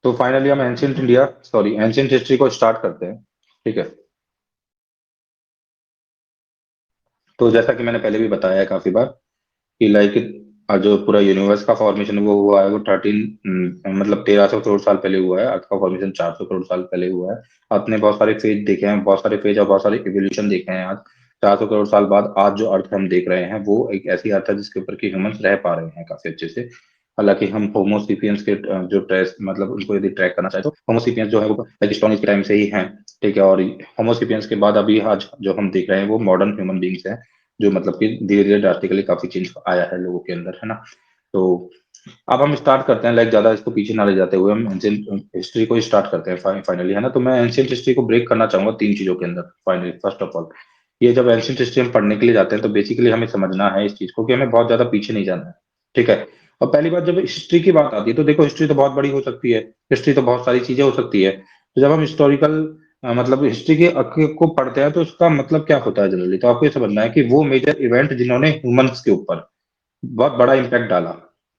तो फाइनली हम ancient history को स्टार्ट करते हैं। ठीक है। तो जैसा कि मैंने पहले भी बताया है काफी बार कि लाइक जो पूरा यूनिवर्स का फॉर्मेशन वो हुआ है वो मतलब 1300 करोड़ साल पहले हुआ है। अर्थ का फॉर्मेशन 400 करोड़ साल पहले हुआ है। आपने बहुत सारे फेज देखे हैं, बहुत सारे फेज और बहुत सारे इवोल्यूशन देखे हैं। आज 400 करोड़ साल बाद आज जो अर्थ हम देख रहे हैं वो एक ऐसी अर्थ है जिसके ऊपर कि ह्यूमंस रह पा रहे हैं काफी अच्छे से। हालांकि हम होमोसिपियंस के जो ट्रेस मतलब उनको यदि ट्रैक करना चाहे तो होमोसिपियंस जो है वो स्टोन के टाइम से ही हैं। ठीक है। और होमोसिपियंस के बाद अभी आज जो हम देख रहे हैं वो मॉडर्न ह्यूमन बींग्स हैं, जो मतलब कि धीरे धीरे ड्रास्टिकली काफी चेंज आया है लोगों के अंदर, है ना। तो अब हम स्टार्ट करते हैं, लाइक ज्यादा इसको पीछे ना ले जाते हुए हम एंशियंट हिस्ट्री को स्टार्ट करते हैं फाइनली, है ना। तो मैं एंशियंट हिस्ट्री को ब्रेक करना चाहूंगा तीन चीजों के अंदर फाइनली। फर्स्ट ऑफ ऑल, ये जब एंशियंट हिस्ट्री हम पढ़ने के लिए जाते हैं तो बेसिकली हमें समझना है इस चीज को कि हमें बहुत ज्यादा पीछे नहीं जाना है। ठीक है। और पहली बात, जब हिस्ट्री की बात आती है तो देखो हिस्ट्री तो बहुत बड़ी हो सकती है, हिस्ट्री तो बहुत सारी चीजें हो सकती है। तो जब हम हिस्टोरिकल मतलब हिस्ट्री के को पढ़ते हैं तो उसका मतलब क्या होता है जनरली, तो आपको ये समझना है कि वो मेजर इवेंट जिन्होंने ह्यूमंस के ऊपर बहुत बड़ा इम्पैक्ट डाला।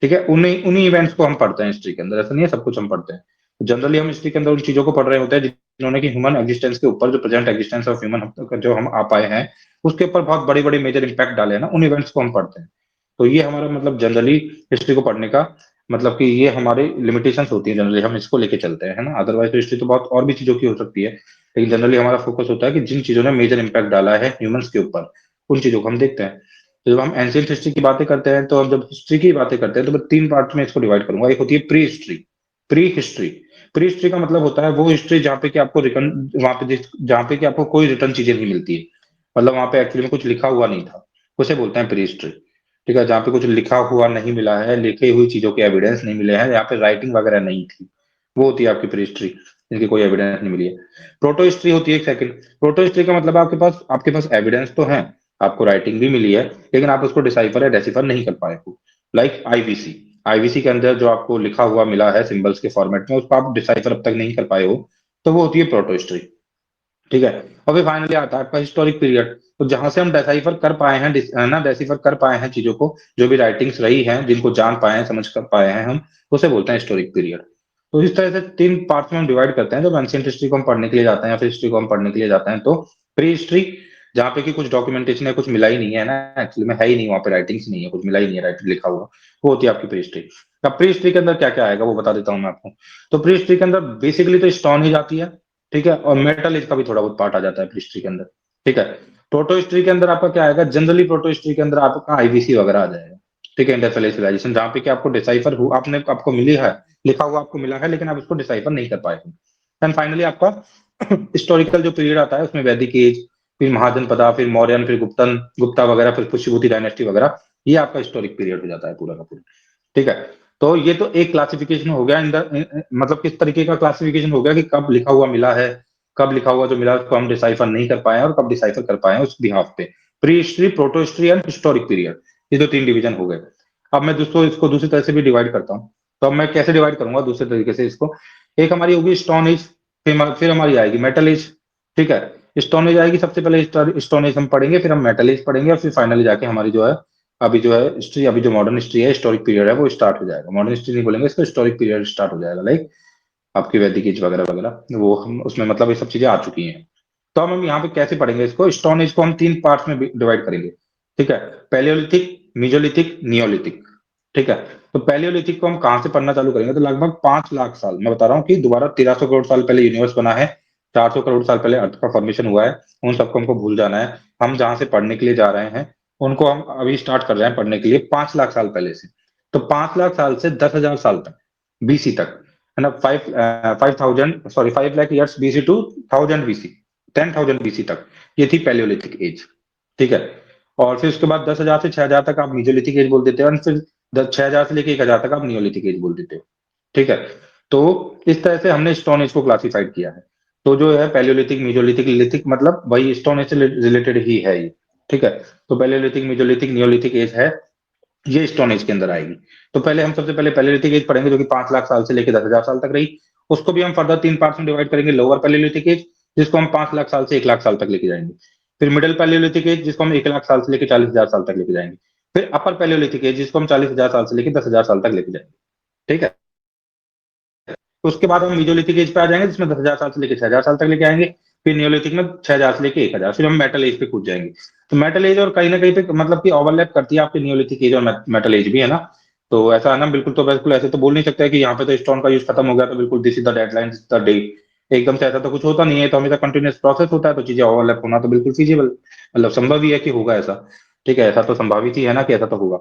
ठीक है, उन्हीं उन्हीं इवेंट्स को हम पढ़ते हैं हिस्ट्री के अंदर। ऐसा नहीं है सब कुछ हम पढ़ते हैं। जनरली हम हिस्ट्री के अंदर उन चीजों को पढ़ रहे होते हैं जिन्होंने कि ह्यूमन एग्जिस्टेंस के ऊपर, जो प्रेजेंट एग्जिस्टेंस ऑफ ह्यूमन जो हम आ पाए हैं उसके ऊपर बहुत बड़े बड़े मेजर इम्पैक्ट डाले हैं ना, उन इवेंट्स को हम पढ़ते हैं। तो ये हमारा मतलब जनरली हिस्ट्री को पढ़ने का मतलब कि ये हमारे लिमिटेशंस होती है जनरली, हम इसको लेके चलते हैं, है ना। अदरवाइज तो हिस्ट्री तो बहुत और भी चीजों की हो सकती है, लेकिन जनरली हमारा फोकस होता है कि जिन चीजों ने मेजर इम्पैक्ट डाला है ह्यूमंस के ऊपर उन चीजों को हम देखते हैं। तो जब हम एंशियंट हिस्ट्री की बातें करते हैं तो हम जब हिस्ट्री की बातें करते हैं तो मैं तीन पार्ट में इसको डिवाइड करूंगा। एक होती है pre history. Pre history pre history का मतलब होता है वो हिस्ट्री जहाँ पे कि आपको रिटर्न वहां पे जहाँ पे कि आपको कोई रिटर्न चीजें नहीं मिलती है, मतलब वहां पे एक्चुअली में कुछ लिखा हुआ नहीं था, उसे बोलते हैं प्री हिस्ट्री। ठीक है, जहाँ पे कुछ लिखा हुआ नहीं मिला है, लिखे हुई चीजों के एविडेंस नहीं मिले हैं, यहाँ पे राइटिंग वगैरह नहीं थी, वो होती है आपकी प्री हिस्ट्री, जिनकी कोई एविडेंस नहीं मिली है। प्रोटो हिस्ट्री होती है एक सेकंड। प्रोटो हिस्ट्री का मतलब आपके पास एविडेंस तो है, आपको राइटिंग भी मिली है, लेकिन आप उसको डिसाइफर या डेसिफर नहीं कर पाए हो। लाइक आईबीसी, आईबीसी के अंदर जो आपको लिखा हुआ मिला है सिंबल्स के फॉर्मेट में, उसको आप डिसाइफर अब तक नहीं कर पाए हो, तो वो होती है प्रोटो हिस्ट्री। ठीक है। और फिर फाइनली आता है आपका हिस्टोरिक पीरियड, तो जहां से हम डेसाइफर कर पाए हैं ना, डेसिफर कर पाए हैं चीजों को, जो भी राइटिंग्स रही हैं जिनको जान पाए हैं समझ कर पाए हैं हम, उसे बोलते हैं हिस्टोरिक पीरियड। तो इस तरह से तीन पार्ट्स में हम डिवाइड करते हैं जब एंशियंट हिस्ट्री को हम पढ़ने के लिए जाते हैं या फिर हिस्ट्री को हम पढ़ने के लिए जाते हैं। तो प्री हिस्ट्री, जहाँ पे कि कुछ डॉक्यूमेंटेशन है, कुछ मिला ही नहीं है ना, एक्चुअली में है ही नहीं, वहाँ पे राइटिंग्स नहीं है, कुछ मिला ही नहीं है राइटिंग लिखा हुआ, वो होती है आपकी प्री हिस्ट्री। अब प्री हिस्ट्री के अंदर क्या क्या आएगा वो बता देता हूँ मैं आपको। तो प्री हिस्ट्री के अंदर बेसिकली तो स्टोन एज आती है। ठीक है, और मेटल एज का भी थोड़ा बहुत पार्ट आ जाता है हिस्ट्री के अंदर। ठीक है। प्रोटो हिस्ट्री के अंदर आपका क्या आएगा, जनरली प्रोटो हिस्ट्री के अंदर आपका आईबीसी वगैरह आ जाएगा। ठीक है, इंडस वैली सिविलाइजेशन, जहाँ पे कि आपको डिसाइफर हुआ, आपने आपको मिली है, लिखा हुआ आपको मिला है, लेकिन आप उसको डिसाइफर नहीं कर पाए। एंड फाइनली आपका हिस्टोरिकल जो पीरियड आता है उसमें वैदिक एज, फिर महाजनपदा, फिर मौर्यन, फिर गुप्ता वगैरह, फिर पुष्यभूति डायनेस्टी वगैरह, ये आपका हिस्टोरिक पीरियड हो जाता है पूरा का पूरा। ठीक है। तो ये तो एक क्लासिफिकेशन हो गया इन द मतलब किस तरीके का क्लासिफिकेशन हो गया कि कब लिखा हुआ मिला है, कब लिखा हुआ जो मिला उसको हम डिसाइफर नहीं कर पाए हैं और कब डिसाइफर कर पाए हैं उस बिहाफ पे। Pre history, proto history and historic period, ये तो तीन डिवीजन हो गए। अब मैं दोस्तों इसको दूसरी तरह से भी डिवाइड करता हूँ। तो अब मैं कैसे डिवाइड करूंगा दूसरे तरीके से इसको, एक हमारी होगी स्टोन एज, फिर हमारी आएगी मेटल एज। ठीक है। स्टोन एज आएगी सबसे पहले, स्टोन एज हम पढ़ेंगे, फिर हम मेटल एज पढ़ेंगे, और फिर फाइनली जाके हमारी जो है अभी जो है हिस्ट्री, अभी जो मॉडर्न हिस्ट्री है, हिस्टोरिक पीरियड है, वो स्टार्ट हो जाएगा। मॉडर्न हिस्ट्री नहीं बोलेंगे इसको, हिस्टोरिक पीरियड स्टार्ट हो जाएगा, लाइक आपकी वैदिक एज वगैरह वगैरह, वो हम उसमें मतलब ये सब चीजें आ चुकी हैं। तो हम यहाँ पे कैसे पढ़ेंगे इसको, स्टोन एज को हम तीन पार्ट्स में डिवाइड करेंगे। ठीक है, पैलियोलिथिक, मीजोलिथिक, नियोलिथिक। ठीक है। तो पैलियोलिथिक को हम कहाँ से पढ़ना चालू करेंगे, तो लगभग 5 लाख साल, मैं बता रहा हूँ कि दोबारा 1300 करोड़ साल पहले यूनिवर्स बना है, 400 करोड़ साल पहले अर्थ का फॉर्मेशन हुआ है, उन सबको हमको भूल जाना है। हम जहां से पढ़ने के लिए जा रहे हैं उनको हम अभी स्टार्ट कर रहे हैं पढ़ने के लिए 5 लाख साल पहले से। तो 5 लाख साल से 10,000 साल तक, बीसी तक, है ना, 5,000 sorry 5 lakh years BC to 1000 BC, 10,000 BC तक, ये थी पैलियोलिथिक एज। ठीक है। और फिर उसके बाद 10,000 से 6,000 तक आप मीजोलिथिक एज बोल देते हो, और फिर 6,000 से लेके 1,000 तक आप नियोलिथिक एज बोल देते हो। ठीक है। तो इस तरह से हमने स्टोन एज को क्लासिफाइड किया है। तो जो है पैलियोलिथिक, मीजोलिथिक, लिथिक, मतलब वही स्टोन एज से रिलेटेड ही है ये। ठीक है। तो पैलियोलिथिक, मीजोलिथिक, नियोलिथिक एज है, ये स्टोन एज के अंदर आएगी। तो पहले हम सबसे पहले पैलियोलिथिक एज पढ़ेंगे जो कि 5 लाख साल से लेकर 10,000 साल तक रही। उसको भी हम फर्दर तीन पार्ट्स में डिवाइड करेंगे, लोअर पैलियोलिथिक एज, जिसको हम 5 लाख साल से 1 लाख साल तक लेके जाएंगे। फिर मिडिल पैलियोलिथिक एज, जिसको हम 1 लाख साल से लेकर 40,000 साल तक लेके जाएंगे। फिर अपर पैलियोलिथिक एज, जिसको हम 40,000 साल से लेकर 10,000 साल तक लेके जाएंगे। ठीक है। तो उसके बाद हम मीजोलिथिक एज पे आ जाएंगे, जिसमें 10,000 साल से लेकर 6,000 साल तक लेके आएंगे। फिर नियोलिथिक में 6,000 से लेके 1,000, फिर हम मेटल एज पे कूद जाएंगे। तो मेटल एज और कहीं ना कहीं पे मतलब कि ओवरलैप करती है आपकी नियोलिथिक एज और मेटल एज भी, है ना। तो ऐसा है ना, बिल्कुल तो बिल्कुल ऐसे तो बोल नहीं सकते कि यहाँ पे तो स्टोन का यूज खत्म हो गया तो बिल्कुल this is the deadline, this the day. एकदम से ऐसा तो कुछ होता नहीं है, तो हमेशा कंटिन्यूस प्रोसेस होता है, तो चीजें ओवरलैप होना तो बिल्कुल फिजिबल, मतलब संभव ही है कि होगा ऐसा। ठीक है, ऐसा तो संभावित ही है ना कि ऐसा तो होगा।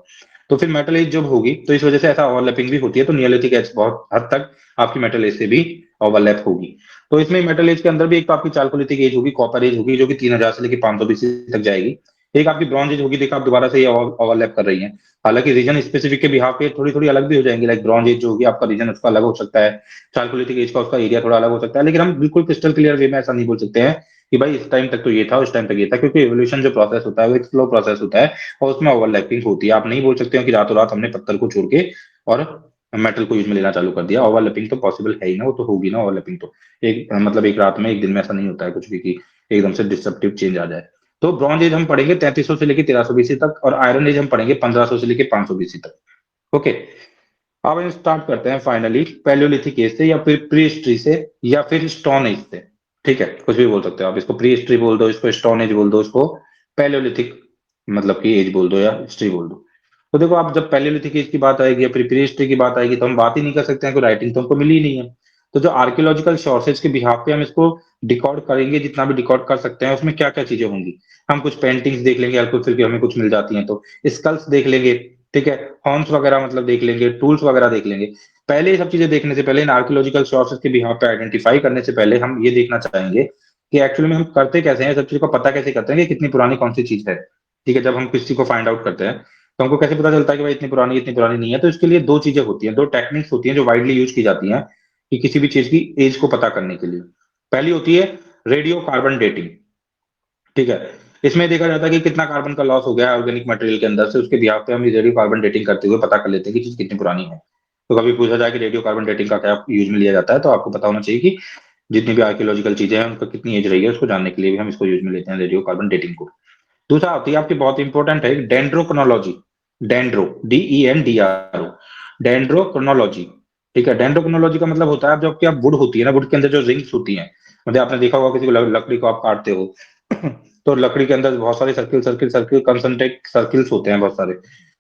तो फिर मेटल एज जब होगी तो इस वजह से ऐसा ओवरलैपिंग भी होती है, तो नियोलिथिक एज बहुत हद तक आपकी मेटल एज से भी ओवरलैप होगी। तो इसमें मेटल एज के अंदर भी एक तो आपकी चाल्कोलिथिक एज होगी, कॉपर एज होगी, जो कि 3,000 से लेकर 500 बीसी तक जाएगी। एक आपकी ब्रॉन्ज एज होगी, देखो आप दोबारा से ये ओवरलैप कर रही है। हालांकि रीजन स्पेसिफिक के बिहाफ पे थोड़ी थोड़ी अलग भी हो जाएंगी, लाइक ब्रॉन्ज एज जो होगी आपका रीजन उसका अलग हो सकता है, चाल्कोलिथिक एज का उसका एरिया थोड़ा अलग हो सकता है, लेकिन हम बिल्कुल क्रिस्टल क्लियर वे में ऐसा नहीं बोल सकते हैं कि भाई इस टाइम तक तो ये था, उस टाइम तक ये था, क्योंकि एवोल्यूशन जो प्रोसेस होता है वो एक स्लो प्रोसेस होता है, और उसमें ओवरलैपिंग होती है। आप नहीं बोल सकते हो कि रातों रात हमने पत्थर को छोड़ के और मेटल को यूज में लेना चालू कर दिया। ओवरलैपिंग तो पॉसिबल है ही ना, वो तो होगी ना ओवरलैपिंग तो। एक मतलब एक रात में एक दिन में ऐसा नहीं होता है कुछ भी कि एकदम से डिस्ट्रप्टिव चेंज आ जाए। तो ब्रॉन्ज एज हम पढ़ेंगे 3300 से लेकर 1300 बीसी तक, और आयरन एज हम पढ़ेंगे 1500 से लेकर 500 बीसी तक। ओके, अब हम स्टार्ट करते हैं फाइनली पैलियोलिथिक एज से, या फिर प्री हिस्ट्री से, या फिर स्टोन एज से। ठीक है, कुछ भी बोल सकते हो आप, इसको प्री हिस्ट्री बोल दो, इसको स्टोन एज बोल दो, इसको पैलियोलिथिक मतलब कि एज बोल दो, या हिस्ट्री बोल दो। तो देखो, आप जब पैलियोलिथिक एज की बात आएगी या फिर प्री हिस्ट्री की बात आएगी, तो हम बात ही नहीं कर सकते हैं, कोई राइटिंग तो हमको मिली ही नहीं है। तो जो आर्कियोलॉजिकल सोर्सेज के बिहाफ पे हम इसको डिकॉड करेंगे, जितना भी डिकॉड कर सकते हैं, उसमें क्या क्या चीजें होंगी। हम कुछ पेंटिंग्स देख लेंगे, या कुछ फिर भी हमें कुछ मिल जाती हैं तो स्कल्स देख लेंगे। ठीक है, हॉर्न्स वगैरह मतलब देख लेंगे, टूल्स वगैरह देख लेंगे। पहले ये सब चीजें देखने से पहले, इन आर्कियोलॉजिकल सोर्सेज के बिहाफ पे आइडेंटिफाई करने से पहले, हम ये देखना चाहेंगे कि एक्चुअली में हम करते कैसे हैं, सब चीजों का पता कैसे करते हैं कि कितनी पुरानी कौन सी चीज है। ठीक है, जब हम किसी को फाइंड आउट करते हैं तो हमको कैसे पता चलता है कि भाई इतनी पुरानी नहीं है। तो इसके लिए दो चीजें होती हैं, दो टेक्निक्स होती हैं जो वाइडली यूज की जाती हैं कि किसी भी चीज की एज को पता करने के लिए। पहली होती है रेडियो कार्बन डेटिंग। ठीक है, इसमें देखा जाता है कि कितना कार्बन का लॉस हो गया है ऑर्गेनिक मटेरियल के अंदर से, उसके बिहाफ पे हम रेडियो कार्बन डेटिंग करते हुए पता कर लेते हैं कि चीज कितनी पुरानी है। तो कभी पूछा जाए कि रेडियो कार्बन डेटिंग का क्या यूज में लिया जाता है, तो आपको पता होना चाहिए कि जितनी भी आर्कियोलॉजिकल चीजें हैं उनका कितनी एज रही है, उसको जानने के लिए भी हम इसको यूज में लेते हैं, रेडियो कार्बन डेटिंग को। दूसरा होती है आपकी बहुत इंपॉर्टेंट है, डेंड्रोक्रोनोलॉजी। DENDRO, dendrochronology. ठीक है, डेंड्रोक्रोनोलॉजी का मतलब होता है जो आपकी आप वुड होती है ना, वुड के अंदर जो रिंग्स होती हैं, मतलब आपने देखा होगा किसी को लकड़ी को आप काटते हो तो लकड़ी के अंदर बहुत सारे circle circle circle concentrate circles होते हैं बहुत सारे।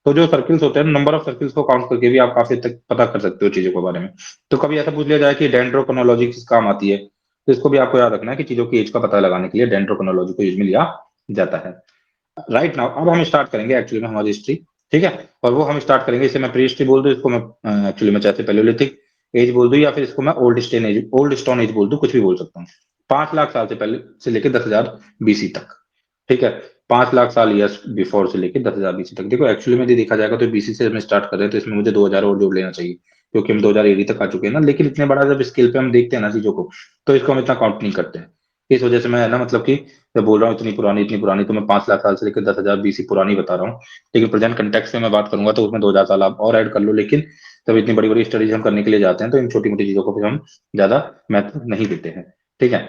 तो जो सर्किल्स होते हैं, नंबर ऑफ सर्किल्स को काउंट करके भी आप काफी तक पता कर सकते हो चीजों के बारे में। तो कभी ऐसा पूछ लिया जाए कि डेंड्रोक्रोनोलॉजी किस काम आती है, तो इसको भी आपको याद रखना है कि चीजों की एज का पता लगाने के लिए डेंड्रोक्रोनोलॉजी को यूज में लिया जाता है। राइट नाउ अब हम स्टार्ट करेंगे एक्चुअली में हमारी हिस्ट्री। ठीक है, और वो हम स्टार्ट करेंगे, इसे मैं प्री हिस्ट्री बोल दूं, इसको मैं एक्चुअली में चाहते पैलियोलिथिक एज बोल दूं, या फिर इसको मैं ओल्ड स्टोन एज बोल दूं, कुछ भी बोल सकता हूँ। 5 लाख साल से पहले से लेकर 10,000 बीसी तक। ठीक है, 5 लाख साल ईयर्स बिफोर से लेकर 10,000 बीसी तक। देखो एक्चुअली में यदि देखा जाएगा तो बीसी से हम स्टार्ट कर रहे हैं, तो इसमें मुझे 2,000 और जोड़ लेना चाहिए, क्योंकि हम 2000 एडी तक आ चुके हैं ना। लेकिन इतने बड़ा जब स्केल पे हम देखते हैं ना चीजों को, तो इसको हम इतना काउंट नहीं करते हैं। इस वजह से मैं है ना, मतलब कि मैं बोल रहा हूँ इतनी पुरानी, तो मैं 5 लाख साल से लेकर 10,000 बीसी पुरानी बता रहा हूँ। लेकिन प्रेजेंट कंटेक्स्ट में मैं बात करूंगा तो उसमें 2,000 साल आप और ऐड कर लो। लेकिन जब इतनी बड़ी बड़ी स्टडीज हम करने के लिए जाते हैं, तो इन छोटी मोटी चीजों को फिर हम ज्यादा महत्व नहीं देते हैं। ठीक है,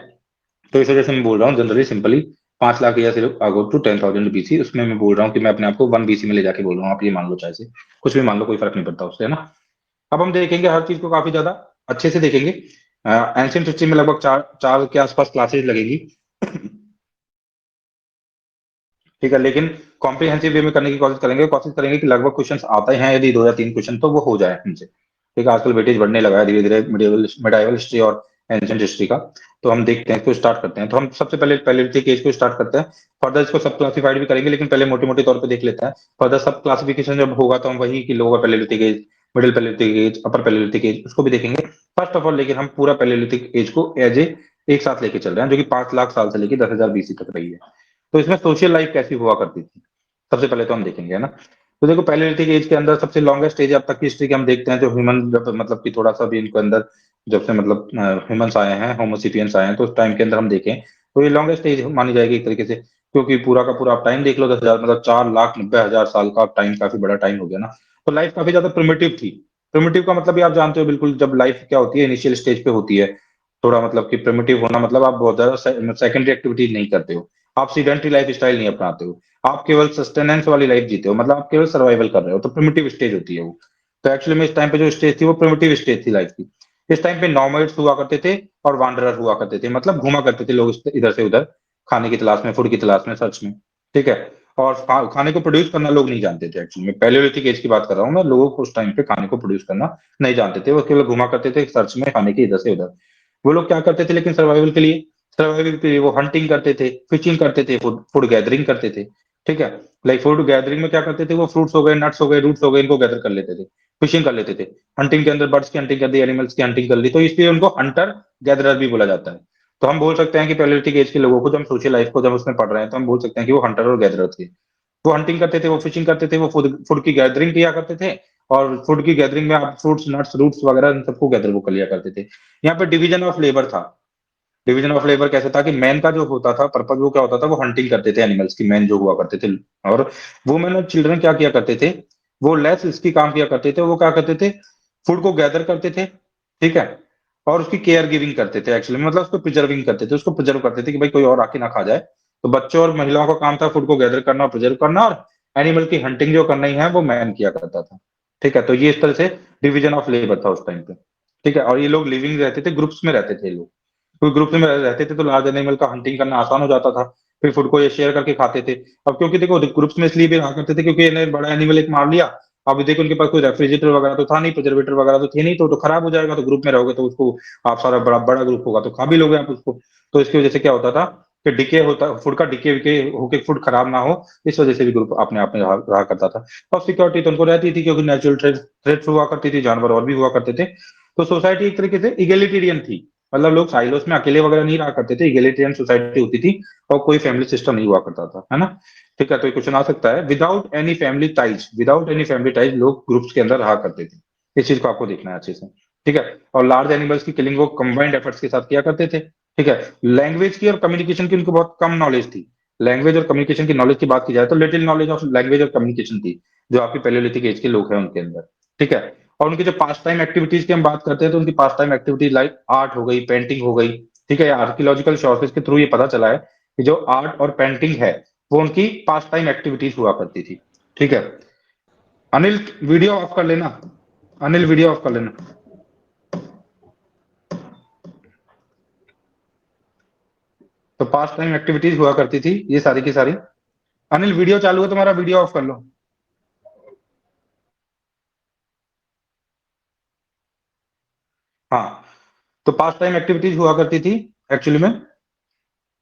तो इस वजह से मैं बोल रहा हूँ जनरली सिंपली 5 लाख या सिर्फ अगो टू 10,000 बीसी, उसमें मैं बोल रहा हूँ कि मैं अपने आप को 1 बीसी में ले जाके बोल रहा हूँ। आप ये मान लो चाहे से कुछ भी मान लो, कोई फर्क नहीं पड़ता उससे, है ना। अब हम देखेंगे हर चीज को काफी ज्यादा अच्छे से देखेंगे। एंशियंट हिस्ट्री में लगभग चार चार के आसपास क्लासेज लगेगी। ठीक है, लेकिन कॉम्प्रिहेंसिव वे में करने की कोशिश करेंगे कि लगभग क्वेश्चन आते हैं, यदि 2 या 3 क्वेश्चन तो वो हो जाए हमसे। ठीक है, आजकल वेटेज बढ़ने लगा है धीरे धीरे मिडाइवल हिस्ट्री और एंशियंट हिस्ट्री का। तो हम देखते हैं, इसको स्टार्ट करते हैं। तो हम सबसे पहले पैलियोलिथिक एज को स्टार्ट करते हैं। फर्दर इसको सब क्लासिफाइड भी करेंगे, लेकिन पहले मोटे मोटे तौर पे देख लेते हैं। फर्दर सब क्लासिफिकेशन जब होगा तो हम वही कि lower palaeolithic age, middle palaeolithic age, upper palaeolithic age, उसको भी देखेंगे। फर्स्ट ऑफ ऑल लेकिन हम पूरा पैलियोलिथिक एज को एज ए एक साथ लेके चल रहे हैं, जो कि 5 लाख साल से लेकर 10,000 बीसी तक रही है। तो इसमें सोशल लाइफ कैसी हुआ करती थी, सबसे पहले तो हम देखेंगे, है ना। तो देखो पैलियोलिथिक एज के अंदर सबसे लॉन्गेस्ट एज अब तक की हिस्ट्री के हम देखते हैं, जो ह्यूमन जब मतलब कि थोड़ा सा भी इनको अंदर जब से मतलब ह्यूमंस आए हैं, होमोसिपियंस आए हैं, तो उस टाइम के अंदर हम देखें तो ये लॉन्गेस्ट एज मानी जाएगी एक तरीके से। क्योंकि पूरा का पूरा आप टाइम देख लो, 10,000 मतलब 4,90,000 साल का टाइम काफी बड़ा टाइम हो गया ना। तो लाइफ काफी ज्यादा प्रिमिटिव थी। प्रिमिटिव का मतलब भी आप जानते हो बिल्कुल, जब लाइफ क्या होती है इनिशियल स्टेज पे होती है। थोड़ा मतलब कि प्रिमिटिव होना मतलब आप बहुत ज्यादा सेकेंडरी एक्टिविटीज नहीं करते हो, आप सीडेंटरी लाइफ स्टाइल नहीं अपनाते हो, आप केवल सस्टेनेंस वाली लाइफ जीते हो, मतलब आप केवल सर्वाइवल कर रहे हो। तो प्रिमिटिव स्टेज होती है वो। तो एक्चुअली में इस टाइम पे जो स्टेज थी वो प्रिमिटिव स्टेज थी लाइफ की। इस टाइम पे नॉमैड्स हुआ करते थे और वांडरर हुआ करते थे, मतलब घूमा करते थे लोग इधर से उधर खाने की तलाश में, फूड की तलाश में, सर्च में। ठीक है। और खाने को प्रोड्यूस करना लोग नहीं जानते थे एक्चुअली में, पैलियोलिथिक एज की बात कर रहा हूँ मैं, लोगों को उस टाइम पे खाने को प्रोड्यूस करना नहीं जानते थे, वो केवल घुमा करते थे सर्च में खाने की इधर से उधर। वो लोग क्या करते थे लेकिन सर्वाइवल के लिए वो हंटिंग करते थे, फिशिंग करते थे, फूड फूड गैदरिंग करते थे। ठीक है। लाइक फूड गैदरिंग में क्या करते थे, वो फ्रूट्स हो गए, नट्स हो गए, रूट्स हो गए, इनको गैदर कर लेते थे, फिशिंग कर लेते थे। हंटिंग के अंदर बर्ड्स की हंटिंग कर दी, एनिमल्स की हंटिंग कर ली, तो इसलिए उनको हंटर गैदरर भी बोला जाता है। तो हम बोल सकते हैं कि पैलियोलिथिक एज के लोगों को, जब हम सोशल लाइफ को जब उसमें पढ़ रहे हैं, तो हम बोल सकते हैं कि वो हंटर और गैदरर थे। वो हंटिंग करते थे, वो फिशिंग करते थे, वो फूड फूड की गैदरिंग किया करते थे। और फूड की गैदरिंग में आप फ्रूट्स, नट्स, रूट्स वगैरह इन सबको गैदर वो कर लिया करते थे। यहाँ पे डिवीजन ऑफ लेबर था। डिवीजन ऑफ लेबर कैसे था कि मैन का जो होता था पर्पज, वो क्या होता था, वो हंटिंग करते थे एनिमल्स की, मैन जो हुआ करते थे। और वुमेन और चिल्ड्रन क्या किया करते थे, वो लेस इसकी काम किया करते थे, वो क्या करते थे, फूड को गैदर करते थे। ठीक है। और उसकी केयर गिविंग करते थे एक्चुअली, मतलब उसको प्रिजर्विंग करते थे, उसको प्रिजर्व करते थे कि भाई कोई और आके ना खा जाए। तो बच्चों और महिलाओं का काम था फूड को गैदर करना और प्रिजर्व करना, और एनिमल की हंटिंग जो करना ही है वो मैन किया करता था। ठीक है। तो ये इस तरह से डिवीजन ऑफ लेबर था उस टाइम पे। ठीक है। और ये लोग लिविंग रहते थे, ग्रुप्स में रहते थे ये लोग। कोई ग्रुप में रहते थे तो लार्ज एनिमल का हंटिंग करना आसान हो जाता था। फिर फूड को ये शेयर करके खाते थे। अब क्योंकि देखो ग्रुप्स में इसलिए भी रहा करते थे क्योंकि इन्हें बड़ा एनिमल एक मार लिया, अब देखो उनके पास कोई रेफ्रिजरेटर वगैरह तो था नहीं, प्रिजर्वेटर वगैरह तो थे नहीं, तो खराब हो जाएगा। तो ग्रुप में रहोगे तो उसको आप सारा बड़ा बड़ा ग्रुप होगा तो खा भी लोगे आप उसको। तो इसकी वजह से क्या होता था कि डिके होता, फूड का डिके विके होके फूड खराब ना हो, इस वजह से भी ग्रुप अपने आप में रहा करता था। और सिक्योरिटी तो उनको रहती थी क्योंकि नेचुरल थ्रेट्स हुआ करती थी, जानवर और भी हुआ करते थे। तो सोसाइटी एक तरीके से इगेलिटेरियन थी, मतलब लोग साइलोस में अकेले वगैरह नहीं रहा करते थे, इगेलिटेरियन सोसाइटी होती थी। और कोई फैमिली सिस्टम नहीं हुआ करता था, है ना। ठीक है। तो ये क्वेश्चन आ सकता है, विदाउट एनी फैमिली टाइज लोग ग्रुप्स के अंदर रहा करते थे। इस चीज को आपको देखना है अच्छे से। ठीक है। और लार्ज एनिमल्स की किलिंग वो कंबाइंड एफर्ट्स के साथ किया करते थे। ठीक है। लैंग्वेज की और कम्युनिकेशन की उनको बहुत कम नॉलेज थी। लैंग्वेज और कम्युनिकेशन की नॉलेज की बात की जाए तो लिटिल नॉलेज ऑफ लैंग्वेज और कम्युनिकेशन थी, जो आपकी पैलियोलिथिक एज के लोग हैं उनके अंदर। ठीक है। और उनकी जो पास टाइम एक्टिविटीज की हम बात करते हैं, तो उनकी पास टाइम एक्टिविटीज लाइक आर्ट हो गई, पेंटिंग हो गई। ठीक है। आर्कियोलॉजिकल सोर्सेज के थ्रू ये पता चला है कि जो आर्ट और पेंटिंग है वो उनकी पास टाइम एक्टिविटीज हुआ करती थी। ठीक है। अनिल, वीडियो ऑफ कर लेना। अनिल, वीडियो ऑफ कर लेना। तो पास टाइम एक्टिविटीज हुआ करती थी ये सारी की सारी। अनिल, वीडियो चालू है तुम्हारा, वीडियो ऑफ कर लो। हाँ। तो पास टाइम एक्टिविटीज हुआ करती थी एक्चुअली में।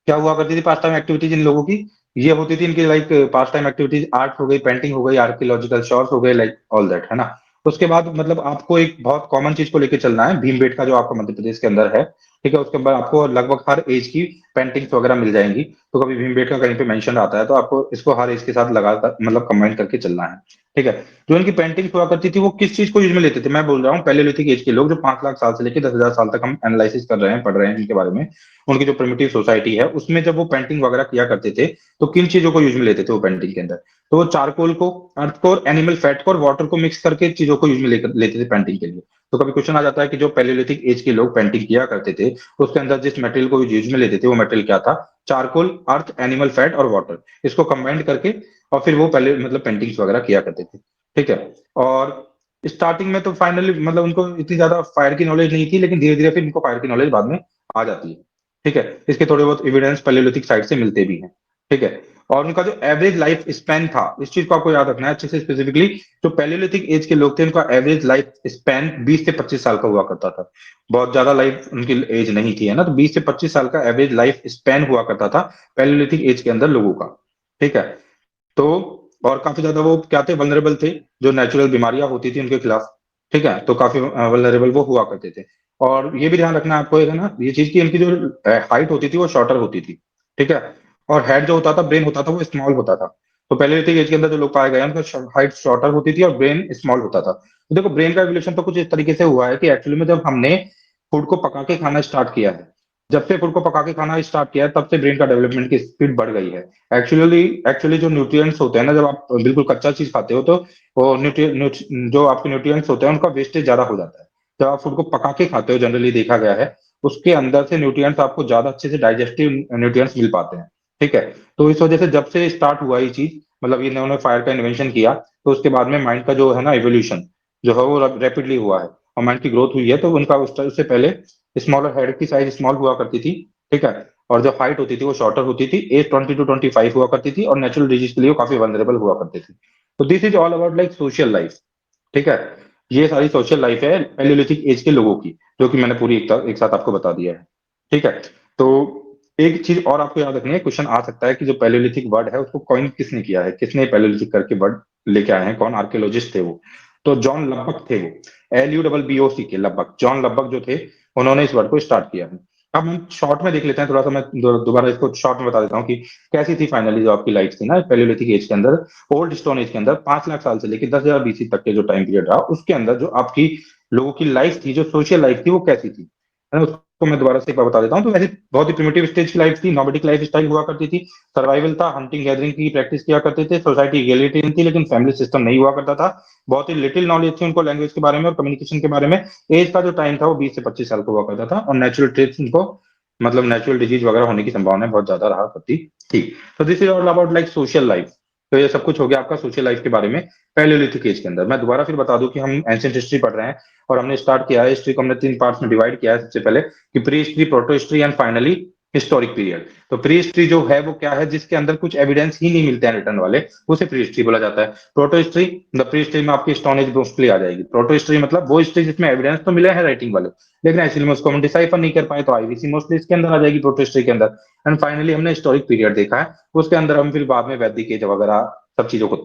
क्या हुआ करती थी पास टाइम एक्टिविटीज इन लोगों की, ये होती थी इनकी लाइक पास टाइम एक्टिविटीज, आर्ट हो गई, पेंटिंग हो गई, आर्कियोलॉजिकल शॉर्ट्स हो गए, लाइक ऑल दैट, है ना। उसके बाद मतलब आपको एक बहुत कॉमन चीज को लेकर चलना है, भीमबेटका जो आपका मध्य प्रदेश के अंदर है। ठीक है। उसके बाद आपको लगभग हर एज की पेंटिंग्स वगैरह मिल जाएंगी। तो कभी भीमबेटका कहीं पे मेंशन आता है तो आपको इसको हर एज के साथ लगा मतलब कंबाइन करके चलना है। ठीक है। जो इनकी पेंटिंग्स हुआ करती थी वो किस चीज को यूज में लेते थे, मैं बोल रहा हूँ पैलेयोलिथिक एज के लोग, जो 5 लाख साल से लेकर 10,000 साल तक हम एनालिसिस कर रहे हैं, पढ़ रहे हैं इनके बारे में। उनकी जो प्रिमिटिव सोसाइटी है उसमें जब वो पेंटिंग वगैरह किया करते थे, तो किन चीजों को यूज में लेते थे वो पेंटिंग के अंदर। तो वो चारकोल को, अर्थ को, एनिमल फैट को और वाटर को मिक्स करके चीजों को यूज में लेते थे पेंटिंग के लिए। तो कभी क्वेश्चन आ जाता है कि जो पैलियोलिथिक एज के लोग पेंटिंग किया करते थे उसके अंदर जिस मटेरियल को यूज में लेते थे वो मटेरियल क्या था, चारकोल, अर्थ, एनिमल फैट और वाटर, इसको कंबाइंड करके और फिर वो पहले मतलब पेंटिंग्स वगैरह किया करते थे। ठीक है। और स्टार्टिंग में तो फाइनली मतलब उनको इतनी ज्यादा फायर की नॉलेज नहीं थी, लेकिन धीरे धीरे फिर इनको फायर की नॉलेज बाद में आ जाती है। ठीक है। इसके थोड़े बहुत एविडेंस पैलियोलिथिक साइट से मिलते भी हैं। ठीक है। और उनका जो एवरेज लाइफ स्पैन था, इस चीज को आपको याद रखना है अच्छे से, स्पेसिफिकली जो पैलियोलिथिक एज के लोग थे उनका एवरेज लाइफ स्पैन 20 से 25 साल का हुआ करता था। बहुत ज्यादा लाइफ उनकी एज नहीं थी, है ना। तो 20 से 25 साल का एवरेज लाइफ स्पैन हुआ करता था पैलियोलिथिक एज के अंदर लोगों का। ठीक है। तो और काफी ज्यादा वो क्या थे, वल्नरेबल थे, जो नेचुरल बीमारियां होती थी उनके खिलाफ। ठीक है। तो काफी वल्नरेबल वो हुआ करते थे। और ये भी ध्यान रखना है आपको, है ना, ये चीज की इनकी जो हाइट होती थी वो शॉर्टर होती थी। ठीक है। और हेड जो होता था, ब्रेन होता था, वो स्मॉल होता था। तो पहले एज के अंदर जो लोग पाए गए हैं उनका हाइट शॉर्टर होती थी और ब्रेन स्मॉल होता था। तो देखो ब्रेन का एवोल्यूशन तो कुछ इस तरीके से हुआ है कि एक्चुअली में जब हमने फूड को पका के खाना स्टार्ट किया है, जब से फूड को पका के खाना स्टार्ट किया है तब से ब्रेन का डेवलपमेंट की स्पीड बढ़ गई है। एक्चुअली एक्चुअली जो न्यूट्रिएंट्स होते हैं ना, जब आप बिल्कुल कच्चा चीज खाते हो तो वो जो आपके न्यूट्रिएंट्स होते हैं उनका वेस्टेज ज्यादा हो जाता है। जब आप फूड को पका के खाते हो, जनरली देखा गया है, उसके अंदर से न्यूट्रिएंट्स आपको ज्यादा अच्छे से डाइजेस्टिव न्यूट्रिएंट्स मिल पाते हैं। ठीक है। तो इस वजह से जब से स्टार्ट हुआ ये चीज, मतलब इन्होंने फायर का इन्वेंशन किया, तो उसके बाद में माइंड का जो है ना इवोल्यूशन जो है वो रैपिडली हुआ है। और माइंड की ग्रोथ हुई है, तो उनका उससे पहले स्मॉलर हेड की साइज स्मॉल हुआ करती थी, ठीक है, और जो हाइट होती थी वो शॉर्टर होती थी, एज 20 to 25 हुआ करती थी, और नेचुरल डिजीज के लिए वो काफी वनरेबल हुआ करते थे। तो this is all about like social life, ठीक है। ये सारी सोशल लाइफ है पैलियोलिथिक एज के लोगों की, जो कि मैंने पूरी एक साथ आपको बता दिया है, ठीक है। तो एक चीज और आपको याद रखनी है, क्वेश्चन आ सकता है कि जो पैलियोलिथिक वर्ड है उसको कॉइन किसने किया है, किसने पैलियोलिथिक करके वर्ड लेके आए हैं, कौन आर्कियोलॉजिस्ट थे वो। तो जॉन लब्बक थे वो, LUBBOC के लब्बक, जॉन लब्बक जो थे, उन्होंने इस वर्ड को स्टार्ट किया है। अब हम शॉर्ट में देख लेते हैं, थोड़ा सा मैं दोबारा इसको शॉर्ट में बता देता हूँ कि कैसी थी फाइनली जो आपकी लाइफ थी ना पैलियोलिथिक एज के अंदर, ओल्ड स्टोन एज के अंदर, 5 लाख साल से लेकर 10,000 BC तक के जो टाइम पीरियड रहा, उसके अंदर जो आपकी लोगों की लाइफ थी, जो सोशल लाइफ थी, वो कैसी थी, है ना, उसको मैं दोबारा से एक बार बता देता हूँ। तो वैसे बहुत ही प्रिमिटिव स्टेज की लाइफ थी, नॉमेडिक लाइफ स्टाइल हुआ करती थी, सर्वाइवल था, हंटिंग गैदरिंग की प्रैक्टिस किया करते थे, सोसाइटी इगेलिटेरियन थी, लेकिन फैमिली सिस्टम नहीं हुआ करता था, बहुत ही लिटिल नॉलेज थी उनको लैंग्वेज के बारे में और कम्युनिकेशन के बारे में। एज का जो टाइम था वो 20 से 25 साल का हुआ करता था, और नेचुरल ट्रेड्स उनको, मतलब नेचुरल डिजीज वगैरह होने की संभावना बहुत ज्यादा रहा करती थी। तो this is all about like social life. तो ये सब कुछ हो गया आपका सोशल लाइफ के बारे में पैलियोलिथिक एज के अंदर। मैं दोबारा फिर बता दूं कि हम एंशिएंट हिस्ट्री पढ़ रहे हैं, और हमने स्टार्ट किया है हिस्ट्री को, हमने 3 पार्ट्स में डिवाइड किया है। सबसे पहले कि pre history, proto history and finally historic period. तो प्री हिस्ट्री जो है वो क्या है, जिसके अंदर कुछ एविडेंस ही नहीं मिलते हैं रिटर्न वाले, उसे प्री हिस्ट्री बोला जाता है। Proto history, the pre history में आपकी स्टोन एज मोस्टली आ जाएगी। प्रोटो हिस्ट्री मतलब वो हिस्ट्री जिसमें एविडेंस तो मिले हैं राइटिंग वाले, लेकिन एक्चुअली में उसको हम डिसाइफर नहीं कर पाए, तो आईवीसी मोस्टली इसके अंदर आ जाएगी, प्रोटो हिस्ट्री के अंदर। एंड फाइनली हमने हिस्टोरिक पीरियड देखा है, उसके अंदर हम फिर बाद में वैदिक एज वगैरह सब चीजों को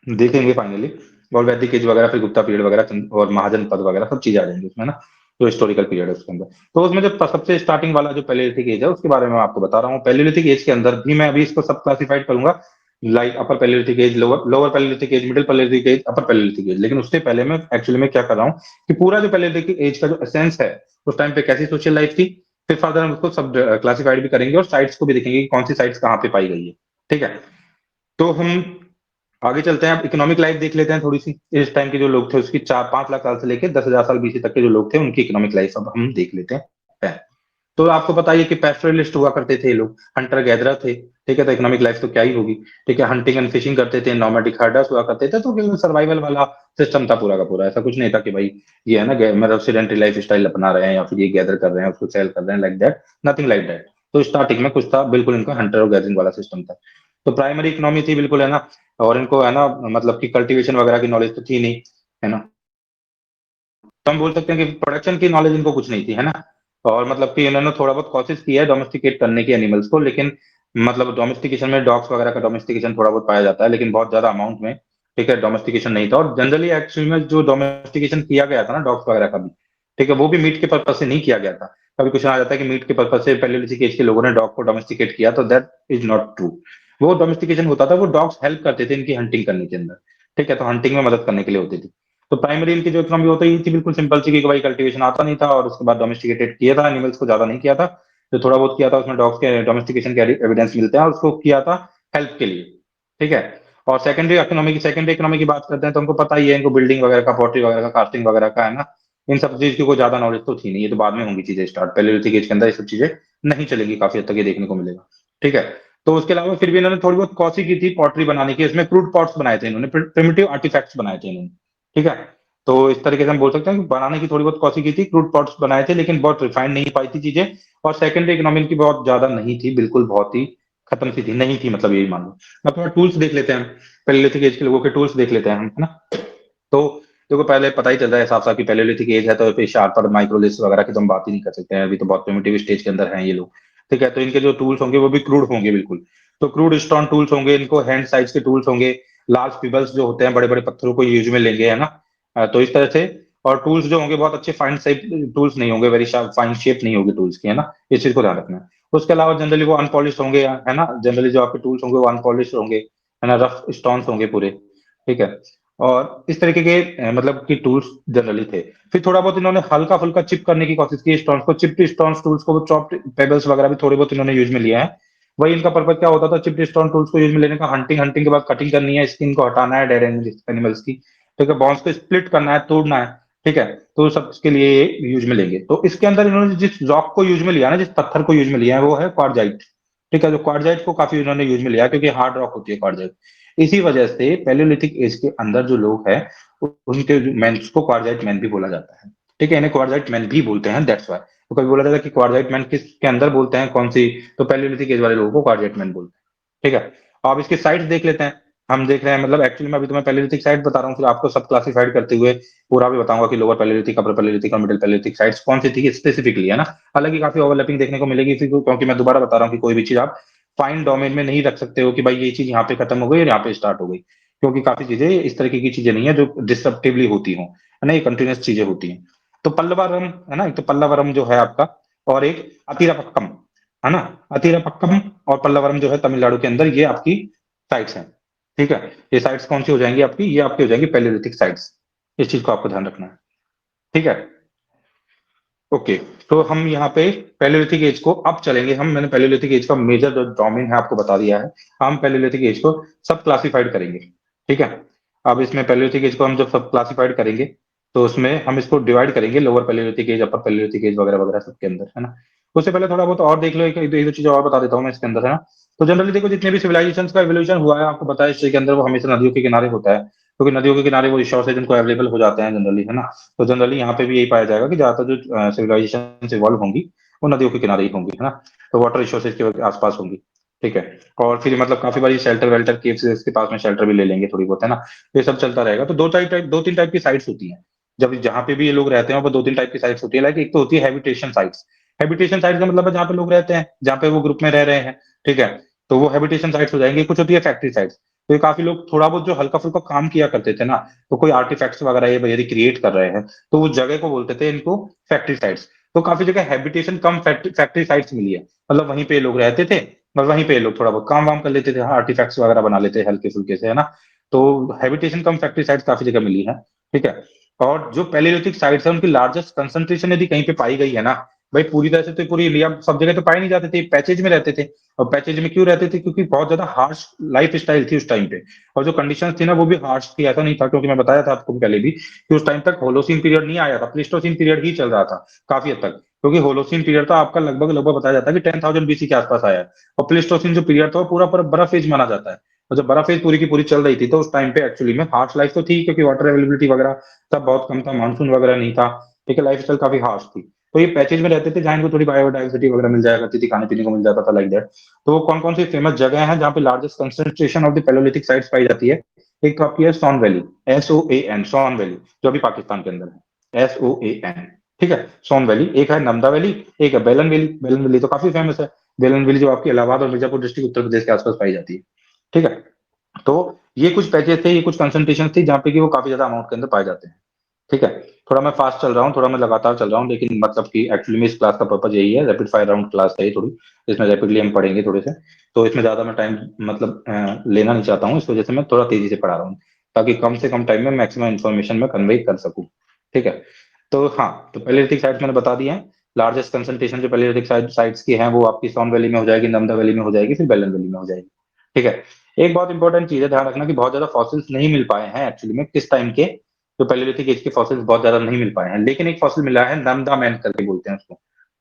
देखेंगे फाइनली। और वैदिक एज वगैरह, फिर गुप्ता पीरियड वगैरह और महाजनपद वगैरह सब चीजें आ जाएंगी उसमें ना, जो हिस्टोरिकल पीरियड है उसके अंदर। तो उसमें जो सबसे स्टार्टिंग वाला जो पैलियोलिथिक एज है उसके बारे में मैं आपको बता रहा हूँ। पैलियोलिथिक एज के अंदर भी मैं अभी इसको सब क्लासिफाइड करूंगा, like upper palaeolithic age, lower lower palaeolithic age, middle palaeolithic age, upper palaeolithic age. लेकिन उससे पहले मैं एक्चुअली में क्या कर रहा हूँ कि पूरा जो पैलियोलिथिक एज का जो एसेंस है, उस टाइम पे कैसी सोशल लाइफ थी, फिर फर्दर हम उसको सब क्लासिफाइड भी करेंगे और साइट्स को भी देखेंगे कि कौन सी साइट्स कहाँ पे पाई गई है, ठीक है। तो हम आगे चलते हैं, अब इकोनॉमिक लाइफ देख लेते हैं थोड़ी सी। इस टाइम के जो लोग थे उसकी 4-5 लाख साल से लेकर 10,000 साल BC तक के जो लोग थे उनकी इकोनॉमिक लाइफ अब हम देख लेते हैं। तो आपको पता ही है कि पैस्टोरलिस्ट हुआ करते थे ये लोग, हंटर गैदरर थे, ठीक है। तो इकोनॉमिक लाइफ तो क्या ही होगी, ठीक है। हंटिंग एंड फिशिंग करते थे, नॉमैडिक हर्डर्स हुआ करते थे, तो सर्वाइवल वाला सिस्टम था पूरा का पूरा। ऐसा कुछ नहीं था कि भाई ये है ना मतलब सेडेंटरी लाइफ स्टाइल अपना रहे हैं या फिर ये गैदर कर रहे हैं उसको सेल कर रहे हैं, like that, nothing like that. तो स्टार्टिंग में कुछ था बिल्कुल, इनका हंटर और गैदरिंग वाला सिस्टम था। तो प्राइमरी इकोनॉमी थी बिल्कुल, है ना। और इनको है ना मतलब कि कल्टीवेशन वगैरह की नॉलेज तो थी नहीं, है ना। तो हम बोल सकते हैं कि प्रोडक्शन की नॉलेज इनको कुछ नहीं थी, है ना। और मतलब कि इन्होंने थोड़ा बहुत कोशिश की है डोमेस्टिकेट करने की एनिमल्स को, लेकिन मतलब डोमेस्टिकेशन में डॉग्स वगैरह का डोमेस्टिकेशन थोड़ा बहुत पाया जाता है, लेकिन बहुत ज्यादा अमाउंट में, ठीक है, डोमेस्टिकेशन नहीं था। और जनरली एक्चुअली में जो डोमेस्टिकेशन किया गया था ना डॉग्स वगैरह का भी, ठीक है, वो भी मीट के पर्पज से नहीं किया गया था। कभी क्वेश्चन आ जाता है कि मीट के पर्पज से पैलियोलिथिक एज के लोगों ने डॉग को डोमेस्टिकेट किया, तो दैट इज नॉट ट्रू। वो डोमेस्टिकेशन होता था, वो डॉग्स हेल्प करते थे इनकी हंटिंग करने के अंदर, ठीक है, तो हंटिंग में मदद करने के लिए होती थी। तो प्राइमरी इनकी जो इकोनॉमी होती थी बिल्कुल सिंपल सी, कि भाई कल्टीवेशन आता नहीं था, और उसके बाद डोमेस्टिकेटेड किया था एनिमल्स को, ज्यादा नहीं किया था। जो थोड़ा बहुत किया था उसमें डॉग्स के डोमेस्टिकेशन के एविडेंस मिलते हैं, और उसको किया था हेल्प के लिए, ठीक है। और सेकेंडरी इकोनॉमी की बात करते हैं, तो हमको पता ही है इनको बिल्डिंग वगैरह का, पोर्ट्री वगैरह का, कास्टिंग वगैरह का, है ना। इन सब चीज की कोई ज्यादा नॉलेज तो थी नहीं, ये तो बाद में होंगी चीजें स्टार्ट, पैलियोलिथिक एज के अंदर ये सब चीजें नहीं चलेंगी, काफी हद तक ये देखने को मिलेगा, ठीक है। तो उसके अलावा फिर भी इन्होंने थोड़ी बहुत कोशिश की थी पॉटरी बनाने की, इसमें क्रूड पॉट्स बनाए थे इन्होंने, प्रिमिटिव आर्टिफैक्ट्स बनाए थे इन्होंने, ठीक है। तो इस तरीके से हम बोल सकते हैं कि बनाने की थोड़ी बहुत कोशिश की थी, क्रूड पॉट्स बनाए थे, लेकिन बहुत रिफाइंड नहीं पाई थी चीजें। और सेकेंडरी इकोनॉमी की बहुत ज्यादा नहीं थी, बिल्कुल बहुत ही खत्म सी थी, नहीं थी, मतलब यही मान लो। अब थोड़ा टूल्स देख लेते हैं, पैलियोलिथिक एज के लोगों के टूल्स देख लेते हैं हम, है ना। तो देखो पहले पता ही चल रहा है साफ साफ कि पैलियोलिथिक एज है, तो फिर शार्पर माइक्रोलिथ्स वगैरह की तो हम बात ही नहीं कर सकते हैं, अभी तो बहुत प्रिमिटिव स्टेज के अंदर हैं ये लोग, ठीक है। तो इनके जो टूल्स होंगे वो भी क्रूड होंगे बिल्कुल। तो क्रूड स्टोन टूल्स होंगे, इनको हैंड साइज के टूल्स होंगे, लार्ज पिबल्स जो होते हैं बड़े बड़े पत्थरों को यूज में लेंगे, है ना। तो इस तरह से। और टूल्स जो होंगे बहुत अच्छे फाइन शेप टूल्स नहीं होंगे, वेरी शार्प फाइन शेप नहीं होगी टूल्स की, है ना। इस चीज को ध्यान रखना है। उसके अलावा जनरली वो अनपॉलिश होंगे, है ना, जनरली जो आपके टूल्स होंगे वो अनपॉलिश होंगे, है ना, रफ स्टोन्स होंगे पूरे, ठीक है। और इस तरीके के मतलब कि टूल्स जनरली थे। फिर थोड़ा बहुत इन्होंने हल्का फुल्का चिप करने की कोशिश की स्टोन्स को, चिप्ड स्टोन्स टूल्स को, चॉप्ड पेबल्स वगैरह भी थोड़े बहुत इन्होंने यूज में लिया है। वही इनका पर्पज क्या होता था चिप्ड स्टोन टूल्स को यूज में लेने का, हंटिंग हंटिंग के बाद कटिंग करनी है, स्किन को हटाना है डेड एनिमल्स की, ठीक है, बॉन्स को स्प्लिट करना है, तोड़ना है, ठीक है। तो सब के लिए यूज में लेंगे। तो इसके अंदर इन्होंने जिस रॉक को यूज में लिया ना, जिस पत्थर को यूज में लिया है, वो है क्वार्जाइट, ठीक है। जो क्वार्जाइट को काफी इन्होंने यूज में लिया है, क्योंकि हार्ड रॉक होती है क्वार्जाइट। इसी वजह से पैलियोलिथिक एज के अंदर जो लोग हैं उनके मैन को क्वार्जाइट मैन भी बोला जाता है, ठीक है, इन्हें क्वार्जाइट मैन भी बोलते हैं, दैट्स व्हाई। तो कभी बोला जाता है कि क्वार्जाइट मैन किसके अंदर बोलते हैं, कौन सी, तो पैलियोलिथिक एज वाले लोगों को क्वार्जाइट मैन बोलते हैं। ठीक है, अब इसके साइट्स देख लेते हैं। हम देख रहे हैं, मतलब एक्चुअली मैं अभी तुम्हें पैलियोलिथिक साइट बता रहा हूँ, फिर आपको सब क्लासिफाइड करते हुए पूरा भी बताऊंगा कि लोअर पैलियोलिथिक, अपर पैलियोलिथिक और मिडिल पैलियोलिथिक साइट्स कौन सी थी स्पेसिफिकली, है ना। हालांकि काफी ओवरलैपिंग देखने को मिलेगी, फिर क्योंकि मैं दोबारा बता रहा हूँ कि कोई भी चीज आप फाइन डोमेन में नहीं रख सकते हो कि भाई ये चीज यहाँ पे खत्म हो गई और यहाँ पे स्टार्ट हो गई, क्योंकि काफी चीजें इस तरीके की चीजें नहीं है जो डिस्ट्रप्टिवली होती हो, है ना, ये कंटिन्यूस चीजें होती हैं। तो पल्लवारम, है ना, एक तो पल्लवारम जो है आपका, और एक अतिरपक्कम, है ना। अतिरपक्कम और पल्लवारम जो है तमिलनाडु के अंदर, ये आपकी साइट्स हैं। ठीक है, ये साइट्स कौन सी हो जाएंगी आपकी, ये आपकी हो जाएंगी पैलियोलिथिक साइट्स। इस चीज को आपको ध्यान रखना है। ठीक है, ओके। तो हम यहाँ पे पैलियोलिथिक एज को अब चलेंगे हम, मैंने पैलियोलिथिक एज का मेजर जो डोमेन है आपको बता दिया है। हम पैलियोलिथिक एज को सब क्लासिफाइड करेंगे। ठीक है, अब इसमें पैलियोलिथिक एज को हम जब सब क्लासिफाइड करेंगे, तो उसमें हम इसको डिवाइड करेंगे lower palaeolithic age, upper palaeolithic age वगैरह वगैरह सबके अंदर, है ना। उससे पहले थोड़ा बहुत और देख लो, एक दो चीजें और बता देता हूँ मैं इसके अंदर, है ना। तो जनरली देखो, जितने भी सिविलाइजेशन का इवोल्यूशन हुआ है, आपको पता है हिस्ट्री के अंदर, वो हमेशा नदियों के किनारे होता है, क्योंकि नदियों के किनारे वो रिसोर्सेज उनको अवेलेबल हो जाते हैं जनरली, है ना। तो जनरली यहाँ पे भी यही पाया जाएगा कि ज्यादातर जो सिविलाइजेशन इवॉल्व होंगी, वो नदियों के किनारे ही होंगी, है ना। तो वाटर रिसोर्सेज के आसपास होंगी। ठीक है, और फिर मतलब काफी बारी शेल्टर वेल्टर, केव्स के पास में शेल्टर भी ले लेंगे थोड़ी बहुत, है ना। ये सब चलता रहेगा। तो दो तीन टाइप की साइट्स होती हैं, जब जहाँ पे भी ये लोग रहते हैं, वो दो तीन टाइप की साइट्स होती है। लाइक एक तो होती है हैबिटेशन साइट्स। हैबिटेशन साइट का मतलब है जहाँ पे लोग रहते हैं, जहाँ पे वो ग्रुप में रह रहे हैं। ठीक है, तो वो हैबिटेशन साइट्स हो जाएंगे। कुछ होती है फैक्ट्री साइट्स, तो ये काफी लोग थोड़ा बहुत जो हल्का फुल्का काम किया करते थे ना, तो कोई आर्टिफैक्ट्स वगैरह ये यदि क्रिएट कर रहे हैं, तो उस जगह को बोलते थे इनको फैक्ट्री साइट्स। तो काफी जगह हैबिटेशन कम फैक्ट्री साइट्स मिली है, मतलब वहीं पे लोग रहते थे, और वहीं पे लोग थोड़ा बहुत काम वाम कर लेते थे, आर्टिफैक्ट्स वगैरह बना लेते हैं हल्के फुल्के से, है ना। तो हैबिटेशन कम फैक्ट्री साइट्स काफी जगह मिली है। ठीक है, और जो पैलियोलिथिक साइट्स है, उनकी लार्जेस्ट कंसंट्रेशन यदि कहीं पे पाई गई है ना, भाई पूरी तरह से तो पूरी इंडिया सब जगह तो पाए नहीं जाते थे, पैचेज में रहते थे। और पैचेज में क्यों रहते थे, क्योंकि बहुत ज्यादा हार्श लाइफ स्टाइल थी उस टाइम पे, और जो कंडीशंस थी ना वो भी हार्श थी। ऐसा नहीं था, क्योंकि मैं बताया था आपको पहले भी कि उस टाइम तक होलोसीन पीरियड नहीं आया था, प्लीस्टोसीन पीरियड ही चल रहा था काफी हद तक। क्योंकि होलोसीन पीरियड था आपका लगभग लगभग बताया जाता है कि 10,000 बीसी के आसपास आया है, और प्लीस्टोसीन जो पीरियड था वो पूरा पूरा बर्फ एज माना जाता है। और जब बर्फ एज पूरी की पूरी चल रही थी, तो उस टाइम पे एक्चुअली में हार्श लाइफ तो थी, क्योंकि वाटर अवेलेबिलिटी वगैरह सब बहुत कम था, मानसून वगैरह नहीं था। ठीक है, लाइफ स्टाइल काफी हार्श थी। तो ये पैचेज में रहते थे जहाँ इनको थोड़ी बायोडाइवर्सिटी वगैरह मिल जाया करती थी, खाने पीने को मिल जाता था, लाइक दैट। तो वो कौन कौन सी फेमस जगह है जहाँ पे largest concentration of the palaeolithic sites पाई जाती है। एक तो आपकी है Soan valley, SOAN, Soan valley, जो अभी पाकिस्तान के अंदर है, SOAN। ठीक है, सोन वैली। एक है नमदा वैली, एक है बेलन वैली। बेलन वैली तो काफी फेमस है। बेलन वैली जो आपकी इलाहाबाद और मिर्जापुर डिस्ट्रिक्ट उत्तर प्रदेश के आसपास पाई जाती है। ठीक है, तो ये कुछ पैचेज थे, ये कुछ कंसंट्रेशन थी जहाँ पे कि वो काफी ज्यादा अमाउंट के अंदर पाए जाते हैं। ठीक है, थोड़ा मैं फास्ट चल रहा हूँ, थोड़ा मैं लगातार चल रहा हूँ, लेकिन मतलब कि एक्चुअली में इस क्लास का पर्पज यही है, रैपिड फायर राउंड क्लास है ये थोड़ी, इसमें रैपिडली हम पढ़ेंगे थोड़े से। तो इसमें ज्यादा मैं टाइम मतलब लेना नहीं चाहता हूँ, इस वजह से मैं थोड़ा तेजी से पढ़ा रहा हूँ, ताकि कम से कम टाइम में मैक्सिमम इन्फॉर्मेशन में कन्वे कर सकूँ। ठीक है, तो हाँ, तो पैलियोलिथिक साइट्स मैंने बता दिए हैं। लार्जेस्ट कंसंट्रेशन जो पैलियोलिथिक साइट्स की हैं, वो आपकी सोन वैली में हो जाएगी, नर्मदा वैली में हो जाएगी, फिर बेलन वैली में हो जाएगी। ठीक है, एक बहुत इंपॉर्टेंट चीज है, ध्यान रखना कि बहुत ज्यादा फॉसिल्स नहीं मिल पाए हैं एक्चुअली में किस टाइम के, तो पैलियोलिथिक एज के फॉसिल्स बहुत ज्यादा नहीं मिल पाए हैं, लेकिन एक फॉसिल मिला है, नमदा मैन करके बोलते हैं उसको।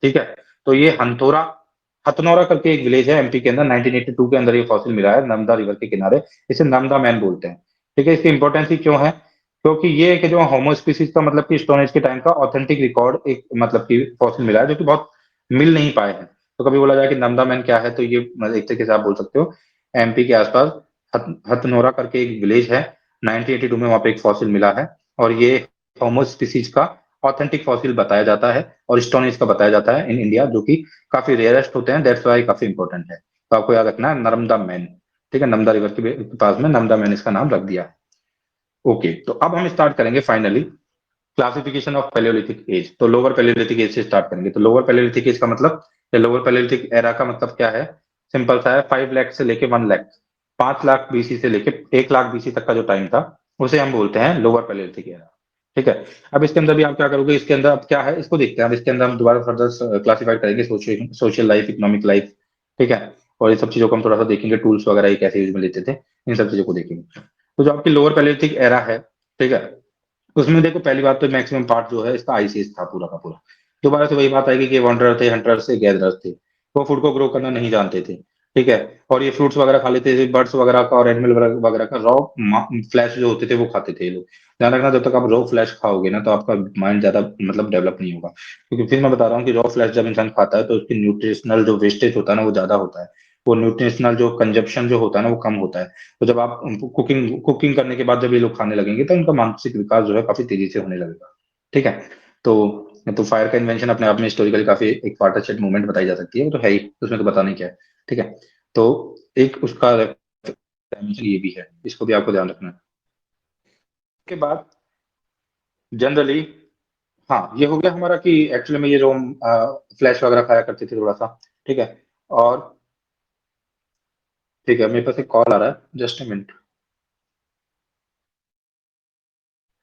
ठीक है, तो ये हंथोरा हथनौरा करके एक विलेज है एमपी के अंदर, 1982 के अंदर ये फॉसिल मिला है नर्मदा रिवर के किनारे। इसे नमदा मैन बोलते हैं। ठीक है, इसकी इंपॉर्टेंस ही क्यों है, क्योंकि ये एक जो होमो स्पीसीज का मतलब कि स्टोन एज के टाइम का ऑथेंटिक रिकॉर्ड एक मतलब कि फॉसिल मिला है, जो कि बहुत मिल नहीं पाए हैं। तो कभी बोला जाए कि नमदा मैन क्या है, तो ये मतलब एक तरीके से आप बोल सकते हो एमपी के आसपास हथनोरा करके एक विलेज है, 1982 में वहां पे एक फॉसिल मिला है। और ये होमो स्पीसीज का ऑथेंटिक फॉसिल बताया जाता है, और स्टोन एज का बताया जाता है इन इंडिया, जो कि काफी रेयरेस्ट होते हैं, दैट्स वाई काफी इंपॉर्टेंट है। तो आपको याद रखना है नर्मदा मैन। ठीक है, नर्मदा रिवर के पास में नर्मदा मैन इसका नाम रख दिया है। ओके, तो अब हम स्टार्ट करेंगे finally classification of palaeolithic age. तो लोअर पैलियोलिथिक एज से स्टार्ट करेंगे। तो लोअर पैलियोलिथिक एज का मतलब, या लोअर पैलियोलिथिक एरा का मतलब क्या है, सिंपल सा है, 5 लाख से लेके 1 लाख, 5 लाख बीसी से लेके 1 लाख बीसी तक का जो टाइम था, उसे हम बोलते हैं लोअर पैलियोलिथिक एरा। ठीक है, अब इसके अंदर भी आप क्या करोगे, इसके अंदर अब क्या है इसको देखते हैं। अब इसके अंदर हम दोबारा फर्दर क्लासिफाई करेंगे सोशल लाइफ, इकोनॉमिक लाइफ। ठीक है, और ये सब चीजों को हम थोड़ा सा देखेंगे, टूल्स वगैरह ये कैसे यूज में लेते थे, इन सब चीजों को देखेंगे। तो जो आपकी लोअर पैलियोलिथिक एरा है, ठीक है, उसमें देखो पहली बात तो मैक्सिमम पार्ट जो है इसका आइस एज था पूरा का पूरा। दोबारा से वही बात आएगी कि वॉन्डरर थे, हंटर्स थे, गैदरर्स थे, वो फूड को ग्रो करना नहीं जानते थे। ठीक है, और ये फ्रूट्स वगैरह खा लेते थे, बर्ड्स वगैरह का और एनिमल वगैरह का रॉ फ्लैश जो होते थे वो खाते थे ये लोग। ध्यान रखना, जब तक आप रॉ फ्लैश खाओगे ना तो आपका माइंड ज्यादा मतलब डेवलप नहीं होगा, क्योंकि फिर मैं बता रहा हूँ कि रॉ फ्लैश जब इंसान खाता है तो उसकी न्यूट्रिशनल जो वेस्टेज होता है ना वो ज्यादा होता है, वो न्यूट्रिशनल जो कंजप्शन जो होता है ना वो कम होता है। तो जब आप कुकिंग कुकिंग करने के बाद जब ये लोग खाने लगेंगे तो उनका मानसिक विकास जो है काफी तेजी से होने लगेगा। ठीक है। तो फायर का इन्वेंशन अपने आप में हिस्टोरिकली काफी एक वाटरशेड मूवमेंट बताई जा सकती है, वो तो है ही, उसमें तो बताने क्या है। ठीक है। तो एक उसका डायमेंशन ये भी है, इसको भी आपको ध्यान रखना है। के बाद जनरली, हाँ ये हो गया हमारा कि एक्चुअली में ये जो हम फ्लैश वगैरह खाया करते थे थोड़ा सा। ठीक है। और ठीक है, मेरे पास एक कॉल आ रहा है, जस्ट अ मिनट।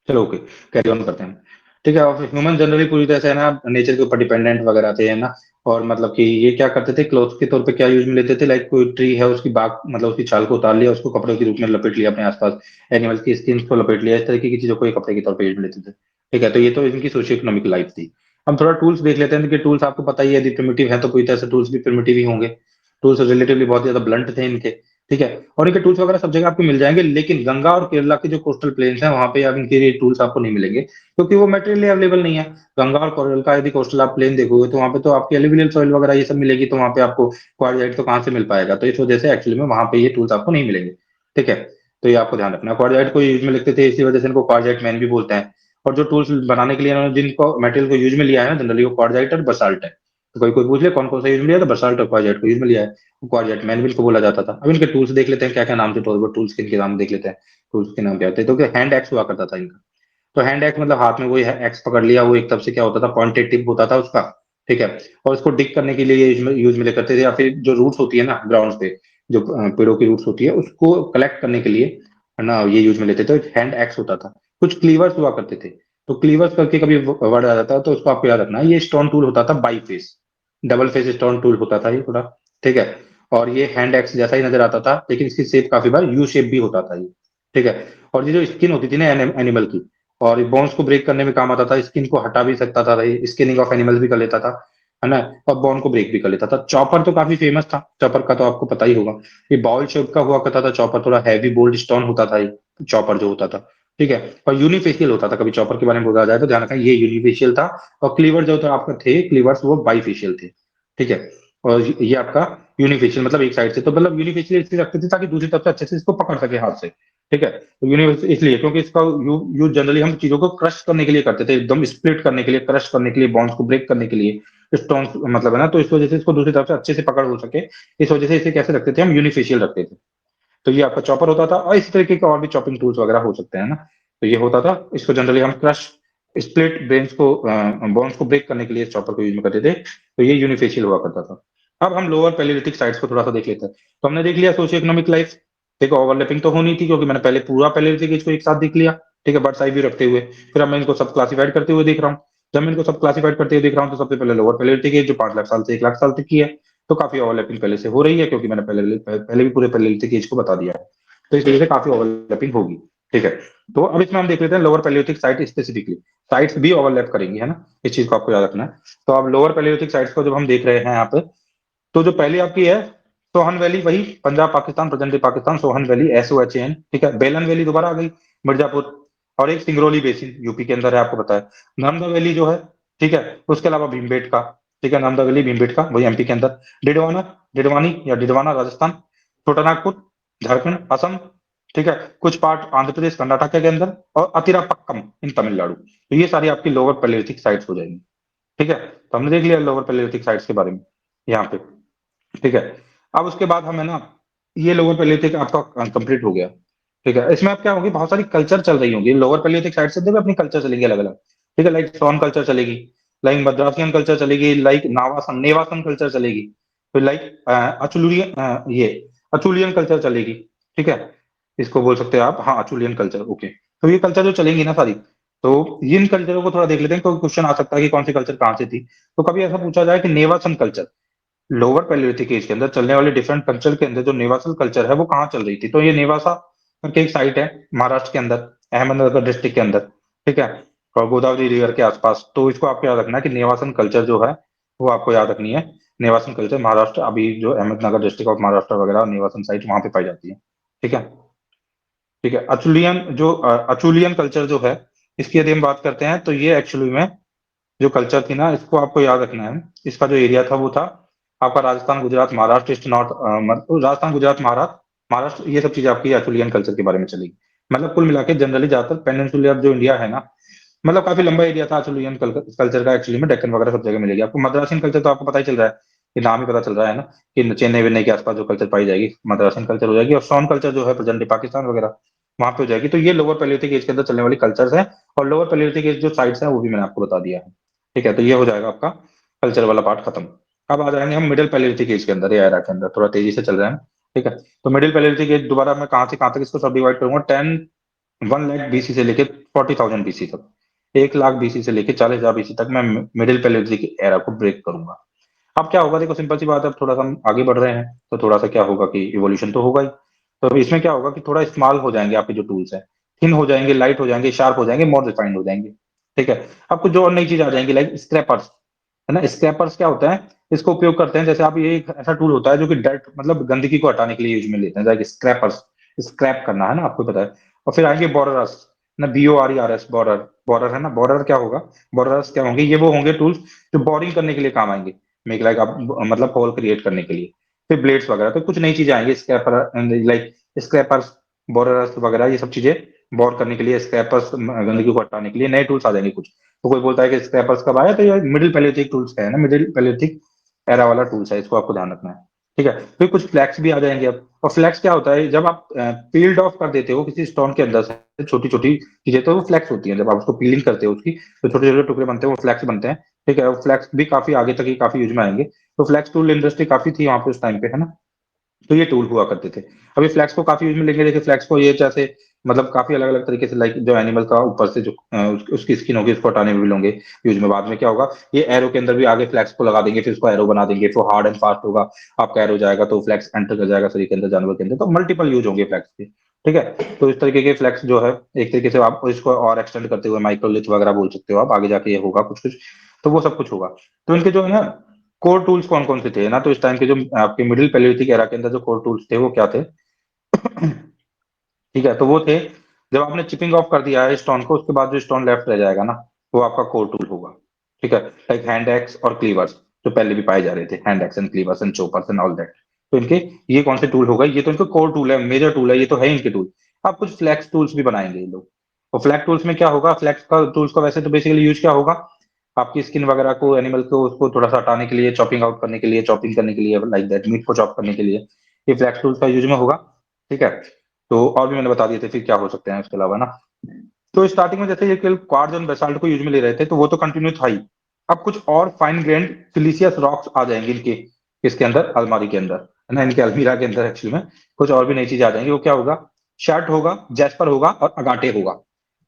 चलो ओके, कैरी ऑन करते हैं। ठीक है। और ह्यूमन जनरली पूरी तरह से है ना नेचर के ऊपर डिपेंडेंट वगैरह थे, है ना। और मतलब कि ये क्या करते थे, क्लोथ के तौर पे क्या यूज में लेते थे, लाइक कोई ट्री है उसकी बाग मतलब उसकी छाल को उतार लिया, उसको कपड़े के रूप में लपेट लिया अपने आसपास, एनिमल्स की स्किन को लपेट लिया, इस तरीके की चीजों को ये कपड़े के तौर पे यूज में लेते थे। ठीक है। तो ये तो इनकी सोशियो इकोनॉमिक लाइफ थी। हम थोड़ा टूल्स देख लेते हैं कि टूल्स आपको पता ही है, यदि प्रिमिटिव है तो पूरी तरह से टूल्स भी प्रिमिटिव ही होंगे। टूल्स रिलेटिवली बहुत ज्यादा ब्लंट थे इनके। ठीक है। और इनके टूल्स वगैरह सब जगह आपको मिल जाएंगे, लेकिन गंगा और केरला के जो कोस्टल प्लेन्स हैं वहां पे आप इनके ये टूल्स आपको नहीं मिलेंगे, क्योंकि वो मटेरियली अवेलेबल नहीं है। गंगा और केरल का यदि कोस्टल आप प्लेन देखोगे तो वहां पे तो आपकी एलुवियल सॉइल वगैरह ये सब मिलेगी, तो वहां पे आपको क्वाड्राइट तो कहाँ से मिल पाएगा, तो इस वजह से एक्चुअली में वहां पे ये टूल्स आपको नहीं मिलेंगे। ठीक है। तो ये आपको ध्यान रखना है, क्वाड्राइट को यूज में लिखते थे इसी वजह से इनको क्वाड्राइट मैन भी बोलते हैं। और जो टूल्स बनाने के लिए इन्होंने जिनको मटेरियल को यूज में लिया है ना जनरली, वो क्वाड्राइट और बसाल्ट है। तो कोई कोई पूछ ले कौन कौन सा यूज में लिया, तो बसाल्ट और क्वाड्राइट को यूज में लिया है। क्वाड्राइट मैन भी इनको बोला जाता था। अब इनके टूल्स देख लेते हैं क्या क्या नाम थे, तो टूल्स के इनके नाम देख लेते हैं। टूल्स के नाम क्या होते हैं, तो हैंड एक्स हुआ करता था इनका। तो हैंड एक्स मतलब हाथ में वही एक्स पकड़ लिया, वो एक तरफ से क्या होता था, पॉइंटेड टिप होता था उसका। ठीक है। और उसको डिग करने के लिए यूज में ले करते थे, या फिर जो रूट्स होती है ना ग्राउंड पे, जो पेड़ों की रूट्स होती है उसको कलेक्ट करने के लिए, है ना, ये यूज में लेते थे, हैंड एक्स होता था। कुछ क्लीवर्स हुआ करते थे। तो क्लीवर्स करके कभी वर्ड आ जाता है तो उसको आपको याद रखना है, ये स्टोन टूल होता था by face, double face stone tool होता था ये थोड़ा। ठीक है। और ये हैंड एक्स जैसा ही नजर आता था, लेकिन इसकी शेप काफी बार यू शेप भी होता था ये। ठीक है। और ये जो स्किन होती थी ना एनिमल की, और बोन्स को ब्रेक करने में काम आता था, स्किन को हटा भी सकता था, स्किनिंग ऑफ एनिमल्स भी कर लेता था, है ना। और बोन को ब्रेक भी कर लेता था। चॉपर तो काफी फेमस था, चॉपर का तो आपको पता ही होगा। ये बाउल शेप का हुआ करता था चॉपर, थोड़ा हैवी बोल्ड स्टोन होता था ये चॉपर जो होता था। ठीक है। और यूनिफेशियल होता था, कभी चॉपर के बारे में बोला जाए तो ध्यान रखना ये यूनिफेशियल था। और क्लीवर जो था आपका थे क्लीवर्स वो बाईफेशियल थे। ठीक है। और ये आपका यूनिफेशियल मतलब एक साइड से, तो मतलब यूनिफेशियल इसलिए रखते थे ताकि दूसरी तरफ से अच्छे से इसको पकड़ सके हाथ से। ठीक है। तो यूनिवर्स इसलिए क्योंकि इसका यूज जनरली हम चीजों को क्रश करने के लिए करते थे, एकदम स्प्लिट करने के लिए, क्रश करने के लिए, बॉन्ड्स को ब्रेक करने के लिए, स्टोन मतलब है ना, तो इस वजह से इसको दूसरी तरफ से अच्छे से पकड़ हो सके, इस वजह से इसे कैसे रखते थे हम, यूनिफेशियल रखते थे। तो ये आपका चॉपर होता था, और इस तरीके के और भी चॉपिंग टूल्स वगैरह हो सकते हैं ना। तो ये होता था, इसको जनरली हम क्रश स्प्लिट ब्रेन्स को बोन्स को ब्रेक करने के लिए इस चॉपर को यूज में करते थे। तो ये यूनिफेशियल हुआ करता था। अब हम लोअर पैलियोलिथिक साइट्स को थोड़ा सा देख लेते हैं। तो हमने देख लिया सोशियो इकोनॉमिक लाइफ। देखो ओवरलैपिंग तो होनी थी क्योंकि मैंने पहले पूरा पैलियोलिथिक एज को एक साथ देख लिया। ठीक है, बर्ड्स आई व्यू रखते हुए। फिर अब मैं इनको सब क्लासिफाइड करते हुए देख रहा हूँ। जब मैं इनको सब क्लासिफाइड करते हुए देख रहा हूँ तो सबसे पहले लोअर पैलियोलिथिक एज जो 5 लाख साल से 1 लाख साल तक की है। तो काफी ओवरलैपिंग पहले से हो रही है, क्योंकि मैंने पहले भी पूरे पैलियोलिथिक एज को बता दिया है। तो इस वजह से काफी ओवरलैपिंग होगी। ठीक है। तो अब इसमें हम देख लेते हैं lower Palaeolithic site specifically. Sites भी ओवरलैप करेंगी, है ना, इस चीज को आपको याद रखना है। तो अब लोअर पैलियोलिथिक साइट्स को जब हम देख रहे हैं यहाँ पे, तो जो पहली आपकी है सोहन वैली, वही Punjab Pakistan, present day Pakistan, Sohan valley SOHAN। ठीक है। बेलन वैली दोबारा आ गई, मिर्जापुर। और एक सिंगरौली बेसिन यूपी के अंदर है, आपको पता है। नर्मदा वैली जो है, ठीक है, उसके अलावा भीमबेटका। ठीक है, नर्मदा वैली भीमबेटका वही MP के अंदर। डिडवाना, डिडवानी या डिडवाना राजस्थान। छोटा नागपुर झारखंड असम। ठीक है। कुछ पार्ट आंध्र प्रदेश कर्नाटक के अंदर। और अतिरापक्कम इन तमिलनाडु। तो ये सारी आपकी लोअर पैलियोलिथिक साइट्स हो जाएंगी। ठीक है। तो हमने देख लिया लोअर पैलियोलिथिक साइट्स के बारे में यहाँ पे। ठीक है। अब उसके बाद हम है ना, ये लोअर पैलियोलिथिक आपका कंप्लीट हो गया। ठीक है। इसमें अब क्या होगी, बहुत सारी कल्चर चल रही होंगी लोअर पैलियोलिथिक साइड से, देखो अपनी कल्चर चलेंगी अलग अलग। ठीक है, लाइक सोन कल्चर चलेगी, लाइक मद्रासियन कल्चर चलेगी, लाइक नावासन नेवासन कल्चर चलेगी, फिर लाइक अचुलियन ये अचुलियन कल्चर चलेगी। ठीक है। इसको बोल सकते हैं आप, हाँ, अचुलियन कल्चर। ओके। तो ये कल्चर जो चलेंगी ना सारी, तो इन कल्चरों को थोड़ा देख लेते हैं, क्योंकि क्वेश्चन आ सकता है कि कौन सी कल्चर कहाँ से थी। तो कभी ऐसा पूछा जाए कि नेवासन कल्चर, लोअर पैलियोलिथिक एज के अंदर चलने वाले डिफरेंट कल्चर के अंदर जो नेवासल कल्चर है वो कहाँ चल रही थी, तो ये नेवासा करके एक साइट है महाराष्ट्र के अंदर, अहमदनगर डिस्ट्रिक्ट के अंदर। ठीक है। और गोदावरी रिवर के आसपास, तो इसको आपको याद रखना है कि नेवासन कल्चर जो है वो आपको याद रखनी है। नेवासन कल्चर महाराष्ट्र, अभी जो अहमदनगर डिस्ट्रिक्ट ऑफ महाराष्ट्र वगैरह नेवासन साइट वहां पे पाई जाती है। ठीक है। ठीक है। अचुलियन कल्चर जो है, इसकी यदि हम बात करते हैं तो ये एक्चुअली में जो कल्चर थी ना, इसको आपको याद रखना है। इसका जो एरिया था वो था आपका राजस्थान, गुजरात, महाराष्ट्र, ईस्ट नॉर्थ, राजस्थान, गुजरात, महाराष्ट्र, ये सब चीजें आपकी एचुलियन कल्चर के बारे में चलेगी। मतलब कुल मिला के जनरली ज्यादातर पेनिनसुलर जो इंडिया है ना, मतलब काफी लंबा एरिया था एचुलियन कल्चर का एक्चुअली में। डेक्कन वगैरह सब जगह मिलेगी आपको। मद्रासियन कल्चर तो आपको पता ही चल रहा है, कि नाम ही पता चल रहा है ना, कि चेन्नई वेन्नई के आसपास जो कल्चर पाई जाएगी, मद्रासियन कल्चर हो जाएगी। और सोन कल्चर जो है प्रेजेंट डे पाकिस्तान वगैरह, वहां पे हो जाएगी। तो ये लोअर पैलियोलिथिक एज के अंदर चलने वाली कल्चर्स है। और लोअर पैलियोलिथिक एज जो साइट्स है वो भी मैंने आपको बता दिया है। ठीक है, तो ये हो जाएगा आपका कल्चर वाला पार्ट खत्म। अब आ जाएंगे हम मिडिल पैलियोलिथिक एज के अंदर, या एरा के अंदर, थोड़ा तेजी से चल रहे हैं। ठीक है, तो मिडिल पैलियोलिथिक एज दोबारा मैं कहाँ से कहाँ तक इसको सब डिवाइड करूंगा। 1 लाख बीसी से लेके 40,000 बीसी तक, 1 लाख बीसी से लेके 40,000 बीसी तक मैं मिडिल पैलियोलिथिक एरा को ब्रेक करूंगा। अब क्या होगा, देखो सिंपल सी बात है, अब थोड़ा सा हम आगे बढ़ रहे हैं तो थोड़ा सा क्या होगा कि इवोल्यूशन तो होगा ही। तो अब इसमें क्या होगा कि थोड़ा स्मॉल हो जाएंगे आपके जो टूल्स हैं, थिन हो जाएंगे, लाइट हो जाएंगे, शार्प हो जाएंगे, मोर रिफाइंड हो जाएंगे। ठीक है, अब कुछ जो और नई चीज आ जाएंगी, लाइक स्क्रैपर्स, है ना। स्क्रैपर्स क्या होता है, इसको उपयोग करते हैं, जैसे आप ये एक ऐसा टूल होता है जो कि डर्ट मतलब गंदगी को हटाने के लिए यूज में लेते हैं, लाइक स्क्रैपर्स, स्क्रैप करना है ना, आपको पता है। और फिर आएंगे बोरर्स ना, BORERS, बोरर, बोरर है ना। बोरर क्या होगा, बोरर्स क्या होंगे, ये वो होंगे टूल्स जो बोरिंग करने के लिए काम आएंगे, मेक लाइक आप मतलब होल क्रिएट करने के लिए। फिर ब्लेड्स वगैरह, तो कुछ नई चीजें आएंगी, स्क्रैपर लाइक स्क्रैपर्स, बोरर्स वगैरह, ये सब चीजें बोर करने के लिए, स्क्रैपर्स गंदगी को हटाने के लिए नए टूल्स आ जाएंगे कुछ। तो कोई बोलता है कि स्क्रैपर्स कब आया, तो ये मिडिल पैलियोलिथिक टूल्स का है ना, मिडिल पैलियोलिथिक एरा वाला टूल्स है, इसको आपको ध्यान रखना है। ठीक है, फिर कुछ फ्लैक्स भी आ जाएंगे अब। और फ्लैक्स क्या होता है, जब आप पील्ड ऑफ कर देते हो किसी स्टोन के अंदर से छोटी छोटी चीजें, तो वो फ्लैक्स होती है। जब आप उसको पीलिंग करते हो उसकी, तो छोटे छोटे टुकड़े बनते हैं, वो फ्लैक्स बनते हैं। ठीक है, वो फ्लैक्स भी काफी आगे तक ही काफी यूज में आएंगे। तो फ्लैक्स टूल इंडस्ट्री काफी थी वहां पे उस टाइम पे, है ना। तो ये टूल हुआ करते थे। अभी फ्लैक्स को काफी यूज में लेंगे। देखिए फ्लैक्स को ये जैसे मतलब काफी अलग अलग तरीके से, लाइक जो एनिमल का ऊपर से जो उसकी स्किन होगी उसको हटाने में भी लेंगे यूज में। बाद में क्या होगा, ये एरो के अंदर भी आगे फ्लैक्स को लगा देंगे, फिर उसको एरो बना देंगे, फिर हार्ड एंड फास्ट होगा, आपका एरो जाएगा तो फ्लैक्स एंटर कर जाएगा शरीर के अंदर, जानवर के अंदर। तो मल्टीपल यूज होंगे फ्लैक्स के। ठीक है, तो इस तरीके के फ्लैक्स जो है, एक तरीके से आप इसको और एक्सटेंड करते हुए माइक्रोलिथ वगैरह बोल सकते हो आप, आगे जाके ये होगा कुछ कुछ। तो वो सब कुछ होगा। तो इनके जो है ना कोर टूल्स कौन कौन से थे ना, तो इस टाइम के जो आपके मिडिल पैलियोलिथिक एरा के अंदर जो कोर टूल्स थे वो क्या थे। ठीक है, तो वो थे, जब आपने चिपिंग ऑफ कर दिया है स्टोन को, उसके बाद जो स्टोन लेफ्ट रह जाएगा ना, वो आपका कोर टूल होगा। ठीक है, लाइक हैंड एक्स और क्लीवर्स जो पहले भी पाए जा रहे थे, hand axe and cleavers and choppers and all that. तो इनके ये कौन से टूल होगा, ये तो इनका कोर टूल है, मेजर टूल है, ये तो है इनके टूल। आप कुछ फ्लैक्स टूल्स भी बनाएंगे ये लोग। और फ्लैक्स टूल्स में क्या होगा, फ्लैक्स का टूल्स का वैसे तो बेसिकली यूज क्या होगा, आपकी स्किन वगैरह को, एनिमल को, उसको थोड़ा सा हटाने के लिए, चॉपिंग आउट करने के लिए, चॉपिंग करने के लिए, लाइक दैट, मीट को चॉप करने के लिए, ये फ्लैक्स टूल्स का यूज में होगा। ठीक है, तो और भी मैंने बता दिए थे फिर क्या हो सकते हैं उसके अलावा ना। तो स्टार्टिंग में जैसे ये केवल क्वार्ट्ज और बेसाल्ट को यूज में ले रहे थे, तो वो तो कंटिन्यू था ही। अब कुछ और फाइन ग्रेन्ड सिलिशियस रॉक्स आ जाएंगे इनके, इसके अंदर, अलमारी के अंदर, है ना, इनके अलमीरा के अंदर एक्चुअली में कुछ और भी नई चीजें आ जाएंगी। वो क्या होगा, शर्ट होगा, जैस्पर होगा और अगाटे होगा।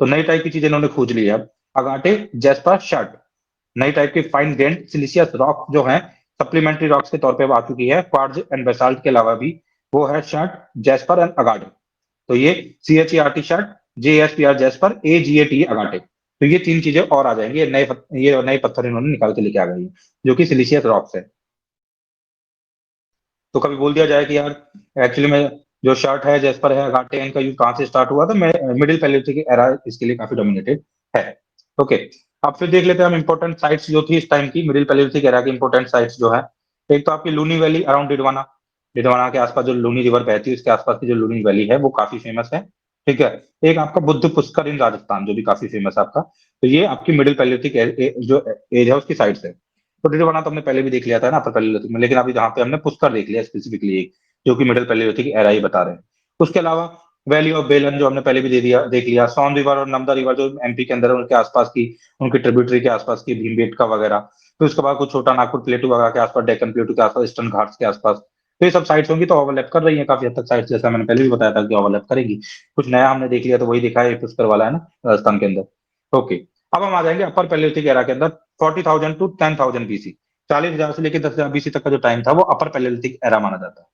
तो नई टाइप की चीजें इन्होंने खोज ली है अब। अगाटे, जैस्पर, शर्ट, नई टाइप के फाइन ग्रेन्ड सिलिशियस रॉक जो है, सप्लीमेंट्री रॉक्स के तौर पे अब आ चुकी है, क्वार्ट्ज एंड बेसाल्ट के अलावा भी। वो है शर्ट, जैस्पर एंड अगाटे। तो ये CHERT shirt, JSPR jasper, AGAT अगाटे। तो ये तीन चीजें और आ जाएंगी, ये नए पत्थर इन्होंने निकाल के लेके आ गई हैं, जो कि सिलिशियस रॉक्स है। तो कभी बोल दिया जाए कि यार एक्चुअली में जो शर्ट है, जैस्पर है, अगाटे, इनका यूज कहाँ से स्टार्ट हुआ, तो मिडिल पैलियोलिथिक एरा इसके लिए काफी डोमिनेटेड है। ओके, अब फिर देख लेते हैं हम इंपॉर्टेंट साइट्स जो थी इस टाइम की, मिडिल पैलियोलिथिक एरा की इंपॉर्टेंट साइट्स जो है। एक तो आपकी लूनी वैली अराउंड डिडवाना, डिडवाना के आसपास जो लूनी रिवर बहती है उसके आसपास की जो लूनी वैली है वो काफी फेमस है। ठीक है, एक आपका बुद्ध पुष्कर इन राजस्थान जो भी काफी फेमस है आपका। तो ये आपकी मिडिल पैलियोलिथिक जो एज है उसकी साइड से। तो डिडवाना तो हमने पहले भी देख लिया था ना अपर पैलियोलिथिक में, लेकिन अभी जहाँ पे हमने पुष्कर देख लिया स्पेसिफिकली एक, जो कि मिडिल पैलियोलिथिक एरा ही बता रहे हैं। उसके अलावा वैली ऑफ बेलन जो हमने पहले भी देख लिया, सोन रिवर और नर्मदा रिवर जो MP के अंदर है उनके आसपास की, उनकी ट्रिब्यूटरी के आसपास की, भीमबेटका वगैरह। फिर उसके बाद कुछ छोटा नागपुर प्लेटू वगैरह के आसपास, डेक्कन प्लेटू के आसपास, ईस्टर्न घाट्स के आसपास। तो ये सब साइट्स होंगी, तो ओवरलैप कर रही है काफी हद तक साइट्स, जैसा मैंने पहले भी बताया था कि ओवरलैप करेगी। कुछ नया हमने देख लिया तो वही दिखा है, पुष्कर वाला है ना राजस्थान के अंदर। ओके, अब हम आ जाएंगे अपर पैलियोलिथिक एरा के अंदर, 40,000 टू 10,000 BC, 40,000 से लेकर 10,000 BC तक का जो टाइम था वो अपर पैलियोलिथिक एरा माना जाता है।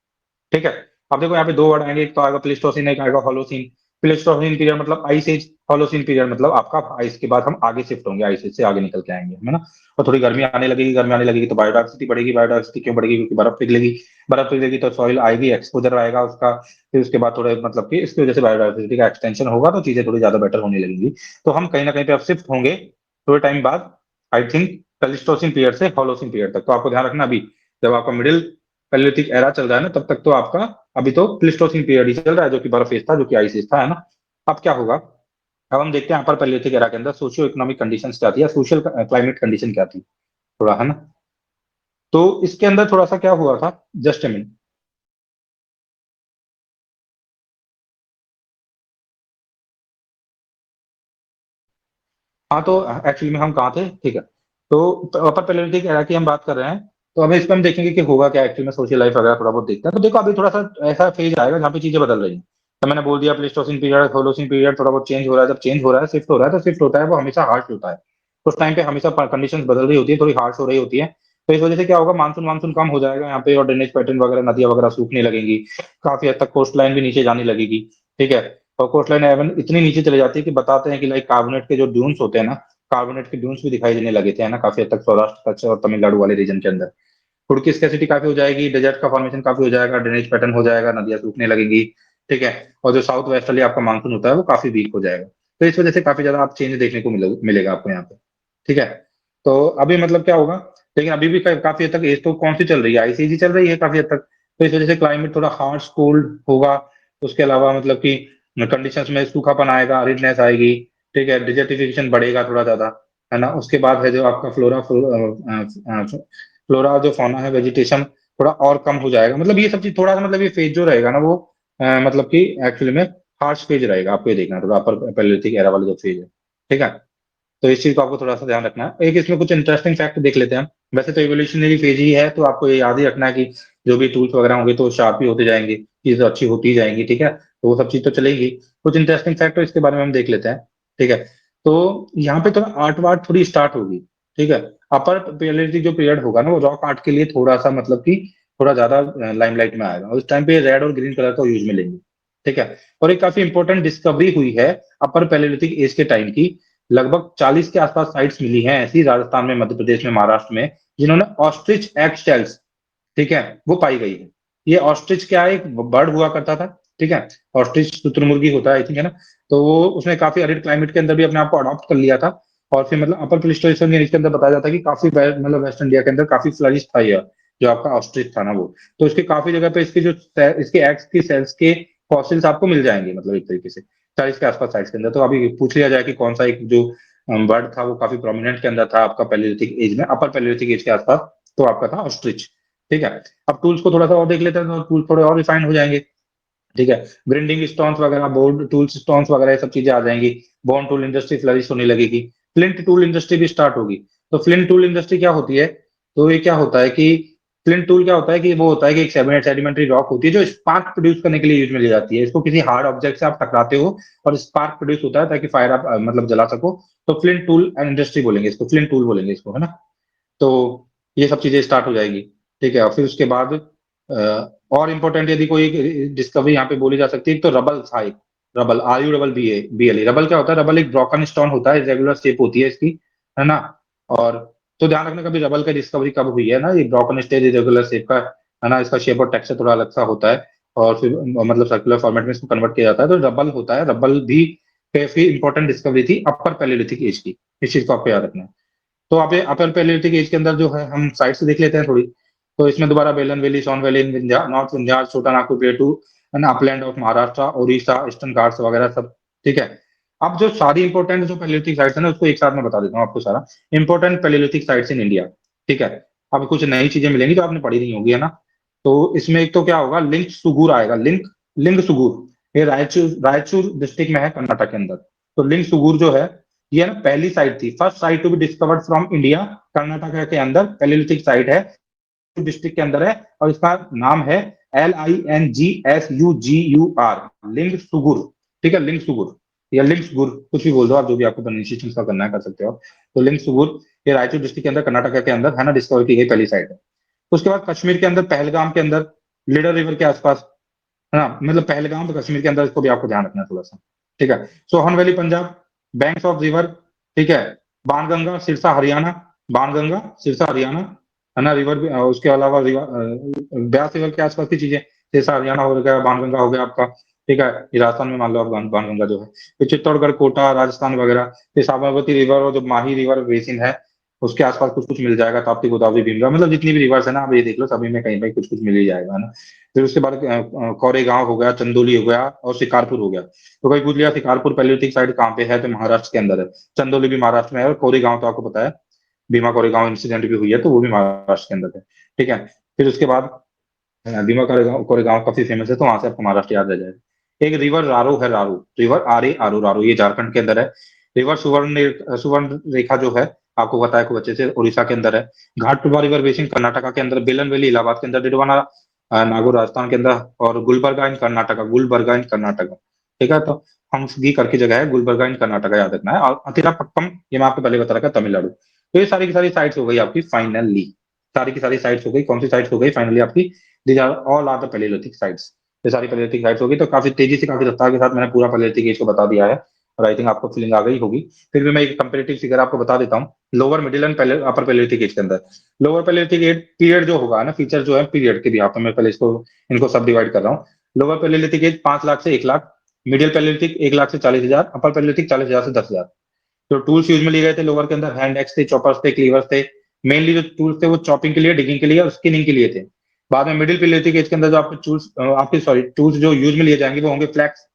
ठीक है, अब देखो यहाँ पे दो वर्ड आएंगे, एक तो आएगा प्लेस्टोसिन, एक आएगा होलोसिन। प्लेस्टोसिन पीरियड मतलब आइस एज, होलोसिन पीरियड मतलब आपका आइस के बाद हम आगे शिफ्ट होंगे, आइस एज से आगे निकल के आएंगे, है ना। और थोड़ी गर्मी आने लगेगी, गर्मी आने लगेगी तो बायोडायवर्सिटी बढ़ेगी, बायोडायवर्सिटी क्यों बढ़ेगी, क्योंकि बर्फ पिघलेगी, बर्फ पिघलेगी तो सॉइल आएगी, एक्सपोजर आएगा उसका, फिर उसके बाद थोड़े मतलब कि इसकी वजह से बायोडायवर्सिटी का एक्सटेंशन होगा तो चीजें थोड़ी ज्यादा बेटर होने लगेंगी। तो हम कहीं ना कहीं पे अब शिफ्ट होंगे थोड़े टाइम बाद, आई थिंक प्लेस्टोसिन पीरियड से होलोसिन पीरियड तक। तो आपको ध्यान रखना, अभी जब आपका मिडिल पैलियोलिथिक एरा चल रहा है ना, तब तक तो आपका अभी तो प्लेस्टोसिन पीरियड ही चल रहा है, जो कि बर्फ एज था, जो कि आइस एज था, है ना। अब क्या होगा, अब हम देखते हैं अपर पैलियोलिथिक एरा के अंदर सोशियो इकोनॉमिक कंडीशंस क्या थी या सोशल क्लाइमेट कंडीशन क्या थी, थोड़ा, है ना। तो इसके अंदर थोड़ा सा क्या हुआ था, जस्ट ए मिनट। हाँ तो एक्चुअली में हम कहाँ थे, ठीक है। तो अपर पैलियोलिथिक एरा की हम बात कर रहे हैं, तो अभी इसमें हम देखेंगे कि होगा क्या एक्चुअली में, सोशल लाइफ वगैरह थोड़ा बहुत देखते हैं। तो देखो अभी थोड़ा सा ऐसा फेज आएगा जहाँ पे चीजें बदल रही हैं। तो मैंने बोल दिया प्लेस्टोसिन पीरियड, होलोसिन पीरियड थोड़ा बहुत चेंज हो रहा है, जब चेंज हो रहा है, शिफ्ट हो रहा है, तो शिफ्ट होता है वो हमेशा हार्श होता है। उस टाइम पे हमेशा कंडीशन बदल रही होती है, थोड़ी हार्श हो रही होती है। तो इस वजह से क्या होगा, मानसून मानसून कम हो जाएगा यहाँ पे, और ड्रेनेज पैटर्न वगैरह, नदियां वगैरह सूखने लगेंगी, काफी हद तक कोस्ट लाइन भी नीचे जाने लगेगी, ठीक है। और कोस्ट लाइन एवन इतनी नीचे चले जाती है कि बताते हैं कि लाइक कार्बोनेट के जो ड्यून्स होते हैं ना, कार्बोनेट के ड्यून्स भी दिखाई देने लगे थे, है ना, काफी हद तक सौराष्ट्र कच्छ और तमिलनाडु वाले रीजन के अंदर। फूड की स्कैसिटी काफी हो जाएगी, डेजर्ट का फॉर्मेशन काफी हो जाएगा, ड्रेनेज पैटर्न हो जाएगा, नदियां सूखने लगेंगी, ठीक है। और जो साउथ वेस्टर्ली आपका मानसून होता है वो काफी वीक हो जाएगा। तो इस वजह से काफी ज्यादा आप चेंज देखने को मिलेगा आपको यहाँ पे, ठीक है। तो अभी मतलब क्या होगा, लेकिन अभी भी काफी हद तक एज तो कौन सी चल रही है, आईसीजी चल रही है काफी हद तक। तो इस वजह से क्लाइमेट थोड़ा हार्श कोल्ड होगा। उसके अलावा मतलब कि कंडीशंस में सूखापन आएगा, अरिडनेस आएगी, ठीक है, डिजर्टिफिकेशन बढ़ेगा थोड़ा ज्यादा, है ना। उसके बाद है जो आपका फ्लोरा जो फौना है, वेजिटेशन थोड़ा और कम हो जाएगा। मतलब ये सब चीज थोड़ा सा, मतलब ये फेज जो रहेगा ना वो मतलब कि एक्चुअली में हार्श फेज रहेगा, आपको ये देखना थोड़ा अपर पैलियोलिथिक एरा वाला जो फेज है, ठीक है। तो इस चीज को आपको थोड़ा सा ध्यान रखना है। एक इसमें कुछ इंटरेस्टिंग फैक्ट देख लेते हैं हम। वैसे तो इवोल्यूशनरी फेज ही है, तो आपको ये याद ही रखना है कि जो भी टूल्स वगैरह होंगे तो शार्प ही होते जाएंगे, चीजें अच्छी होती जाएंगी, ठीक है। तो वो सब चीज तो चलेगी। कुछ इंटरेस्टिंग फैक्ट तो इसके बारे में हम देख लेते हैं, ठीक है। तो यहाँ पे थोड़ा आर्ट वार्ट थोड़ी स्टार्ट होगी, ठीक है। अपर पैलियोलिथिक जो पीरियड होगा ना, वो रॉक आर्ट के लिए थोड़ा सा मतलब कि थोड़ा ज्यादा लाइमलाइट में आएगा। उस टाइम पे रेड और ग्रीन कलर का यूज में लेंगे, ठीक है। और एक काफी इंपॉर्टेंट डिस्कवरी हुई है अपर पैलियोलिथिक एज के टाइम की। लगभग 40 के आसपास साइट्स मिली हैं ऐसी, राजस्थान में, मध्य प्रदेश में, महाराष्ट्र में, जिन्होंने ऑस्ट्रिच एग शेल्स, ठीक है, वो पाई गई है। ये ऑस्ट्रिच क्या है, एक बर्ड हुआ करता था, ठीक है। ऑस्ट्रिच शुतुरमुर्गी होता है, आई थिंक, है ना। तो वो उसने काफी अरिड क्लाइमेट के अंदर भी अपने आप को अडॉप्ट कर लिया था। और फिर मतलब अपर प्लेस्टोसीन एज के अंदर बताया जाता है कि काफी मतलब वेस्ट इंडिया के अंदर काफी फ्लरिश था ये, जो आपका ऑस्ट्रिच था ना वो। तो इसके काफी जगह पे इसके जो इसके एग्स की सेल्स के फॉसिल्स आपको मिल जाएंगे, मतलब एक तरीके से 40 के आसपास साइज के अंदर। तो अभी पूछ लिया जाए कि कौन सा एक जो बर्ड था वो काफी प्रोमिनेंट के अंदर था आपका पैलियोलिथिक एज में, अपर पैलियोलिथिक एज के आसपास, तो आपका था ऑस्ट्रिच, ठीक है। अब टूल्स को थोड़ा सा और देख लेते हैं, तो टूल्स थोड़े और रिफाइंड हो जाएंगे, ठीक है। ग्रिंडिंग स्टोन्स वगैरह, बोर्ड टूल्स, स्टोन्स वगैरह, ये सब चीजें आ जाएंगी। बोन टूल इंडस्ट्री फ्लरिश होने लगेगी। फ्लिंट टूल इंडस्ट्री भी स्टार्ट होगी। तो फ्लिंट टूल इंडस्ट्री क्या होती है, तो ये क्या होता है कि फ्लिंट टूल क्या होता है कि वो होता है कि एक सेडिमेंट्री रॉक होती है जो स्पार्क प्रोड्यूस करने के लिए यूज में ली जाती है। इसको किसी हार्ड ऑब्जेक्ट से आप टकराते हो और स्पार्क प्रोड्यूस होता है ताकि फायर आप मतलब जला सको। तो फ्लिंट टूल इंडस्ट्री बोलेंगे इसको, फ्लिंट टूल बोलेंगे इसको, है ना। तो ये सब चीजें स्टार्ट हो जाएगी, ठीक है। और फिर उसके बाद और इम्पोर्टेंट यदि कोई डिस्कवरी यहाँ पे बोली जा सकती है तो रबल था एक। रबल, RUBBLE, रबल क्या होता है, रबल एक ब्रोकन स्टोन होता है, रेगुलर शेप होती है इसकी, है ना। और तो ध्यान रखना कभी रबल का डिस्कवरी कब हुई है ना, ये ब्रोकन स्टेज रेगुलर शेप का, है ना। इसका शेप और टेक्सचर थोड़ा अलग सा होता है, और फिर मतलब सर्कुलर फॉर्मेट में इसको कन्वर्ट किया जाता है, तो रबल होता है। रबल भी काफी इंपॉर्टेंट डिस्कवरी थी अपर पैलियोलिथिक एज की, इस चीज को आपको याद रखना है। तो आप अपर पैलियोलिथिक एज के अंदर जो है हम साइट से देख लेते हैं थोड़ी। तो इसमें दोबारा बेलन वैली, सोन वैली, नॉर्थ विंध्या, छोटा Nagpur प्लेटू, and upland of Maharashtra, Orissa, eastern Ghats वगैरह सब, ठीक है। अब जो सारी इंपॉर्टेंट जो पैलियोलिथिक साइट्स है ना, उसको एक साथ में बता देता हूँ आपको, सारा important Palaeolithic sites in India, ठीक है। अब कुछ नई चीजें मिलेंगी जो आपने पढ़ी नहीं होगी, है ना। तो इसमें एक तो क्या होगा, लिंक सुगूर आएगा, लिंक सुगूर। ये रायचूर रायचूर डिस्ट्रिक्ट में है, कर्नाटक के अंदर। तो लिंक सुगूर जो है, ये ना पहली साइट थी, first site to be discovered from India, Karnataka के अंदर पैलियोलिथिक साइट है, डिस्ट्रिक्ट के अंदर है। और इसका नाम है LINGSUGUR, लिंग सुगुर, ठीक है, लिंग सुगुर या लिंग सुगुर, कुछ भी बोल दो आप, जो भी आपको प्रोनाउंसिएशन का करना है कर सकते हो आप। तो लिंग सुगुर, ये रायचूर डिस्ट्रिक्ट के अंदर, कर्नाटक के अंदर, है ना, डिस्कवर की गई पहली साइट है। उसके बाद कश्मीर के अंदर, पहलगाम के अंदर, लीडर रिवर के आसपास, है ना, मतलब पहलगाम तो कश्मीर के अंदर, इसको भी आपको ध्यान रखना है थोड़ा सा। ठीक है, Sohan valley Punjab, banks of river, ठीक है, बाणगंगा सिरसा हरियाणा, बाणगंगा सिरसा हरियाणा, है ना, रिवर भी उसके अलावा ब्यास रिवर के आसपास की चीजें, सिरसा हरियाणा हो गया, बाणगंगा हो गया आपका। ठीक है, ये राजस्थान में मान लो आप बाणगंगा जो है, फिर चित्तौड़गढ़, कोटा, राजस्थान वगैरह, फिर साबरमती रिवर और जो माही रिवर बेसिन है उसके आसपास कुछ कुछ मिल जाएगा, ताप्ती गोदावरी भीमगढ़, मतलब जितनी भी रिवर्स है ना, आप ये देख लो सभी में कहीं ना कहीं कुछ कुछ मिल ही जाएगा, है ना। फिर उसके बाद कोरेगांव हो गया, चंदौली हो गया और शिकारपुर हो गया। तो भाई पूछ लिया शिकारपुर पैलियोलिथिक साइट कहाँ पे है, तो महाराष्ट्र के अंदर है। चंदौली भी महाराष्ट्र में है, और कोरेगांव तो आपको पता है, भीमा कोरेगांव इंसिडेंट भी हुई है, तो वो भी महाराष्ट्र के अंदर है। ठीक है, फिर उसके बाद भीमा कोरेगांव कोरेगांव काफी फेमस है, तो वहां से आपको महाराष्ट्र याद रह जाएगा। एक रिवर रारो है, रारो रिवर, आर ए आरो, रारो ये झारखंड के अंदर है। रिवर सुवर्ण रेखा जो है, आपको पता है खूब अच्छे से, उड़ीसा के अंदर है। घाटप्रभा रिवर बेसिन कर्नाटका के अंदर, बेलन वैली इलाहाबाद के अंदर, डिडवाना नागौर राजस्थान के अंदर, और गुलबर्गा इन कर्नाटका, गुलबर्गा इन कर्नाटका। ठीक है, तो हंसगी करके जगह है, गुलबर्गा इन कर्नाटका याद रखना है। और अतिरापक्कम, ये मैं आपको पहले बता रखा, तमिलनाडु। तो ये सारी की सारी साइट्स हो गई आपकी फाइनली, सारी की सारी साइट्स हो गई। कौन सी साइट्स हो गई फाइनली आपकी? These are all are the palaeolithic sites. ये सारी पैलियोलिथिक साइट्स होगी, तो काफी तेजी से, काफी रफ्तार के साथ मैंने पूरा पैलियोलिथिक एज को बता दिया है, और आई थिंक आपको फीलिंग आ गई होगी। फिर भी मैं एक कंपेरेटिव फिगर आपको बता देता हूँ, lower middle and upper palaeolithic age के अंदर। लोअर पैलियोलिथिक एज पीरियड जो होगा ना, फीचर जो है पीरियड के भी, यहाँ पे मैं पहले इसको इनको सब डिवाइड कर रहा हूँ। लोअर पैलियोलिथिक एज 5 लाख से 1 लाख, मिडिल पैलियोलिथिक 1 लाख से 40 हजार, अपर पैलियोलिथिक 40 हजार से 10 हजार। जो टूल्स यूज में लिए गए थे लोअर के अंदर, हैंड एक्स थे, चॉपर्स थे, क्लीवर्स थे। मेनली जो टूल्स थे वो चॉपिंग के लिए, डिगिंग के लिए और स्किनिंग के लिए थे। बाद में मिडिल पैलियोलिथिक एज के अंदर जो आपके टूल्स, आपके सॉरी टूल्स जो यूज में लिए जाएंगे वो होंगे फ्लैक्स,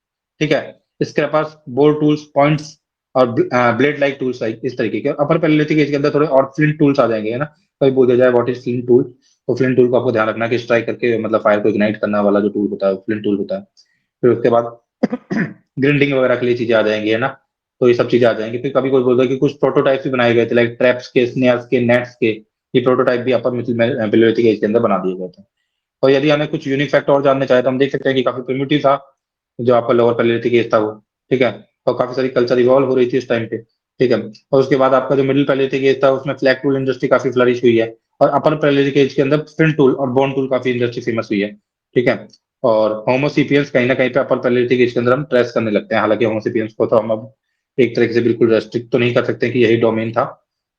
ठीक है, स्क्रैपर्स, बोर टूल्स, पॉइंट्स, और ब्लेड लाइक टूल्स, लाइक इस तरीके के। अपर पैलियोलिथिक एज के अंदर थोड़े और फ्लिंट टूल्स आ जाएंगे, है ना। कभी बोल दिया जाए व्हाट इज फ्लिंट टूल, तो फ्लिंट टूल को आपको ध्यान रखना है कि स्ट्राइक करके, मतलब फायर को इग्नाइट करने वाला जो टूल होता है फ्लिंट टूल होता है। फिर उसके बाद ग्रिंडिंग वगैरह के लिए चीजें आ जाएंगी, है ना। तो ये सब चीजें आ जाएंगी। फिर कभी कोई बोलता है कि कुछ प्रोटोटाइप्स भी बनाए गए थे, लाइक ट्रैप्स के, स्नेयर्स के, नेट्स के। ये प्रोटोटाइप भी अपर पैलियोलिथिक एज के अंदर बना दिए गए थे। और यदि हमें कुछ यूनिक फैक्ट और जानने चाहे तो हम देख सकते हैं कि काफी प्रिमिटिव था जो आपका लोअर पैलियोलिथिक एज था वो। ठीक है, और काफी सारी कल्चर इवॉल्व हो रही थी उस टाइम पे। ठीक है, और उसके बाद आपका जो मिडिल पैलियोलिथिक एज था उसमें फ्लैग टूल इंडस्ट्री काफी फ्लरिश हुई है। और अपर पैलियोलिथिक एज के अंदर फिन टूल और बोन टूल काफी इंडस्ट्री फेमस हुई है। ठीक है, और होमोसिपियंस कहीं ना कहीं पे अपर पैलियोलिथिक एज के अंदर हम ट्रेस करने लगते हैं। हालांकि होमोसिपियंस को तो हम अब एक तरीके से बिल्कुल रेस्ट्रिक्ट तो नहीं कर सकते कि यही डोमेन था।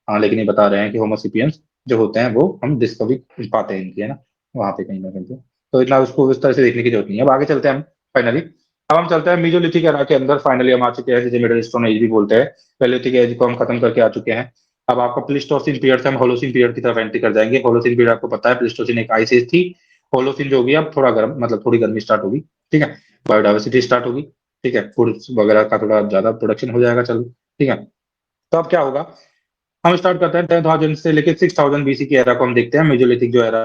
हाँ, लेकिन ये बता रहे हैं कि होमोसिपियंस जो होते हैं वो हम डिस्कवरी पाते हैं इनकी, है ना, वहां पे कहीं ना कहीं पे। तो इतना उसको उस तरह से देखने की जरूरत नहीं है। अब आगे चलते हैं हम फाइनली। अब हम चलते हैं मीजोलिथिक एरा के अंदर, फाइनली हम आ चुके हैं, जिसे मिडिल स्टोन एज भी बोलते हैं। पैलियोलिथिक एज को हम खत्म करके आ चुके हैं। अब आपका प्लिस्टोसिन पीरियड से हम होलोसिन पीरियड की तरफ एंट्री कर जाएंगे। होलोसिन पीरियड आपको पता है, प्लिस्टोसिन एक आइस एज थी। होलोसिन जो होगी अब थोड़ा गर्म, मतलब थोड़ी गर्मी स्टार्ट होगी। ठीक है, बायोडाइवर्सिटी स्टार्ट होगी। ठीक है, फूड वगैरह का थोड़ा ज्यादा प्रोडक्शन हो जाएगा, चलो। ठीक है, तो अब क्या होगा, हम स्टार्ट करते हैं 10,000 से लेके 6,000 बीसी की एरा को हम देखते हैं। मेजोलिथिक जो एरा,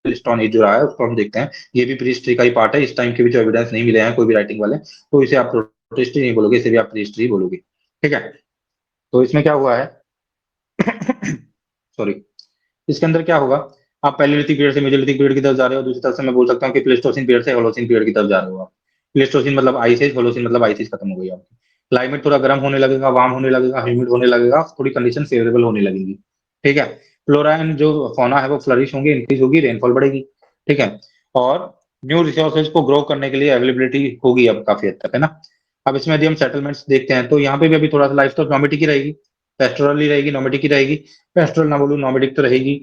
स्टोन एज जो रहा है उसको हम देखते हैं। ये भी प्री हिस्ट्री का ही पार्ट है। इस टाइम के भी जो एविडेंस नहीं मिले हैं कोई भी राइटिंग वाले, तो इसे आप प्रोटोहिस्ट्री नहीं बोलोगे, इसे भी आप प्री हिस्ट्री बोलोगे। ठीक है, तो इसमें क्या हुआ है सॉरी, इसके अंदर क्या होगा, आप पैलियोलिथिक पीरियड से मेजोलिथिक पीरियड की तरफ जा रहे हो, दूसरी तरफ से मैं बोल सकता हूँ कि प्लेस्टोसिन पीरियड से होलोसिन पीरियड की तरफ जा रहे हो आप। प्लेस्टोसिन मतलब आइस एज, होलोसिन मतलब आइस एज खत्म हो गई आपकी। क्लाइमेट थोड़ा गर्म होने लगेगा, वार्म होने लगेगा, ह्यूमिड होने लगेगा, थोड़ी कंडीशन फेवरेबल होने लगेगी। ठीक है, फ्लोरा एंड जो फौना है वो फ्लरिश होंगे, इंक्रीज होगी, रेनफॉल बढ़ेगी। ठीक है, और न्यू रिसोर्सेज को ग्रो करने के लिए अवेलेबिलिटी होगी अब काफी हद तक, है ना। अब इसमें यदि हम सेटलमेंट्स देखते हैं तो यहाँ पे भी अभी थोड़ा सा लाइफ तो नॉमेडिक ही रहेगी, पेस्टोरल ही रहेगी, नॉमेडिक ही रहेगी। पेस्टोरल ना बोलूँ, नॉमेडिक तो रहेगी,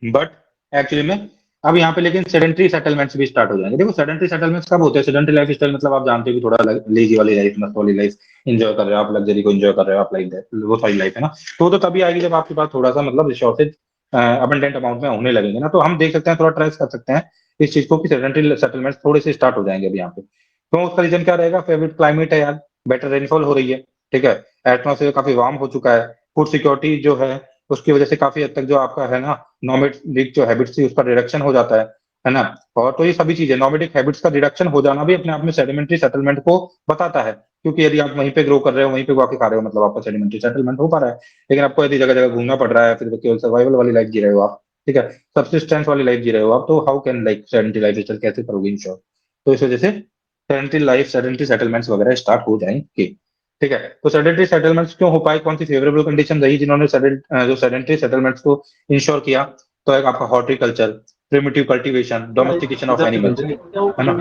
बट एक्चुअली में अब यहाँ पे लेकिन सेडेंट्री सेटलमेंट्स भी स्टार्ट हो जाएंगे। देखो सेडेंट्री सेटलमेंट्स कब होते हैं, सेडेंट्री लाइफ स्टाइल मतलब आप जानते हो कि थोड़ा लेजी वाली लाइफ, मस्त वाली लाइफ एंजॉय कर रहे हो आप, लग्जरी को एंजॉय कर रहे हो आप, लाइक दैट, वो सारी लाइफ है ना। तो वो तो तभी आएगी जब आपके पास थोड़ा सा मतलब रिसोर्सेज अबंडेंट अमाउंट में होने लगेंगे ना। तो हम देख सकते हैं, थोड़ा ट्रेस कर सकते हैं इस चीज को कि सेडेंट्री सेटलमेंट्स थोड़े से स्टार्ट हो जाएंगे अभी यहाँ पे। तो उसका रीजन क्या रहेगा, फेवरेट क्लाइमेट है यार, बेटर रेनफॉल हो रही है। ठीक है, एटमोसफेयर काफी वार्म हो चुका है, फूड सिक्योरिटी जो है उसकी वजह से काफी हद तक जो आपका है ना, नॉमेडिक जो हैबिट्स थी उसका रिडक्शन हो जाता है ना। और तो ये सभी चीजें, नॉमेडिक हैबिट्स का रिडक्शन हो जाना भी अपने आप में सेडिमेंट्री सेटलमेंट को बताता है। क्योंकि यदि आप वहीं पे ग्रो कर रहे हो, वहीं पे आके खा रहे हो, मतलब आपका सेडिमेंट्री सेटलमेंट हो पा रहा है। लेकिन आपको यदि जगह जगह घूमना पड़ रहा है, फिर केवल सर्वाइवल वाली लाइफ जी रहे हो आप, ठीक है, सब्सिस्टेंस वाली लाइफ जी रहे हो आप, तो how can like sedentary life style कैसे करोगे इन शॉर्ट। तो इस वजह से सेडेंट्री लाइफ, सेडेंट्री सेटलमेंट्स वगैरह स्टार्ट हो जाएंगे। ठीक है, तो सेडेंट्री सेटलमेंट्स क्यों हो पाए, कौन सी फेवरेबल कंडीशन रही जिन्होंने जो सेडेंट्री सेटलमेंट्स को इंश्योर किया। तो एक आपका horticulture, primitive cultivation, domestication of animals, है ना?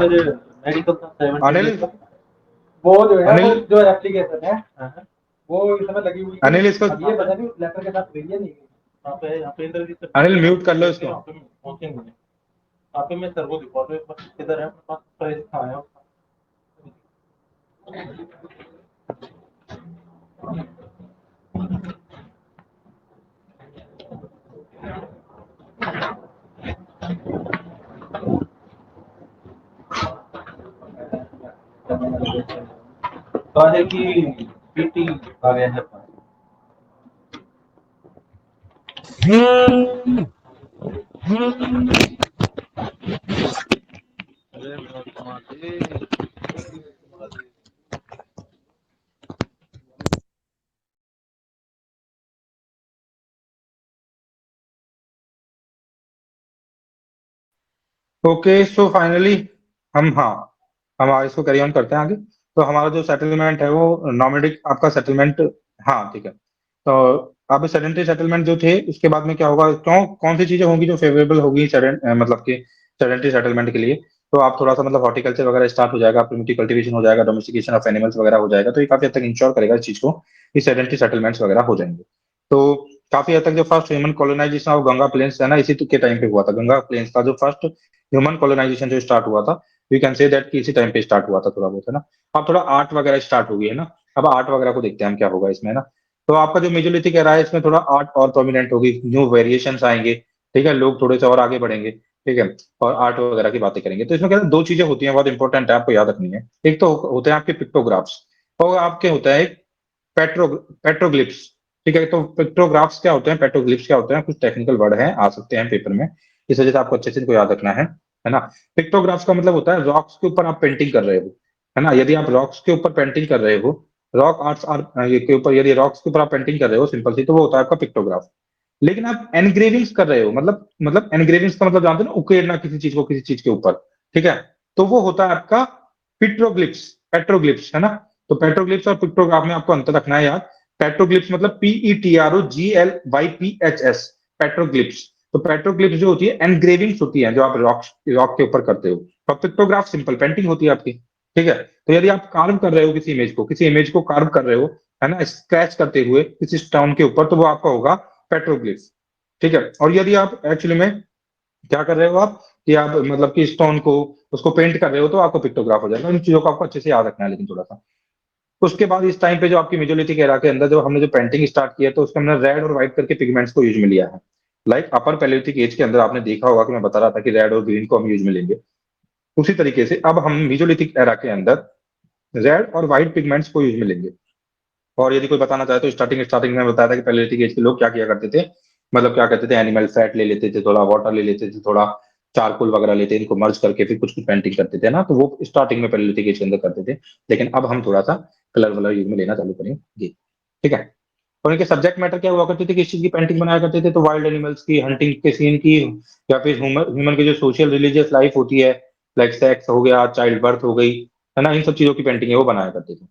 अनिल, वो जो है वो अनिल, जो एप्लीकेशन है वो इस समय लगी हुई है। अनिल इसको, अब ये पता नहीं लेटर के साथ भेजिए नहीं यहाँ पे इंद्रजीत से अनिल म्यूट कर लो इसको। यहाँ पे मैं सर को दिखा दूँ किधर है अपने पास प्राइस कहाँ है उसका। काहे की पीटी आ गया है। ओके, सो फाइनली हम, हाँ, हम इसको कैरी ऑन करते हैं आगे। तो हमारा जो सेटलमेंट है वो नॉमेडिक आपका सेटलमेंट, हाँ ठीक है। तो अब सेडेंटरी सेटलमेंट जो थे उसके बाद में क्या होगा, क्यों, कौन सी चीजें होंगी जो फेवरेबल होगी मतलब कि सेडेंटरी सेटलमेंट के लिए? तो आप थोड़ा सा मतलब हॉर्टिकल्चर वगैरह स्टार्ट हो जाएगा, प्रिमिटिव कल्टीवेशन हो जाएगा, डोमेस्टिकेशन ऑफ एनिमल्स वगैरह हो जाएगा। तो ये काफी हद तक इंश्योर करेगा इस चीज को कि सेडेंटरी सेटलमेंट्स वगैरह हो जाएंगे। तो काफी हद तक जो first human colonisation of Ganga plains है ना, इसी के टाइम पे हुआ था। गंगा प्लेन्स का जो फर्स्ट ह्यूमन कॉलोनाइजेशन जो स्टार्ट हुआ था, वी कैन से दैट कि इसी टाइम पे स्टार्ट हुआ था थोड़ा बहुत, है ना? अब थोड़ा आर्ट वगैरह स्टार्ट हो गई है ना, अब आर्ट वगैरह को देखते हैं हम क्या होगा इसमें, ना? तो आपका जो मेजोलिथिक एरा है इसमें थोड़ा आर्ट और प्रोमिनेंट होगी, न्यू वेरिएशंस आएंगे, ठीक है, लोग थोड़े से और आगे बढ़ेंगे, ठीक है, और आर्ट वगैरह की बातें करेंगे। तो इसमें क्या है, दो चीजें होती हैं बहुत इंपॉर्टेंट है, आपको याद रखनी है। एक तो होते हैं आपके पिक्टोग्राफ्स, और आपके होता है पेट्रोग्लिप्स, ठीक है। तो पिक्टोग्राफ्स क्या होते हैं, पेट्रोग्लिप्स क्या होते हैं, कुछ टेक्निकल वर्ड हैं, आ सकते हैं पेपर में, इस वजह से आपको अच्छे से इनको याद रखना है ना? पिक्टोग्राफ्स का मतलब होता है रॉक्स के ऊपर आप पेंटिंग कर रहे हो, है ना? यदि आप रॉक्स के ऊपर पेंटिंग कर रहे हो, रॉक आर्ट्स आर के ऊपर, यदि रॉक्स के ऊपर आप पेंटिंग कर रहे हो सिंपल सी, तो वो होता है आपका पिक्टोग्राफ। लेकिन आप एनग्रेविंग्स कर रहे हो, मतलब एनग्रेविंग्स का मतलब जानते हो ना, उकेरना किसी चीज को किसी चीज के ऊपर, ठीक है, तो वो होता है आपका पिट्रोग्लिप्स, पेट्रोग्लिप्स, है ना? तो पेट्रोग्लिप्स और पिक्टोग्राफ में आपको अंतर रखना है यार। पेट्रोग्लिप्स मतलब PETROGLYPHS, पेट्रोग्लिप्स। तो पेट्रोग्लिप्स जो होती है एनग्रेविंग्स होती है जो आप रॉक के ऊपर करते हो, और पिक्टोग्राफ सिंपल पेंटिंग होती है आपकी, ठीक है। तो यदि आप कार्व कर रहे हो किसी इमेज को कार्व कर रहे हो, है ना, स्क्रैच करते हुए किसी स्टोन के ऊपर, तो वो आपका होगा पेट्रोग्लिप्स, ठीक है। और यदि आप एक्चुअली में क्या कर रहे हो आप, कि आप मतलब कि स्टोन को उसको पेंट कर रहे हो, तो आपको पिक्टोग्राफ हो जाएगा। इन चीजों को आपको अच्छे से याद रखना है लेकिन थोड़ा सा। उसके बाद इस टाइम पे जो आपकी मेजोलिथिक एरा के अंदर जो हमने जो पेंटिंग स्टार्ट किया, तो उसके हमने रेड और व्हाइट करके पिगमेंट्स को यूज में लिया है। लाइक अपर पैलेolithic एज के अंदर आपने देखा होगा कि मैं बता रहा था कि रेड और ग्रीन को हम यूज में लेंगे, उसी तरीके से अब हम मेजोलिथिक एरा के अंदर रेड और व्हाइट पिगमेंट्स को यूज में लेंगे। और यदि कोई बताना चाहे तो स्टार्टिंग स्टार्टिंग में बताया था कि पैलेolithic एज के लोग क्या किया करते थे, मतलब क्या करते थे, एनिमल फैट ले लेते थे, थोड़ा वाटर ले लेते थे, थोड़ा चारकोल वगैरह लेते, इनको मर्ज करके फिर कुछ कुछ पेंटिंग करते थे ना, तो वो स्टार्टिंग में पैलेolithic एज के अंदर करते थे। लेकिन अब हम थोड़ा सा कलर वलर यूज में लेना चालू करेंगे, ठीक है। और इनके सब्जेक्ट मैटर क्या हुआ करते थे, किस चीज की पेंटिंग बनाया करते थे, तो वाइल्ड एनिमल्स की, हंटिंग के सीन की, या फिर ह्यूमन की जो सोशल रिलीजियस लाइफ होती है, लाइक सेक्स हो गया, चाइल्ड बर्थ हो गई, है ना, इन सब चीजों की पेंटिंग है वो बनाया करते थे,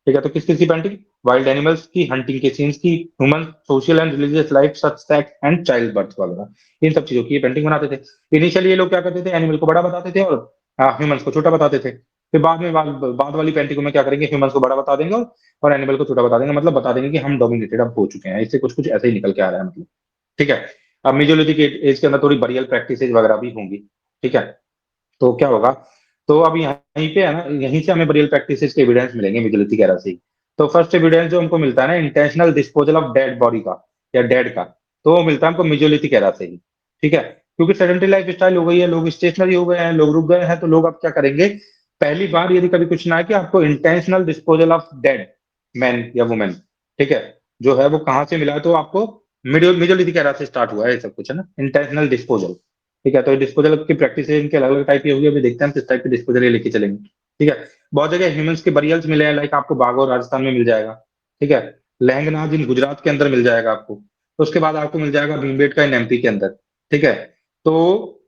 ठीक है। तो किस किस की पेंटिंग, वाइल्ड एनिमल्स की, हंटिंग के सीन्स की, human social and religious life such sex and child birth वगैरह, इन सब चीजों की पेंटिंग बनाते थे। इनिशियली ये लोग क्या करते थे, एनिमल को बड़ा बताते थे और ह्यूमंस को छोटा बताते थे। फिर बाद वाली पेंटिंग में क्या करेंगे, ह्यूमंस को बड़ा बता देंगे और एनिमल को छोटा बता देंगे, मतलब बता देंगे कि हम डोमिनेटेड अब हो चुके हैं, इससे कुछ कुछ ऐसे ही निकल के आ रहा है मतलब, ठीक है। अब मेजोलिथिक एज के अंदर थोड़ी बरियल प्रैक्टिसेज वगैरह भी होंगी, ठीक है। तो क्या होगा, तो अब यहीं पे है ना, यहीं से हमें बरियल प्रैक्टिसेज के एविडेंस मिलेंगे मेजोलिथिक एरा से ही। तो फर्स्ट एविडेंस जो हमको मिलता है ना, intentional disposal of dead body का या डेड का, तो वो मिलता है हमको मेजोलिथिक एरा से ही, ठीक है। क्योंकि सेडेंटरी लाइफ स्टाइल हो गई है, लोग स्टेशनरी हो गए हैं, लोग रुक गए हैं, तो लोग अब क्या करेंगे, पहली बार यदि कभी कुछ ना है कि आपको intentional disposal of dead man या वुमेन, ठीक है, जो है वो कहाँ से मिला है, तो आपको मेजोलिथिक एरा से स्टार्ट हुआ है ये सब कुछ, है ना, इंटेंशनल डिस्पोजल, ठीक है। तो डिस्पोजल की प्रैक्टिस इनके अलग अलग टाइप की होगी, अभी देखते हैं हम किस टाइप की डिस्पोजल ये लेके चलेंगे, ठीक है। बहुत जगह ह्यूमंस के बरियल्स मिले हैं, लाइक आपको बागोर राजस्थान में मिल जाएगा, ठीक है। लहंगनाज इन गुजरात के अंदर मिल जाएगा आपको, तो उसके बाद आपको मिल जाएगा भीमबेटका इन एमपी के अंदर, ठीक है। तो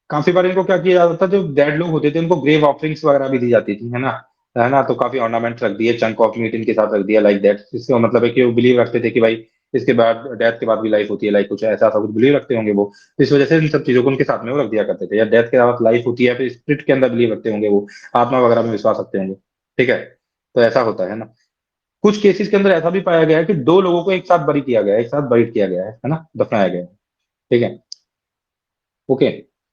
काफी बार इनको क्या किया जाता था, जो डेड लोग होते थे उनको ग्रेव ऑफरिंग्स वगैरह भी दी जाती थी, है ना, तो काफी ऑर्नामेंट्स रख दिए, चंक ऑफ मीट इनके साथ रख दिया, लाइक दैट, इसका मतलब है कि वो बिलीव रखते थे कि भाई इसके बाद डेथ के बाद भी लाइफ होती है, लाइक कुछ ऐसा ऐसा कुछ बिलीव रखते होंगे वो, तो इस वजह से इन सब चीजों को उनके साथ में वो रख दिया करते थे। या डेथ के बाद लाइफ होती है, फिर स्पिरिट के अंदर बिलीव रखते होंगे वो, आत्मा वगैरह में विश्वास रखते होंगे। ठीक है, तो ऐसा होता है ना। कुछ केसेस के अंदर ऐसा भी पाया गया है कि दो लोगों को एक साथ बरी किया गया है, एक साथ बरी किया गया है ना, दफनाया गया है। ठीक है, ओके।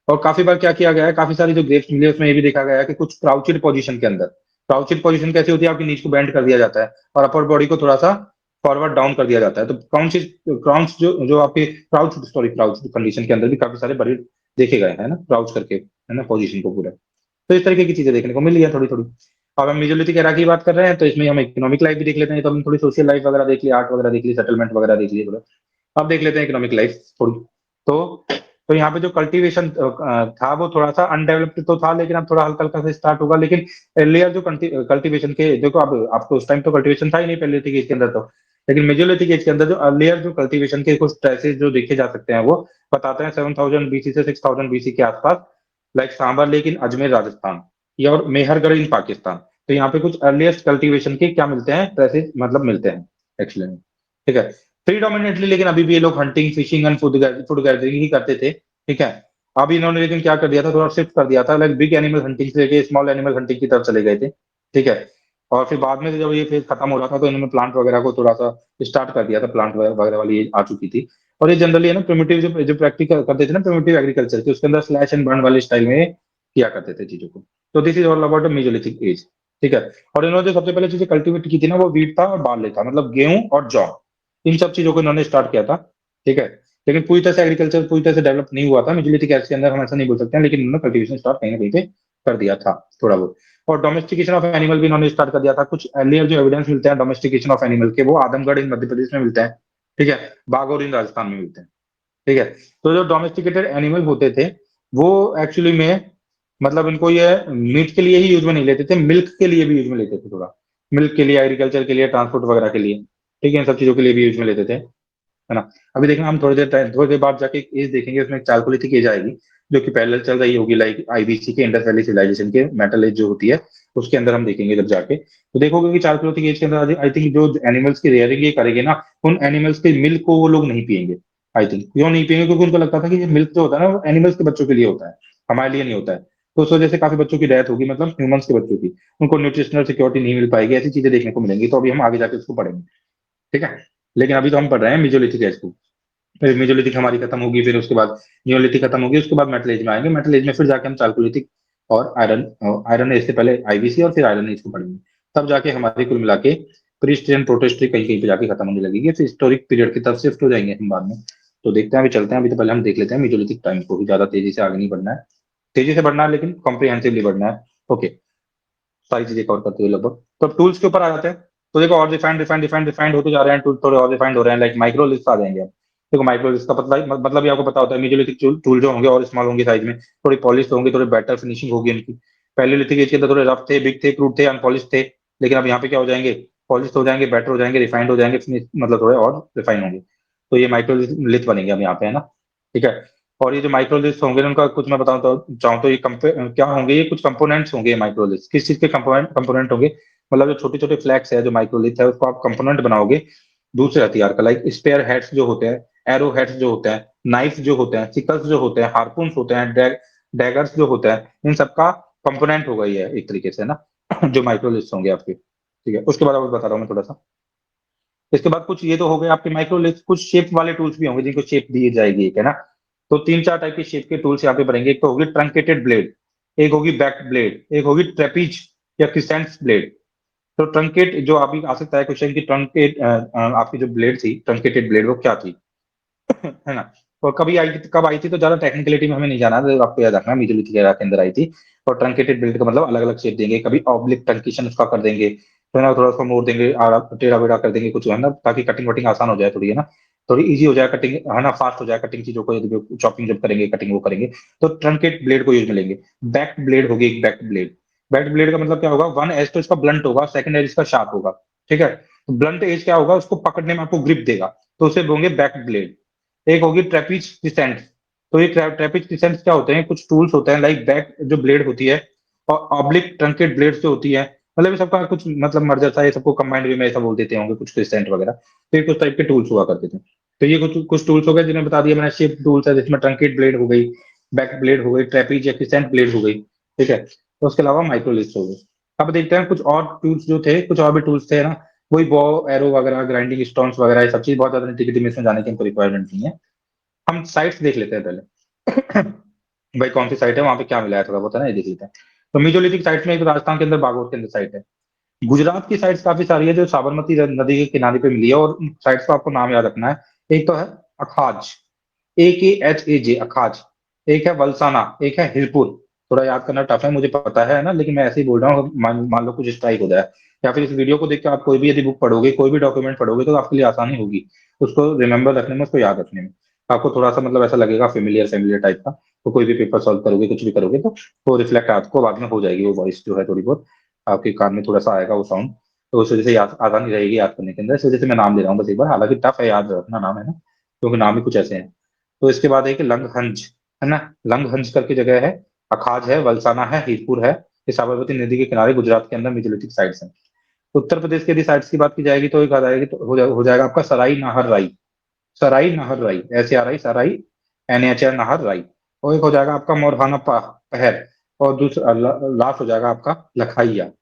और काफी बार क्या किया गया है, काफी सारी जो ग्रेव्स मिली है उसमें ये भी देखा गया है कि कुछ क्राउचेड पोजीशन के अंदर, क्राउचेड पोजीशन कैसे होती है, आपकी नीज को बेंड कर दिया जाता है और अपर बॉडी को थोड़ा सा फॉरवर्ड डाउन कर दिया जाता है। तो क्राउच क्राउच जो जो आपके क्राउच सॉरी क्राउच कंडीशन के अंदर भी काफी सारे बड़े देखे गए हैं ना, क्राउच करके, है ना, पोजीशन को पूरा। तो इस तरीके की चीजें देखने को मिल रही है थोड़ी थोड़ी। अब हम मेजोलिथिक एरा की बात कर रहे हैं, तो इसमें हम इकोनॉमिक लाइफ भी देख लेते हैं, तो हम थोड़ी सोशल लाइफ वगैरह देख लिया, आर्ट वगैरह देख ली, सेटलमेंट वगैरह देख लिए थोड़ा। अब देख लेते हैं इकोनॉमिक लाइफ थोड़ी। तो तो यहाँ पे जो कल्टीवेशन था वो थोड़ा सा अनडेवलप्ड तो था, लेकिन अब थोड़ा हल्का हल्का से स्टार्ट होगा। लेकिन एर्लियर जो कल्टीवेशन के देखो, अब आपको उस टाइम तो कल्टीवेशन था ही नहीं पैलेलिथिक एज के अंदर तो, लेकिन मेजोलिथिक एज के अंदर जो अर्लियर जो कल्टीवेशन के कुछ ट्रेसेस जो देखे जा सकते हैं वो बताते हैं 7000 बीसी से 6000 बीसी के आसपास, like Sambhar lake in Ajmer Rajasthan, या और मेहरगढ़ इन पाकिस्तान। तो यहाँ पे कुछ अर्लिएस्ट कल्टीवेशन के क्या मिलते हैं, ट्रेसेस मतलब मिलते हैं एक्चुअली में। ठीक है, प्रीडोमिनेटली लेकिन अभी भी ये लोग hunting fishing and food gathering ही करते थे। ठीक है, अब इन्होंने लेकिन क्या कर दिया था, थोड़ा शिफ्ट कर दिया था, लाइक बिग एनिमल हंटिंग से लेके स्मॉल एनिमल हंटिंग की तरफ चले गए थे। ठीक है, और फिर बाद में जब ये फेज खत्म हो रहा था तो इन्होंने प्लांट वगैरह को थोड़ा सा स्टार्ट कर दिया था, प्लांट वगैरह वाली एज आ चुकी थी। और ये जनरली है ना प्रिमिटिव जो प्रैक्टिकल करते थे ना, प्रिमिटिव एग्रीकल्चर के उसके अंदर स्लैश एंड बर्न वाले स्टाइल में किया करते थे चीजों को। तो this is all about mesolithic age. ठीक है, और इन्होंने जो सबसे पहले चीजें कल्टीवेट की थी ना वो वीट था और बार्ले था, मतलब गेहूं और जौ, इन सब चीजों को इन्होंने स्टार्ट किया था। ठीक है, लेकिन पूरी तरह से एग्रीकल्चर पूरी तरह से डेवलप नहीं हुआ था मेजोलिथिक एज के अंदर, हम ऐसा नहीं बोल सकते हैं, लेकिन इन्होंने कल्टीवेशन स्टार्ट कहीं ना कहीं पे कर दिया था थोड़ा बहुत। और डोमेस्टिकेशन ऑफ एनिमल भी इन्होंने स्टार्ट कर दिया था। कुछ अर्लियर जो एविडेंस मिलते हैं डोमेस्टिकेशन ऑफ एनिमल के, वो आदमगढ़ इन मध्य प्रदेश में मिलते हैं। ठीक है, बागोर इन राजस्थान में मिलते हैं। ठीक है, तो जो डोमेस्टिकेटेड एनिमल होते थे वो एक्चुअली में मतलब इनको ये मीट के लिए ही यूज में नहीं लेते थे, मिल्क के लिए भी यूज में लेते थे थोड़ा, मिल्क के लिए, एग्रीकल्चर के लिए, ट्रांसपोर्ट वगैरह के लिए। ठीक है, इन सब चीजों के लिए भी यूज में लेते थे, है ना। अभी देखना हम थोड़ी देर बाद जाके एज देखेंगे, उसमें चालकोलिथिक एज आएगी जो कि पैरेलल चल रही होगी, लाइक आईबीसी के इंडस वैली सिविलाइजेशन के मेटल एज जो होती है उसके अंदर हम देखेंगे जब जाके, तो देखोगे कि चालकोलिथिक एज के अंदर आई थिंक जो एनिमल्स की रेयरिंग ये करेंगे ना, उन एनिमल्स के मिल्क को वो लोग नहीं पियेंगे। आई थिंक क्यों नहीं पियेंगे, क्योंकि उनको लगता था कि ये मिल्क जो होता है ना वो एनिमल्स के बच्चों के लिए होता है, हमारे लिए नहीं होता है। तो उस वजह से काफी बच्चों की डेथ होगी, मतलब ह्यूमंस के बच्चों की, उनको न्यूट्रिशनल सिक्योरिटी नहीं मिल पाएगी, ऐसी चीजें देखने को मिलेंगी। तो अभी हम आगे जाके उसको पढ़ेंगे। ठीक है, लेकिन अभी तो हम पढ़ रहे हैं मेजोलिथिक एज को। फिर मेजोलिथिक हमारी खत्म होगी, फिर उसके बाद नियोलिथिक खत्म होगी, उसके बाद मेटल एज में आएंगे, मेटल एज में फिर जाके हम चालकोलिथिक और आयरन, आयरन एज से पहले आईबीसी और फिर आयरन एज को पढ़ेंगे। तब जाके हमारी कुल मिला के प्रीहिस्ट्री एंड प्रोटोहिस्ट्री कहीं कहीं पे जाके खत्म होने लगेगी, फिर हिस्टोरिक पीरियड की तरफ शिफ्ट हो जाएंगे हम बाद में। तो देखते हैं, अभी चलते हैं, अभी तो पहले हम देख लेते हैं मेजोलिथिक टाइम को, भी ज्यादा तेजी से आगे नहीं बढ़ना है, तेजी से बढ़ना है लेकिन कॉम्प्रिहेंसिवली बढ़ना है। ओके, सारी चीजें कवर करते हुए लगभग। तो टूल्स के ऊपर आ जाते हैं। तो देखो और रिफाइंड रिफाइंड रिफाइंड रिफाइंड होते जा रहे हैं टूल, थोड़े और रिफाइंड हो रहे हैं, लाइक माइक्रो लिस्ट आ जाएंगे अब। देखो माइक्रो लिस्ट का मतलब भी आपको पता होता है, मेजोलिथिक टूल जो होंगे और स्मॉल होंगे साइज में, थोड़ी पॉलिश होंगे, थोड़े बेटर फिनिशिंग होगी इनकी। पहले लिथिक एज के अंदर थोड़े रफ थे, बिग थे, क्रूड थे, अनपॉलिश थे, लेकिन अब यहाँ पे क्या हो जाएंगे, पॉलिश हो जाएंगे, बेटर हो जाएंगे, रिफाइंड हो जाएंगे, मतलब थोड़े और रिफाइन होंगे। तो ये माइक्रो लिथ बनेंगे अब यहाँ पे, है ना। ठीक है, और ये जो माइक्रोलिथ्स होंगे उनका कुछ मैं बताऊं तो चाहूँ तो ये क्या होंगे, ये कुछ कंपोनेंट्स होंगे माइक्रोलिथ्स, किस चीज के कंपोनेंट कंपोनेंट होंगे, मतलब जो छोटे छोटे फ्लैक्स है जो माइक्रोलिथ है उसको आप कंपोनेंट बनाओगे दूसरे हथियार का, लाइक स्पेयर हेड्स जो होते हैं, एरो हेड्स जो होते हैं, नाइफ जो होते हैं, सिकल्स जो होते हैं, हार्पून्स होते हैं, डैगर्स जो होते हैं, इन सबका कंपोनेंट होगा ये एक तरीके से ना जो माइक्रोलिथ्स होंगे आपके। ठीक है, उसके बाद आपको बता रहा हूँ मैं थोड़ा सा। इसके बाद कुछ ये तो हो गए आपके माइक्रोलिथ, कुछ शेप वाले टूल्स भी होंगे जिनको शेप दी जाएगी, एक है ना। तो तीन चार टाइप के शेप के टूल्स यहाँ पे बनेंगे, एक तो होगी ट्रंकेटेड ब्लेड, एक होगी बैक ब्लेड, एक होगी ट्रेपीज या क्रिसेंट ब्लेड। तो ट्रंकेट जो अभी आ सकता है क्वेश्चन की, ट्रंकेट आपकी जो ब्लेड थी ट्रंकेटेड ब्लेड वो क्या थी है ना। और कभी आई थी, कब आई थी, तो ज्यादा टेक्निकलिटी में हमें नहीं जाना, तो आपको याद रखना मिजुलिथी एरा के अंदर आई थी। और ट्रंकेटेड बिल्ड का मतलब अलग अलग शेप देंगे, कभी ऑब्लिक ट्रंकेशन उसका कर देंगे, तो ना थोड़ा सा मोड़ देंगे, टेढ़ा बेढ़ा कर देंगे कुछ, है ना, ताकि कटिंग वटिंग आसान हो जाए थोड़ी, है ना, थोड़ी इजी हो जाए कटिंग, है ना, फास्ट हो जाए कटिंग चीजों को, चॉपिंग जब करेंगे कटिंग वो करेंगे। तो ट्रंकेट ब्लेड को यूज में लेंगे। बैक ब्लेड होगी एक बैक ब्लेड, बैक ब्लेड का मतलब क्या होगा, वन एज तो इसका ब्लंट होगा, सेकंड एज इसका शार्प होगा। ठीक है, तो ब्लंट एज क्या होगा, उसको पकड़ने में आपको ग्रिप देगा, तो उसे बोलेंगे बैक ब्लेड। एक होगी ट्रेपीज क्रिसेंट। तो ये ट्रेपीज क्रिसेंट क्या होते हैं, कुछ टूल्स होते हैं लाइक बैक जो ब्लेड होती है और ऑब्लिक ट्रंकेट ब्लेड जो होती है, मतलब ये सबका कुछ मतलब मर्जर था, ये सबको कंबाइंड वे में ऐसा बोल देते होंगे कुछ क्रिसेंट वगैरह। तो ये कुछ टाइप के टूल्स हुआ करते थे। तो ये कुछ कुछ टूल्स हो गए जिन्हें बता दिया मैंने, शेप टूल्स है जिसमें ट्रंकेट ब्लेड हो गई, बैक ब्लेड हो गई, ट्रेपीज या क्रिसेंट ब्लेड हो गई, ठीक है। तो उसके अलावा माइक्रोलिस्ट हो गई। अब देखते हैं कुछ और टूल्स जो थे, कुछ और भी टूल्स थे ना, वही बॉ, एरो वगैरह, ग्राइंडिंग स्टोन्स वगैरह, ये सब चीज बहुत ज्यादा निटी में इसमें जाने की हमको रिक्वायरमेंट नहीं है। हम साइट्स देख लेते हैं पहले। भाई कौन सी साइट है, वहां पे क्या मिला है, थोड़ा बहुत है ना, ये देख लेते हैं। तो मीजोलिथिक साइट्स में एक राजस्थान के अंदर बागोर के अंदर साइट है। गुजरात की साइट्स काफी सारी है जो साबरमती नदी के किनारे पे मिली है, और साइट्स का आपको नाम याद रखना है। एक तो है अखाज, AKHAJ, अखाज। एक है वलसाना, एक है हिरपुर। थोड़ा याद करना टफ है मुझे पता है ना, लेकिन मैं ऐसे ही बोल रहा हूँ, मान लो कुछ स्ट्राइक हो जाए, या फिर इस वीडियो को देख के आप कोई भी यदि बुक पढ़ोगे, कोई भी डॉक्यूमेंट पढ़ोगे, तो आपके लिए आसानी होगी उसको रिमेम्बर रखने में, उसको याद रखने में। आपको थोड़ा सा मतलब ऐसा लगेगा फेमिलियर फेमिलियर टाइप का। तो कोई भी पेपर सॉल्व करोगे, कुछ भी करोगे, तो वो रिफ्लेक्ट आपको बाद में हो जाएगी, वो वॉइस जो है थोड़ी बहुत आपके कान में थोड़ा सा आएगा वो साउंड। तो उस वजह से आसानी रहेगी याद करने के अंदर, इस वजह से मैं नाम ले रहा हूँ बस एक बार, हालांकि टफ है याद रखना नाम, है ना, क्योंकि नाम ही कुछ ऐसे हैं। तो इसके बाद है कि लंगहंज, है ना, लंगहंज करके जगह है, अखाज है, वलसाना है, हीरपुर है। ये साबरमती नदी के किनारे गुजरात के अंदर मेजोलिथिक साइट्स हैं। उत्तर प्रदेश के यदि साइट्स की बात की जाएगी तो एक आ जाएगी, तो हो जाएगा आपका सराई नाहर राई। सराई नाहर राई, SARI, सराई, NHR नाहर राई। और एक हो जाएगा आपका मोरहाना पहर। और दूसरा लास्ट हो जाएगा आपका लखाइया, है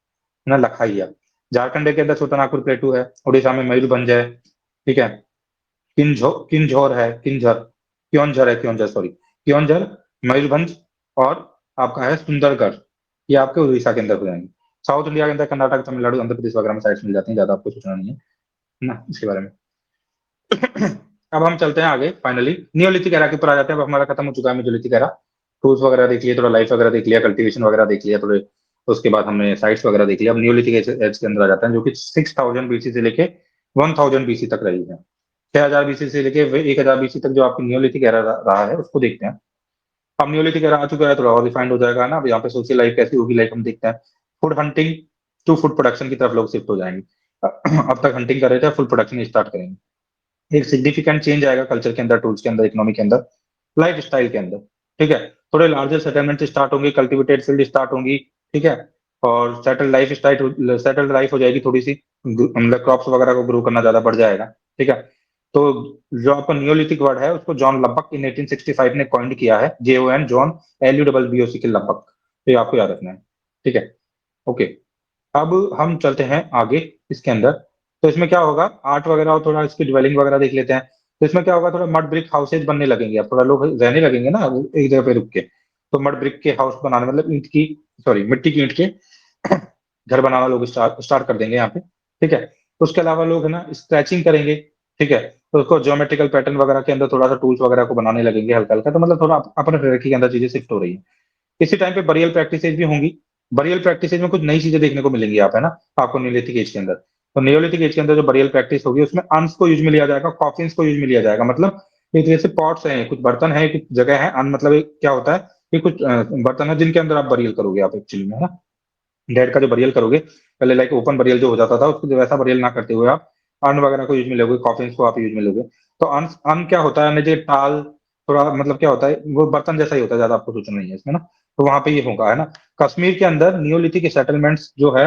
ना, लखाइया। झारखंड के अंदर छोटानागपुर प्लेटू है, उड़ीसा में मयूरभंज है, ठीक है। किंझोर है, किंझर, क्योंझर है, क्योंझर सॉरी, क्योंझर, मयूरभंज, और आपका है सुंदरगढ़। ये आपके उड़ीसा के अंदर हो जाएंगे। साउथ इंडिया के अंदर कर्नाटक, तमिलनाडु, आंध्र प्रदेश वगैरह में साइट्स मिल जाती हैं, ज्यादा आपको सोचना नहीं है ना इसके बारे में। अब हम चलते हैं आगे, फाइनली नियोलिथिक एरा के ऊपर आ जाते हैं। अब हमारा खत्म हो चुका है मेजोलिथिक एरा। टूल्स वगैरह देख लिए, थोड़ा लाइफ वगैरह देख लिया, कल्टीवेशन वगैरह देख लिया थोड़े। उसके बाद हमने साइट्स वगैरह देख लिया। अब नियोलिथिक एज के अंदर आ जाते हैं, जो कि 6000 BC से लेके 1000 BC तक रही है। 6000 BC से लेके 1000 BC तक जो आपकी नियोलिथिक एरा रहा है, उसको देखते हैं। अब नियोलिथिक एरा आ चुका है, थोड़ा और रिफाइंड हो जाएगा ना। अब यहाँ पे सोशल लाइफ कैसी होगी, लाइक हम देखते हैं, food hunting to food production की तरफ लोग शिफ्ट हो जाएंगे। अब तक हंटिंग कर रहे थे, फूड प्रोडक्शन स्टार्ट करेंगे। एक सिग्निफिकेंट चेंज आएगा कल्चर के अंदर, टूल्स के अंदर, इकोनॉमी के अंदर, लाइफ स्टाइल के अंदर, ठीक है। थोड़े लार्जर सेटलमेंट स्टार्ट होंगे, कल्टिवेटेड फील्ड स्टार्ट होंगी, ठीक है। और सेटल्ड लाइफ हो जाएगी थोड़ी सी, मतलब क्रॉप्स वगैरह को ग्रो करना ज्यादा बढ़ जाएगा, ठीक है। तो जो आपका नियोलिथिक वर्ड है, उसको जॉन लबक इन 1865 ने कॉइंड किया है, JON, जॉन, LUBBOC के लबक। तो ये आपको याद रखना है, ठीक है, ओके। अब हम चलते हैं आगे इसके अंदर। तो इसमें क्या होगा, आर्ट वगैरह और थोड़ा इसकी डिवेलिंग वगैरह देख लेते हैं। तो इसमें क्या होगा, थोड़ा मड ब्रिक हाउसेज बनने लगेंगे, अब थोड़ा लोग रहने लगेंगे ना एक जगह पे रुक के। तो मड ब्रिक के हाउस बनाने, मतलब ईंट की, सॉरी मिट्टी की ईंट के घर बनाना लोग स्टार्ट कर देंगे यहाँ पे, ठीक है। उसके अलावा लोग है ना स्क्रैचिंग करेंगे, ठीक है। तो उसको ज्योमेट्रिकल पैटर्न वगैरह के अंदर थोड़ा सा टूल्स वगैरह को बनाने लगेंगे हल्का हल्का। तो मतलब थोड़ा अपने हायरार्की के अंदर चीजें शिफ्ट हो रही है। इसी टाइम पे बरियल प्रैक्टिसेज भी होंगी। बरियल प्रैक्टिसेज में कुछ नई चीजें देखने को मिलेंगी आप, है ना, आपको नियोलिथिक एज के अंदर। तो नियोलिथिक एज के अंदर जो बरियल प्रैक्टिस होगी, उसमें अर्न्स को यूज में लिया जाएगा, कॉफिन्स को यूज में लिया जाएगा। मतलब एक तरह से पॉट्स हैं, कुछ बर्तन है, कुछ जगह है, अन मतलब एक क्या होता है कि कुछ बर्तन है जिनके अंदर आप बरियल करोगे आप एक्चुअली में, है ना। डेड का जो बरियल करोगे, पहले लाइक ओपन बरियल जो हो जाता था, उसको जो वैसा बरियल ना करते हुए आप अन्न वगैरह को यूज में लोगे, कॉफिन्स को आप यूज में लोगे। तो अन्न अन्न क्या होता है, जो टाल, थोड़ा मतलब क्या होता है, वो बर्तन जैसा ही होता है, ज्यादा आपको सोचना नहीं है इसमें ना। तो वहां पे ये होगा, है ना। कश्मीर के अंदर नियोलिथिक सेटलमेंट्स जो है,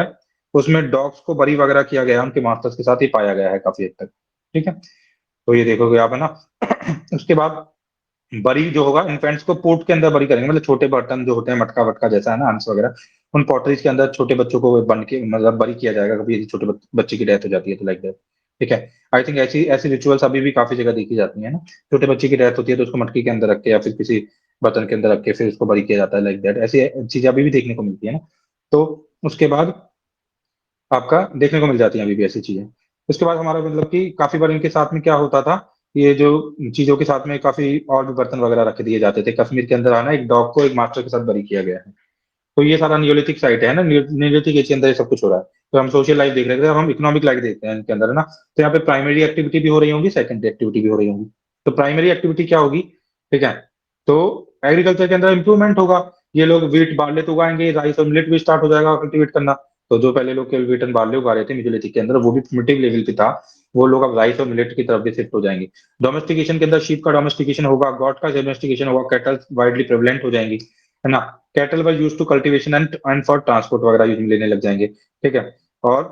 उसमें डॉग्स को बरी वगैरह किया गया है, उनके मास्टर्स के साथ ही पाया गया है काफी हद तक, ठीक है। तो ये देखोगे आप, है ना। उसके बाद बरी जो होगा, इन्फेंट्स को पोर्ट के अंदर बरी करेंगे, मतलब छोटे बर्तन जो होते हैं, मटका वटका जैसा, है ना, हंस वगैरह, उन पॉटरीज के अंदर छोटे बच्चों को बन के मतलब बरी किया जाएगा, कभी यदि छोटे बच्चे की डेथ हो जाती है तो, लाइक दैट, ठीक है। आई थिंक ऐसी ऐसी रिचुअल्स अभी भी काफी जगह देखी जाती है ना। छोटे बच्चे की डेथ होती है तो उसको मटकी के अंदर रख के या फिर किसी बर्तन के अंदर रख के फिर उसको बरी किया जाता है, लाइक दैट। ऐसी चीजें अभी भी देखने को मिलती है ना। तो उसके बाद आपका देखने को मिल जाती है अभी भी ऐसी चीजें। उसके बाद हमारा मतलब कि काफी बार इनके साथ में क्या होता था, ये जो चीजों के साथ में काफी और भी बर्तन वगैरह रख दिए जाते थे। कश्मीर के अंदर आना, एक डॉग को एक मास्टर के साथ बरी किया गया है। तो ये सारा नियोलिथिक साइट है ना, नियोलिथिक एज के अंदर ये सब कुछ हो रहा है। तो हम सोशल लाइफ देख रहे थे, अब हम इकोनॉमिक लाइफ देखते हैं इनके अंदर, है ना। तो यहाँ पे प्राइमरी एक्टिविटी भी हो रही होंगी, सेकेंडरी एक्टिविटी भी हो रही होंगी। तो प्राइमरी एक्टिविटी क्या होगी, ठीक है। तो एग्रीकल्चर के अंदर इंप्रूवमेंट होगा। ये लोग वीट बार्ले तो उगाएंगे, राइस और मिलेट भी स्टार्ट हो जाएगा कल्टीवेट करना। तो जो पहले लोग केवल वीट एंड बार्ले उगा रहे थे मिजोलिथिक के अंदर, वो भी प्रिमिटिव लेवल पे था, वो लोग अब राइस और मिलेट की तरफ भी शिफ्ट हो जाएंगे। डोमेस्टिकेशन के अंदर शीप का डोमेस्टिकेशन होगा, गॉट का डोमेस्टिकेशन होगा, कैटल वाइडली प्रेवलेंट हो जाएंगी। है ना। Cattle were use to cultivation and for transport वगैरह यूज में लेने लग जाएंगे, ठीक है। और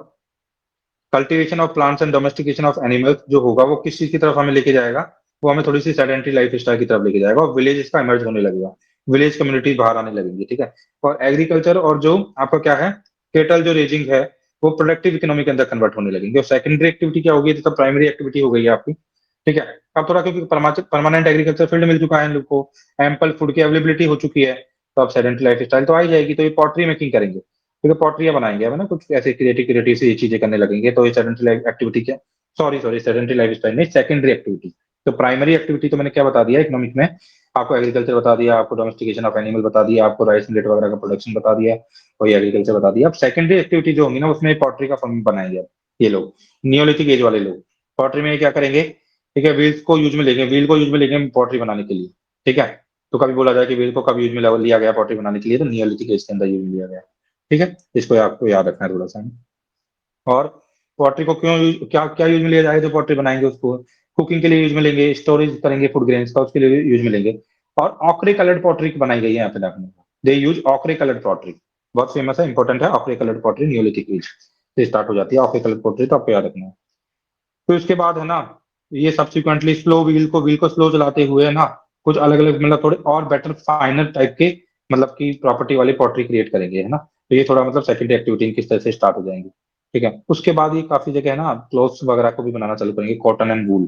cultivation of plants and domestication of animals जो होगा वो किस चीज की तरफ हमें लेके जाएगा, वो हमें थोड़ी सी सेडेंटरी लाइफ स्टाइल की तरफ लेके जाएगा, और विलेज इसका इमर्ज होने लगेगा, विलेज कम्युनिटी बाहर आने लगेंगी, ठीक है। और एग्रीकल्चर और जो आपका क्या है, केटल जो रेजिंग है, वो प्रोडक्टिव इकोनॉमी के अंदर कन्वर्ट होने लगेंगे। और सेकेंडरी एक्टिविटी क्या होगी, तो प्राइमरी एक्टिविटी हो गई है आपकी, ठीक है। अब थोड़ा क्योंकि परमानेंट एग्रीकल्चर फील्ड मिल चुका है इन लोग को, एम्पल फूड की अवेलेबिलिटी हो चुकी है, तो अब सेडेंटरी लाइफ स्टाइल तो आ ही जाएगी, तो ये पॉटरी मेकिंग करेंगे, क्योंकि पॉटरियां बनाएंगे है ना, कुछ ऐसे क्रिएटिव क्रिएटिव सी चीजें करने लगेंगे, तो ये सेडेंटरी लाइफ एक्टिविटी क्या, sorry sorry sedentary life style नहीं, सेकेंडरी एक्टिविटी। तो प्राइमरी एक्टिविटी तो मैंने क्या बता दिया इकोनॉमिक में, आपको एग्रीकल्चर बता दिया, आपको डोमेस्टिकेशन ऑफ एनिमल बता दिया, आपको राइस मिलेट वगैरह का प्रोडक्शन बता दिया, वही एग्रीकल्चर बता दिया। अब सेकेंडरी एक्टिविटी जो होंगी ना, उसमें पॉटरी का फॉर्म बनाएंगे अब ये लोग, नियोलिथिक एज वाले लोग। पॉटरी में क्या करेंगे, ठीक है, व्हील्स को यूज में लेंगे, व्हील को यूज में लेंगे पॉटरी बनाने के लिए, ठीक है। तो कभी बोला जाए कि व्हील को कब यूज में लिया गया पॉटरी बनाने के लिए, तो नियोलिथिक एज के अंदर यूज में लिया गया, ठीक है। इसको आपको याद रखना है थोड़ा सा। और पॉटरी को क्या क्या यूज में लिया जाएगा, जो पॉटरी बनाएंगे उसको कुकिंग के लिए यूज में लेंगे, स्टोरेज करेंगे फूड ग्रेन्स का, उसके लिए यूज में लेंगे। और ऑक्रे कलर्ड पॉटरी बनाई गई है यहाँ पे देखने को, they use ochre coloured pottery, बहुत फेमस है, इंपॉर्टेंट है, ochre coloured pottery neolithic age से स्टार्ट हो जाती है ऑक्रे कलर्ड पॉटरी, तो आपको याद रखना है। फिर उसके बाद है ना, ये सब्सिक्वेंटली स्लो व्हील को स्लो चलाते हुए है ना, कुछ अलग अलग मतलब थोड़े और बेटर फाइनर टाइप के मतलब की प्रॉपर्टी वाली पॉटरी क्रिएट करेंगे, है ना। तो ये थोड़ा मतलब सेकेंडरी एक्टिविटी किस तरह से स्टार्ट हो जाएंगी, ठीक है। उसके बाद ये काफी जगह है ना क्लोथ्स वगैरह को भी बनाना चालू करेंगे, कॉटन एंड वूल,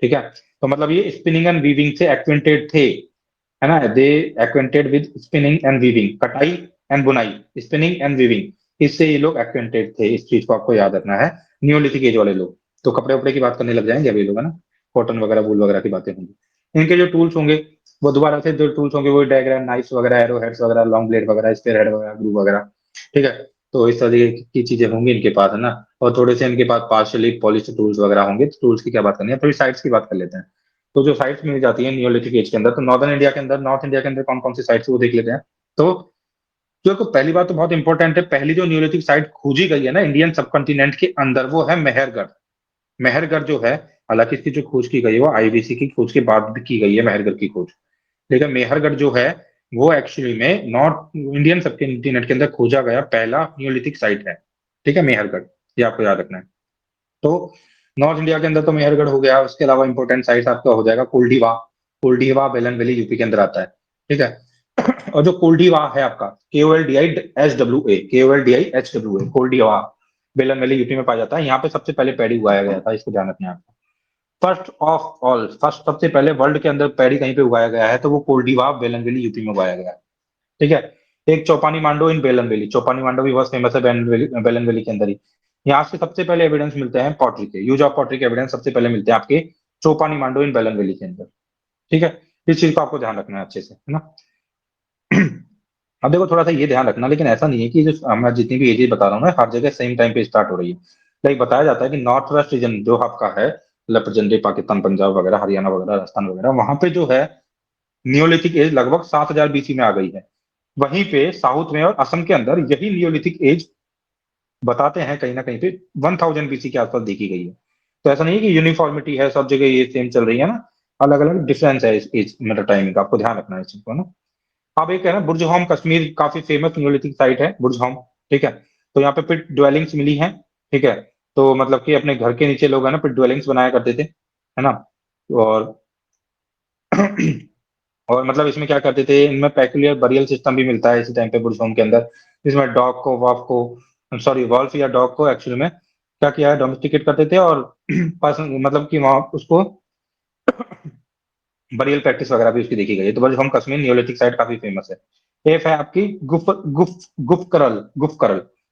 ठीक है। तो मतलब ये स्पिनिंग एंड वीविंग से एक्वेंटेड थे, है ना, they acquainted with spinning and weaving, कटाई एंड बुनाई, स्पिनिंग एंड वीविंग, इससे ये लोग एक्वेंटेड थे, इस चीज को आपको याद रखना है। नियोलिथिक एज वाले लोग तो कपड़े वपड़े की बात करने लग जाएंगे अभी लोग, है ना, कॉटन वगैरह वूल वगैरह की बातें होंगी। इनके जो टूल्स होंगे, वो दोबारा से जो टूल्स होंगे वो डायग्राम नाइफ्स वगैरह, एरो हेड्स वगैरह, लॉन्ग ब्लेड वगैरह, स्पेयर हेड वगैरह, ग्रू वगैरह, ठीक है। तो इस तरीके की चीजें होंगी इनके पास, है ना। और थोड़े से इनके पास पार्शियली पॉलिश टूल्स वगैरह होंगे। तो टूल्स की क्या बात करनी है, थोड़ी साइट्स की बात कर लेते हैं। तो जो साइट्स मिल जाती है नियोलिथिक एज के अंदर, तो नॉर्दर्न इंडिया के अंदर, नॉर्थ इंडिया के अंदर कौन कौन सी साइट्स वो देख लेते हैं। तो जो को पहली बात तो बहुत इंपॉर्टेंट है, पहली जो नियोलिथिक साइट खोजी गई है ना इंडियन सब कॉन्टिनेंट के अंदर, वो है मेहरगढ़। मेहरगढ़ जो है, हालांकि इसकी जो खोज की गई है वो आईबीसी की खोज के बाद भी की गई है मेहरगढ़ की खोज, लेकिन मेहरगढ़ जो है वो एक्चुअली में नॉर्थ इंडियन सब कॉन्टिनेंट के अंदर खोजा गया पहला नियोलिथिक साइट है, ठीक है, मेहरगढ़, ये आपको याद रखना है। तो नॉर्थ इंडिया के अंदर तो मेहरगढ़ हो गया, उसके अलावा इंपॉर्टेंट साइट आपका हो जाएगा कोल्डीवा। कोल्डीवा बेलन वैली यूपी के अंदर आता है, ठीक है। और जो कोल्डीवा है आपका, KOLDIHWA, कोल्डीवा बेलन वैली यूपी में पाया जाता है। यहाँ पे सबसे पहले पैडी उगाया गया था, इसको ध्यान रखना है आपको। फर्स्ट ऑफ ऑल, फर्स्ट सबसे पहले वर्ल्ड के अंदर पैडी कहीं पे उगाया गया है, तो वो कोल्डीवा बेलन वैली यूपी में उगाया गया है, ठीक है। एक चौपानी मांडो इन बेलन वैली, चौपानी मांडो भी बहुत फेमस है बेलन वैली के अंदर ही। यहाँ से सबसे पहले एविडेंस मिलते हैं पॉटरी के, यूज ऑफ पॉटरी के एविडेंस सबसे पहले मिलते हैं आपके चौपानी मांडो इन बेलन वैली के अंदर, ठीक है। इस चीज को आपको ध्यान रखना है अच्छे से, है ना। अब देखो थोड़ा सा ये ध्यान रखना, लेकिन ऐसा नहीं है कि जो मैं जितनी भी एजेस बता रहा हूँ ना हर जगह सेम टाइम पे स्टार्ट हो रही है। लाइक बताया जाता है कि नॉर्थ वेस्ट रीजन जो आपका है, मतलब प्रेजेंट डे पाकिस्तान, पंजाब वगैरह, हरियाणा वगैरह, राजस्थान वगैरह, वहां पे जो है नियोलिथिक एज लगभग 7000 बीसी में आ गई है। वहीं पे साउथ में और असम के अंदर यही नियोलिथिक एज बताते हैं कहीं ना कहीं पे 1000 बीसी के आसपास देखी गई है। तो ऐसा नहीं है कि यूनिफॉर्मिटी है सब जगह ये सेम चल रही है ना, अलग अलग डिफरेंस है इस एज मतलब टाइमिंग का, आपको ध्यान रखना है इस चीज को ना। अब एक है ना बुर्ज होम, कश्मीर काफी फेमस नियोलिथिक साइट है बुर्ज होम, ठीक है। तो यहाँ पे पिट ड्वेलिंग्स मिली हैं, ठीक है। तो मतलब कि अपने घर के नीचे लोग है ना पिट ड्वेलिंग्स बनाया करते थे, है ना। और और मतलब इसमें क्या करते थे, इनमें पेक्यूलियर बरियल सिस्टम भी मिलता है इसी टाइम पे बुर्ज होम के अंदर, जिसमें डॉग को वॉफ को, सॉरी वॉल्फ या डॉग को एक्चुअली में क्या किया है, डोमेस्टिकेट करते थे, और मतलब कि वहां उसको बरियल प्रैक्टिस वगैरह भी उसकी देखी गई है। तो बुर्ज होम कश्मीर नियोलिथिक साइट काफी फेमस है। एफ है आपकी गुफ गुफ गुफकरल,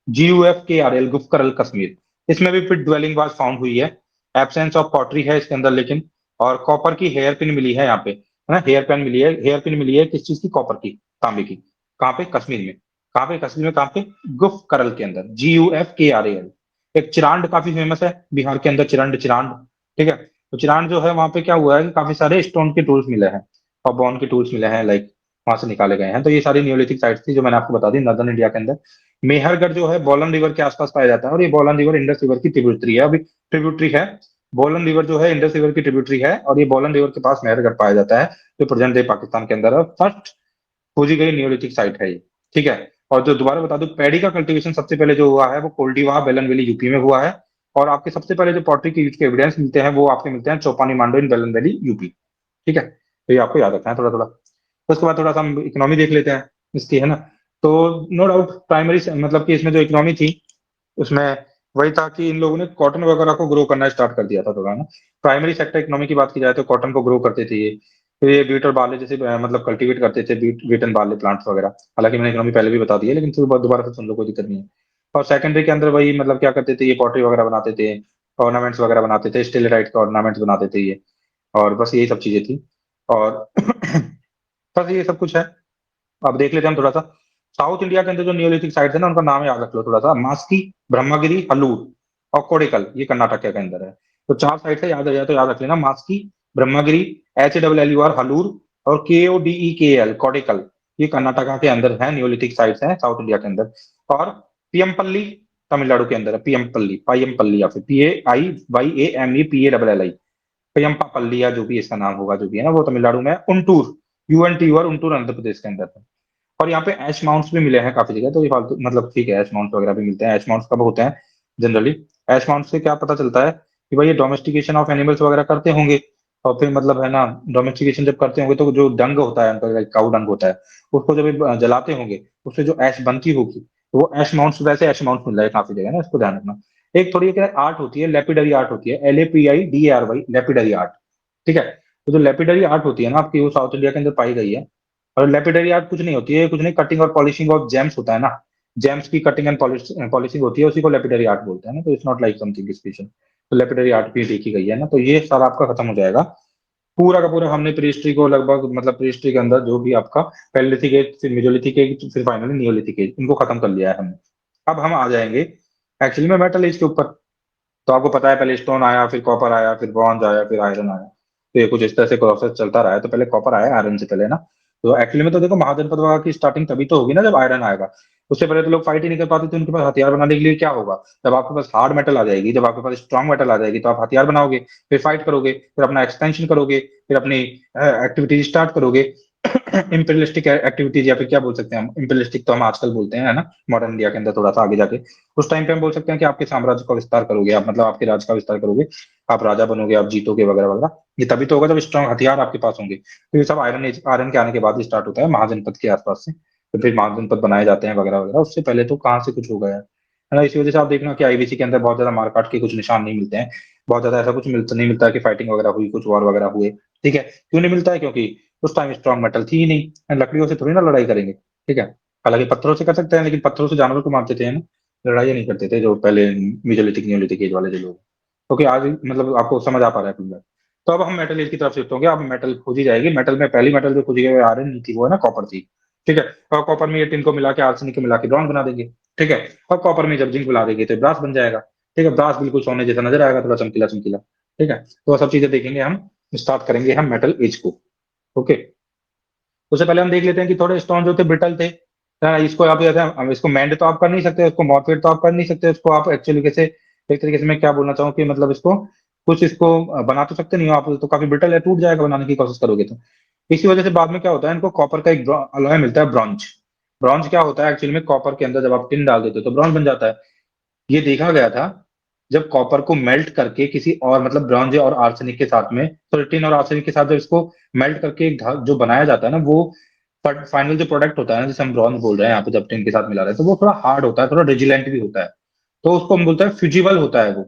GUFKRL, गुफकरल कश्मीर। इसमें भी पिट ड्वेलिंग वाज फाउंड हुई है। एब्सेंस ऑफ पॉटरी है इसके अंदर लेकिन, और कॉपर की हेयर पिन मिली है यहाँ पे, है ना, हेयर पिन मिली है, हेयर पिन मिली है किस चीज की, कॉपर की, तांबे की। कहाँ पे, कश्मीर में। कहाँ पे, कश्मीर में, कहाँ पे, गुफकरल के अंदर, GUFKRAL। एक चिरांड काफी फेमस है बिहार के अंदर, चिरंड चिरांड, ठीक है। तो चिरांड जो है वहां पे क्या हुआ है कि काफी सारे स्टोन के टूल्स मिले हैं और बोन के टूल्स मिले हैं, लाइक वहां से निकाले गए हैं। तो ये सारी न्यूलिथिक साइट्स थी जो मैंने आपको बता दी नॉर्दर्न इंडिया के अंदर। मेहरगढ़ जो है बोलन रिवर के आसपास पाया जाता है, और ये बोलन रिवर इंडस रिवर की ट्रिब्यूटरी है, अभी ट्रिब्यूटरी है। बोलन रिवर जो है इंडस रिवर की ट्रिब्यूटरी है, और ये बोलन रिवर के पास मेहरगढ़ पाया जाता है, जो प्रेजेंट डे पाकिस्तान के अंदर है। फर्स्ट खोजी गई नियोलिथिक साइट है ये, ठीक है। और जो दोबारा बता दूं, पैडी का कल्टीवेशन सबसे पहले जो हुआ है वो कोल्डिवा बेलन वैली यूपी में हुआ है। और आपके सबसे पहले जो पॉटरी के यूज के एविडेंस मिलते हैं वो आपके मिलते हैं चौपानी मांडो इन बेलन वैली यूपी, ठीक है। तो ये आपको याद रखना है थोड़ा थोड़ा। तो उसके बाद थोड़ा सा हम इकोनॉमी देख लेते हैं इसकी, है ना। तो नो डाउट प्राइमरी मतलब कि इसमें जो इकोनॉमी थी उसमें वही था कि इन लोगों ने कॉटन वगैरह को ग्रो करना स्टार्ट कर दिया था थोड़ा ना। प्राइमरी सेक्टर इकोनॉमी की बात की जाए तो कॉटन को ग्रो करते थे ये। फिर ये बीट और बार्ले जैसे मतलब कल्टीवेट करते थे, बीट एंड बार्ले प्लांट्स वगैरह। हालांकि मैंने इकोनॉमी पहले भी बता दी है, लेकिन फिर दोबारा से सुन लो, कोई दिक्कत नहीं है। और सेकेंडरी के अंदर वही मतलब क्या करते थे, ये पॉटरी वगैरह बनाते थे, ऑर्नामेंट्स वगैरह बनाते थे, स्टेलेराइट के ऑर्नामेंट्स बनाते थे ये। और बस यही सब चीजें थी। और बस ये सब कुछ है। अब देख लेते हैं हम थोड़ा सा साउथ इंडिया के अंदर जो नियोलिथिक साइट्स है ना, उनका नाम याद रख लो थोड़ा सा। मास्की, ब्रह्मगिरी, हल्लूर और कोडेकल, ये कर्नाटक के अंदर है। तो चार साइट है, याद आ जाए तो याद रख लेना। मास्की, ब्रह्मगिरी, HALLUR हल्लूर, और KODEKL कोडेकल, ये कर्नाटका के अंदर है, नियोलिथिक साइट्स हैं साउथ इंडिया के अंदर। और पियमपल्ली तमिलनाडु के अंदर है, पियमपल्ली, पायमपल्ली, या फिर PAIYAMEPALLI, पेयम्पापल्ली, या जो भी इसका नाम होगा, जो भी है ना, वो तमिलनाडु में है। उंटूर, UNTUR उंटूर आंध्र प्रदेश के अंदर है। और यहाँ पे ऐश माउंट्स भी मिले हैं काफी जगह, तो ये फालतू मतलब ठीक है, ऐश माउंट्स वगैरह भी मिलते हैं। ऐश माउंट्स कब होते हैं जनरली? ऐश माउंट्स से क्या पता चलता है कि भाई ये डोमेस्टिकेशन ऑफ एनिमल्स वगैरह करते होंगे। और फिर मतलब है ना, डोमेस्टिकेशन जब करते होंगे तो जो डंग होता है उनका, काउ डंग होता है, उसको जब ये जलाते होंगे उससे जो ऐश बनती होगी, तो वो ऐश माउंट्स, वैसे ऐश माउंट्स मिल रहा है काफी जगह ना, इसको ध्यान रखना। एक थोड़ी क्या आर्ट होती है, लेपिडरी आर्ट होती है, LAPIDARY, लेपिडरी आर्ट, ठीक है। तो जो लेपिडरी आर्ट होती है ना आपकी, वो साउथ इंडिया के अंदर पाई गई है। और लेपिडरी आर्ट कुछ नहीं होती है, कुछ नहीं, कटिंग और पॉलिशिंग ऑफ जेम्स होता है ना, जेम्स की कटिंग एंड पॉलिशिंग होती है, उसी को लेपिडरी आर्ट बोलते हैं ना। तो it's not like something special. तो लेपिडरी आर्ट भी देखी गई है ना, तो ये सारा आपका खत्म हो जाएगा पूरा का पूरा। हमने प्री-हिस्ट्री को लगभग मतलब प्री-हिस्ट्री के अंदर जो भी आपका पैलेलिथिक एज, फिर मेसोलिथिक एज, फिर फाइनली नियोलिथिक एज, इनको खत्म कर लिया है हमने। अब हम आ जाएंगे एक्चुअली में मेटल एज के ऊपर। तो आपको पता है पहले स्टोन आया, फिर कॉपर आया, फिर ब्रॉन्ज आया, फिर आयरन आया। तो ये कुछ इस तरह से प्रोसेस चलता रहा है। तो पहले कॉपर आया आयरन से पहले ना। तो एक्चुअली में तो देखो, महाजनपद वगैरह की स्टार्टिंग तभी तो होगी ना जब आयरन आएगा। उससे पहले तो लोग फाइट ही नहीं कर पाते थे, उनके पास हथियार बनाने के लिए क्या होगा? जब आपके पास हार्ड मेटल आ जाएगी, जब आपके पास स्ट्रॉन्ग मेटल आ जाएगी, तो आप हथियार बनाओगे, फिर फाइट करोगे, फिर अपना एक्सपेंशन करोगे, फिर अपनी एक्टिविटीज स्टार्ट करोगे। इंपीरियलिस्टिक एक्टिविटीज, या फिर क्या बोल सकते हैं हम, इंपीरियलिस्टिक तो हम आजकल बोलते हैं, है ना, मॉडर्न इंडिया के अंदर थोड़ा सा आगे जाके। उस टाइम पे हम बोल सकते हैं कि आपके साम्राज्य का विस्तार करोगे आप, मतलब आपके राज्य का विस्तार करोगे, आप राजा बनोगे, आप जीतोगे वगैरह वगैरह। ये तभी तो होगा जब स्ट्रॉन्ग हथियार आपके पास होंगे। तो ये सब आयरन एज, आयरन के आने के बाद ही स्टार्ट होता है, महाजनपद के आसपास से। तो फिर महाजनपद बनाए जाते हैं वगैरह वगैरह, उससे पहले तो कहाँ से कुछ होगा यार, है ना। इसी वजह से आप देखना कि IBC के अंदर बहुत ज्यादा मारकाट के कुछ निशान नहीं मिलते हैं। बहुत ज्यादा ऐसा कुछ मिलता नहीं मिलता है कि फाइटिंग वगैरह हुई, कुछ वॉर वगैरह हुए। ठीक है, क्यों नहीं मिलता है? क्योंकि उस टाइम स्ट्रॉन्ग मेटल थी ही नहीं, लकड़ियों से थोड़ी ना लड़ाई करेंगे, ठीक है। हालांकि पत्थरों से कर सकते हैं, लेकिन पत्थरों से जानवर को मारते थे ना, लड़ाई नहीं करते थे जो पहले मेसोलिथिक नियोलिथिक एज वाले जो लोग। क्योंकि आज मतलब आपको समझ आ पा रहा है पूरा। तो अब हम मेटल एज की तरफ शिफ्ट होंगे। अब मेटल खोजी जाएगी। मेटल में पहली मेटल जो खोजी गई आयरन नहीं थी, वो है ना कॉपर थी, ठीक है। और कॉपर में ये टिन को मिला के, आर्सेनिक को मिला के ब्रॉन्ज बना देंगे, ठीक है। और कॉपर में जब जिंक मिला देंगे तो ब्रास बन जाएगा, ठीक है। ब्रास बिल्कुल सोने जैसा नजर आएगा, थोड़ा चमकीला चमकीला, ठीक है। तो वो सब चीजें देखेंगे हम। स्टार्ट करेंगे हम मेटल एज को, ओके। उससे पहले हम देख लेते हैं कि थोड़े स्टोन जो थे ब्रिटल थे। इसको आप जैसे हम इसको मेंड तो आप कर नहीं सकते, उसको मॉर्फेट तो आप कर नहीं सकते, उसको आप एक्चुअली कैसे, एक तरीके से मैं क्या बोलना चाहूँ कि मतलब इसको कुछ, इसको बना तो सकते नहीं हो आप, तो काफी ब्रिटल है, टूट जाएगा बनाने की कोशिश करोगे तो। इसी वजह से बाद में क्या होता है, इनको कॉपर का एक अलॉय मिलता है, ब्रॉन्ज। ब्रॉन्ज क्या होता है एक्चुअली में, कॉपर के अंदर जब आप टिन डाल देते हो तो ब्रॉन्ज बन जाता है। ये देखा गया था जब कॉपर को मेल्ट करके किसी और मतलब ब्रॉन्ज और आर्सेनिक के साथ में, सॉरी टिन और आर्सेनिक के साथ जब इसको मेल्ट करके एक जो बनाया जाता है ना, वो फाइनल जो प्रोडक्ट होता है ना, जैसे हम ब्रॉन्ज बोल रहे हैं यहाँ पे, जब टिन के साथ मिला रहे हैं, तो वो थोड़ा हार्ड होता है, थोड़ा रेजिलेंट भी होता है। तो उसको हम बोलते हैं फ्यूजिबल होता है वो,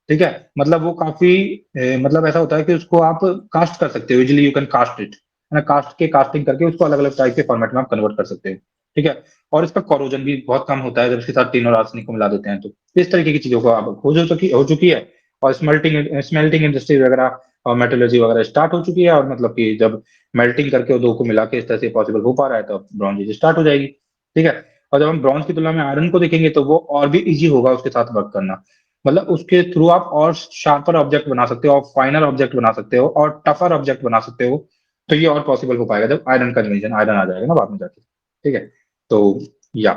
ठीक है। मतलब वो काफी मतलब ऐसा होता है कि उसको आप कास्ट कर सकते हो, easily you can cast it, है ना। कास्टिंग करके उसको अलग अलग टाइप के फॉर्मेट में आप कन्वर्ट कर सकते हो, ठीक है। और इसका कोरोजन भी बहुत कम होता है जब इसके साथ टिन और आर्सेनिक को मिला देते हैं तो। इस तरीके की चीजों को अब खोज हो चुकी है। और स्मेल्टिंग इंडस्ट्री वगैरह और मेटलर्जी वगैरह स्टार्ट हो चुकी है। और मतलब कि जब मेल्टिंग करके वो दो को मिला के इस तरह से पॉसिबल हो पा रहा है, तो ब्रॉन्ज एज स्टार्ट हो जाएगी, ठीक है। और जब हम ब्रॉन्ज की तुलना में आयरन को देखेंगे तो वो और भी इजी होगा उसके साथ वर्क करना। मतलब उसके थ्रू आप और शार्पर ऑब्जेक्ट बना सकते हो, और फाइनर ऑब्जेक्ट बना सकते हो, और टफर ऑब्जेक्ट बना सकते हो। तो ये और पॉसिबल हो पाएगा जब आयरन का इन्वेंशन, आयरन आ जाएगा ना बाद में जाके, ठीक है। तो या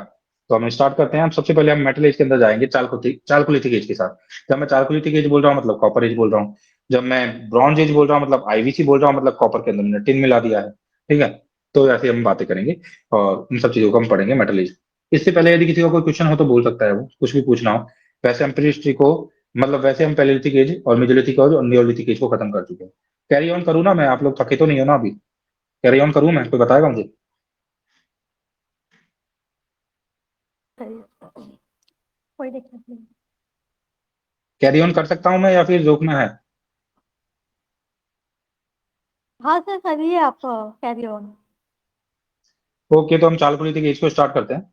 तो हम स्टार्ट करते हैं। हम सबसे पहले हम मेटल एज के अंदर जाएंगे, चालकोलिथिक एज के साथ। जब मैं चालकोलिथिक एज बोल रहा हूँ मतलब कॉपर एज बोल रहा हूँ। जब मैं ब्रॉन्ज एज बोल रहा हूँ मतलब IBC बोल रहा हूँ, मतलब कॉपर के अंदर मैंने टिन मिला दिया है, ठीक है। तो ऐसे हम बातें करेंगे और इन सब चीजों को हम पढ़ेंगे मेटल एज। इससे पहले यदि किसी का कोई क्वेश्चन हो तो बोल सकता है, वो कुछ भी पूछना हो। वैसे हम प्री हिस्ट्री को, मतलब वैसे हम पैलेलिथिक एज और मेजोलिथिक एज और नियोलिथिक एज को खत्म कर चुके हैं। कैरी ऑन करूँ ना मैं? आप लोग थके तो नहीं हो ना अभी? कैरी ऑन करूँ मैं? कोई बताएगा मुझे? कोई दिक्कत नहीं। कैरी ऑन कर सकता हूँ मैं या फिर रोकना है? हाँ सर, करिए आप, कैरी ऑन। ओके, तो हम चालकोलिथिक एज को स्टार्ट करते हैं।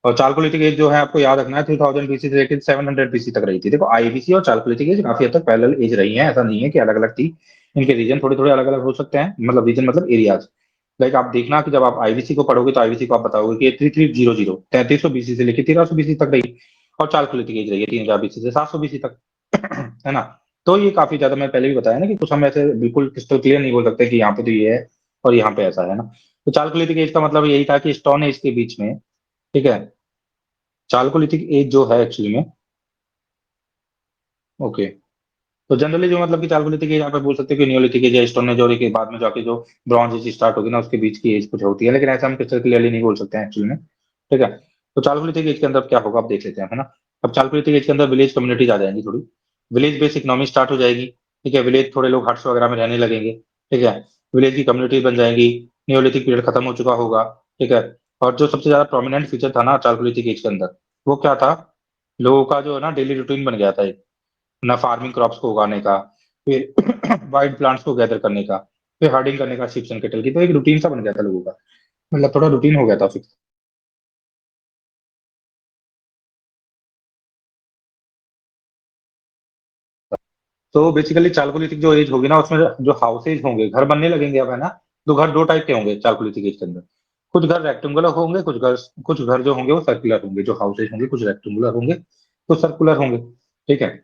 और चालकोलिथिक एज जो है आपको याद रखना है 3000 बीसी से लेकर 700 बीसी तक रही थी। देखो आईबीसी और चालकोलिथिक एज काफी हद तक पैरेलल एज रही है, ऐसा नहीं है कि अलग अलग थी। इनके रीजन थोड़े थोड़े अलग अलग हो सकते हैं, मतलब रीजन मतलब एरियाज। लाइक आप देखना कि जब आप आईबीसी को पढ़ोगे तो आईबीसी को आप बताओगे कि 3300 3300 बीसी से लेकर 1300 बीसी तक रही। और चालकोलिथिक एज रही है 3000 बीसी से 700 बीसी तक। है ना? तो ये काफी ज्यादा, मैं पहले भी बताया ना कि कुछ हम ऐसे बिल्कुल क्रिस्टल क्लियर नहीं बोल सकते कि यहाँ पे तो ये है और यहाँ पे ऐसा है ना। तो चालकोलिथिक एज का मतलब यही था कि स्टोन एज के बीच में, ठीक है, चालकोलिथिक एज जो है एक्चुअली में, ओके, तो जनरली जो मतलब कि चालकोलिथिक एज यहाँ पे बोल सकते हैं कि नियोलिथिक एज या स्टोन एज, और के बाद में जाके जो ब्रॉन्ज एज स्टार्ट होगी ना उसके बीच की एज कुछ होती है, लेकिन ऐसा हम क्रिस्टल क्लियरली नहीं बोल सकते हैं एक्चुअली में। ठीक है, तो चालकोलिथिक एज के अंदर क्या होगा आप देख लेते हैं, है ना। अब चालकोलिथिक एज के अंदर विलेज कम्युनिटीज आ जाएंगी थोड़ी, विलेज बेस्ड इकोनॉमी स्टार्ट हो जाएगी। ठीक है, विलेज थोड़े लोग हट्स वगैरह में रहने लगेंगे। ठीक है, विलेज की कम्युनिटी बन जाएंगी। नियोलिथिक पीरियड खत्म हो चुका होगा। ठीक है, और जो सबसे ज्यादा प्रोमिनेंट फीचर था ना चालकोलिथिक एज के अंदर, वो क्या था? लोगों का जो है ना डेली रूटीन बन गया था एक, ना फार्मिंग क्रॉप्स को उगाने का, फिर वाइल्ड प्लांट्स को गैदर करने का, फिर हार्डिंग करने का शिप्स एंड केटल की। तो एक रूटीन सा बन गया था लोगों का, मतलब थोड़ा रूटीन हो गया था फिक्स। तो बेसिकली चालकोलिथिक जो एज होगी ना उसमें जो हाउसेज होंगे, घर बनने लगेंगे अब, है ना। तो घर दो टाइप के होंगे चालकोलिथिक एज के अंदर। कुछ घर रेक्टेंगुलर होंगे, कुछ घर जो होंगे वो सर्कुलर होंगे। जो हाउसेज होंगे कुछ रेक्टेंगुलर होंगे, कुछ सर्कुलर होंगे। ठीक है,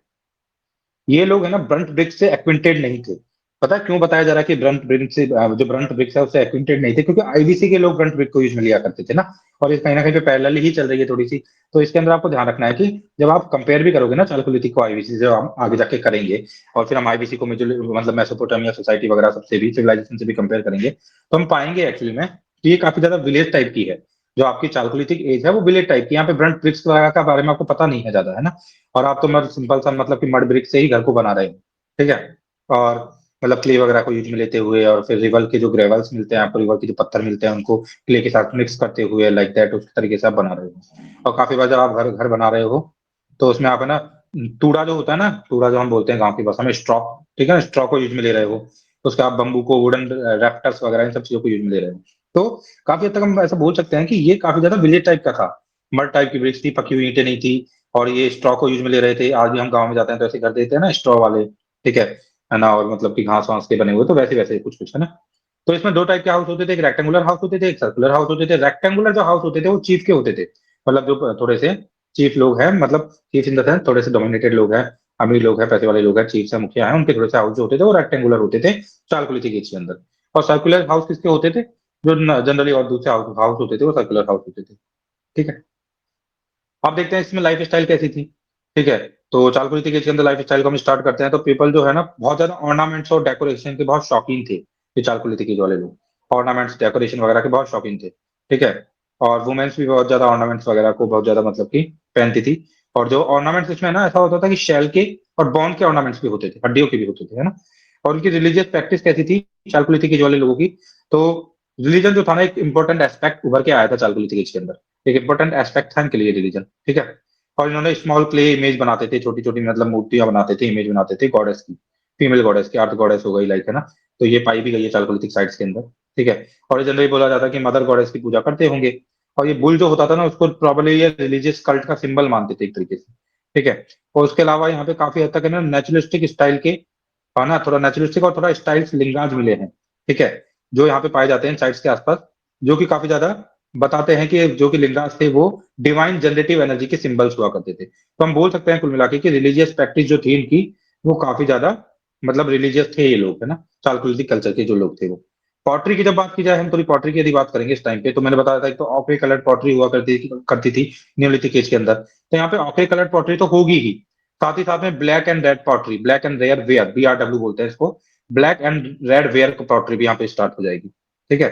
ये लोग है ना ब्रंट ब्रिक्स से एक्विंटेड नहीं थे। पता है क्यों बताया जा रहा है कि ब्रंट ब्रिक्स से, जो ब्रंट ब्रिक्स है उससे एक्विंटेड नहीं थे? क्योंकि आईबीसी के लोग ब्रंट ब्रिक को यूज में लिया करते थे ना। और ये कहीं ना कहीं पे पैरेलल ही चल रही है थोड़ी सी। तो इसके अंदर आपको ध्यान रखना है कि जब आप कंपेयर भी करोगे ना चालकोलिथिक को आईबीसी से, हम आगे जाके करेंगे, और फिर हम आईबीसी को मतलब मेसोपोटामिया सोसाइटी वगैरह सबसे भी, सिविलाइजेशन से भी कंपेयर करेंगे, तो हम पाएंगे एक्चुअली में कि ये काफी ज्यादा विलेज टाइप की है। जो आपकी चालकोलिथिक एज है वो विलेज टाइप की। यहाँ पे ब्रंट ब्रिक्स वगैरह का बारे में आपको पता नहीं है ज्यादा, है ना। और आप तो मतलब सिंपल सा मतलब कि मड ब्रिक से ही घर को बना रहे हो। ठीक है, और मतलब क्ले वगैरह को यूज में लेते हुए, और फिर रिवर के जो ग्रेवल्स मिलते हैं आपको, रिवर के जो पत्थर मिलते हैं उनको क्ले के साथ मिक्स करते हुए, लाइक दैट, उस तरीके से आप बना रहे हो। और काफी बार जब आप घर घर बना रहे हो तो उसमें आप है ना, टूड़ा जो होता है ना, टूड़ा जो हम बोलते हैं गाँव की भाषा में स्ट्रॉ, ठीक है ना, स्ट्रॉ को यूज में ले रहे हो। तो उसके आप बम्बू को, वुडन रैफ्टर्स वगैरह इन सब चीजों को यूज में ले रहे हो। तो काफी हद तक हम ऐसा बोल सकते हैं कि ये काफी ज्यादा विलेज टाइप का था। मड टाइप की ब्रिक्स थी, पकी हुई ईंटें नहीं थी। और ये स्ट्रॉ को यूज में ले रहे थे। आज भी हम गाँव में जाते हैं तो ऐसे घर देते हैं ना स्ट्रॉ वाले। ठीक है ना, और मतलब कि घास वास के बने हुए, तो वैसे वैसे कुछ कुछ है ना। तो इसमें दो टाइप के हाउस होते थे, एक रेक्टेंगुलर हाउस होते थे, एक सर्कुलर हाउस होते थे। रेक्टेंगुलर जो हाउस होते थे वो चीफ के होते थे, मतलब जो थोड़े से चीफ लोग हैं, मतलब चीफ इन द सेंस थोड़े से डोमिनेटेड लोग हैं, अमीर लोग हैं, पैसे वाले लोग हैं, चीफ से मुखिया हैं, उनके थोड़े से हाउस जो होते थे वो रेक्टेंगुलर होते थे चालकोलिथिक एज के अंदर। और सर्कुलर हाउस किसके होते थे? जो जनरली और दूसरे हाउस हाउस होते थे वो सर्कुलर हाउस होते थे। ठीक है, अब देखते हैं इसमें लाइफ स्टाइल कैसी थी। ठीक है, तो चालकोलिथिक एज के अंदर लाइफ स्टाइल को हम स्टार्ट करते हैं। तो पीपल जो है ना बहुत ज्यादा ऑर्नामेंट्स और डेकोरेशन के बहुत शौकीन थे, ये चालकोलिथिक एज वाले लोग। ऑर्नामेंट्स डेकोरेशन वगैरह के बहुत शौकीन थे। ठीक है, और वुमेन्स भी बहुत ज्यादा ऑर्नामेंट्स वगैरह को बहुत ज्यादा मतलब कि पहनती थी। और जो ऑर्नामेंट्स इसमें ना ऐसा होता था कि शेल के और बोन के ऑर्नामेंट्स भी होते थे, हड्डियों के भी होते थे, है ना। और उनकी रिलीजियस प्रैक्टिस कैसी थी चालकोलिथिक एज वाले लोगों की? तो रिलीजन जो था ना, एक इंपॉर्टेंट एस्पेक्ट उभर के आया था चालकोलिथिक एज के अंदर। एक इंपॉर्टेंट एस्पेक्ट था इनके लिए रिलीजन। ठीक है, और इन्होंने स्मॉल क्ले इमेज बनाते थे, छोटी छोटी मतलब मूर्तियां बनाते थे, इमेज बनाते थे गॉडेस की, फीमेल गॉडेस की, अर्थ गॉडेस हो गई लाइक, है ना। तो ये पाई भी गई है चालकोलिथिक साइट्स के अंदर। ठीक है, और जनरली बोला जाता है कि मदर गॉडेस की पूजा करते होंगे। और ये बुल जो होता था ना उसको प्रॉब्लली ये रिलीजियस कल्ट का सिंबल मानते थे एक तरीके से। ठीक है, और उसके अलावा यहाँ पे काफी हद तक है ना नेचुरलिस्टिक स्टाइल के, है ना, थोड़ा नेचुरलिस्टिक और थोड़ा स्टाइल्स लिंगाज मिले हैं। ठीक है, जो यहाँ पे पाए जाते हैं साइट्स के आसपास, जो कि काफी ज्यादा बताते हैं कि जो कि लिंगास थे वो डिवाइन जनरेटिव एनर्जी के सिंबल्स हुआ करते थे। तो हम बोल सकते हैं कुल मिला के कि रिलीजियस प्रैक्टिस जो थी इनकी, वो काफी ज्यादा मतलब रिलीजियस थे ये लोग, है ना, चालकुलिथिक कल्चर के जो लोग थे वो। पॉटरी की जब बात की जाए, हम थोड़ी पॉटरी की यदि बात करेंगे इस टाइम पे, तो मैंने बताया था एक तो ऑके कलर्ड पॉटरी हुआ करती थी नियोलिथिक एज के अंदर। तो यहाँ पे ऑके कलर्ड पॉटरी तो होगी ही, साथ ही साथ में black and red pottery, black and red ware, BRW बोलते हैं इसको, black and red ware pottery भी यहाँ पे स्टार्ट हो जाएगी। ठीक है,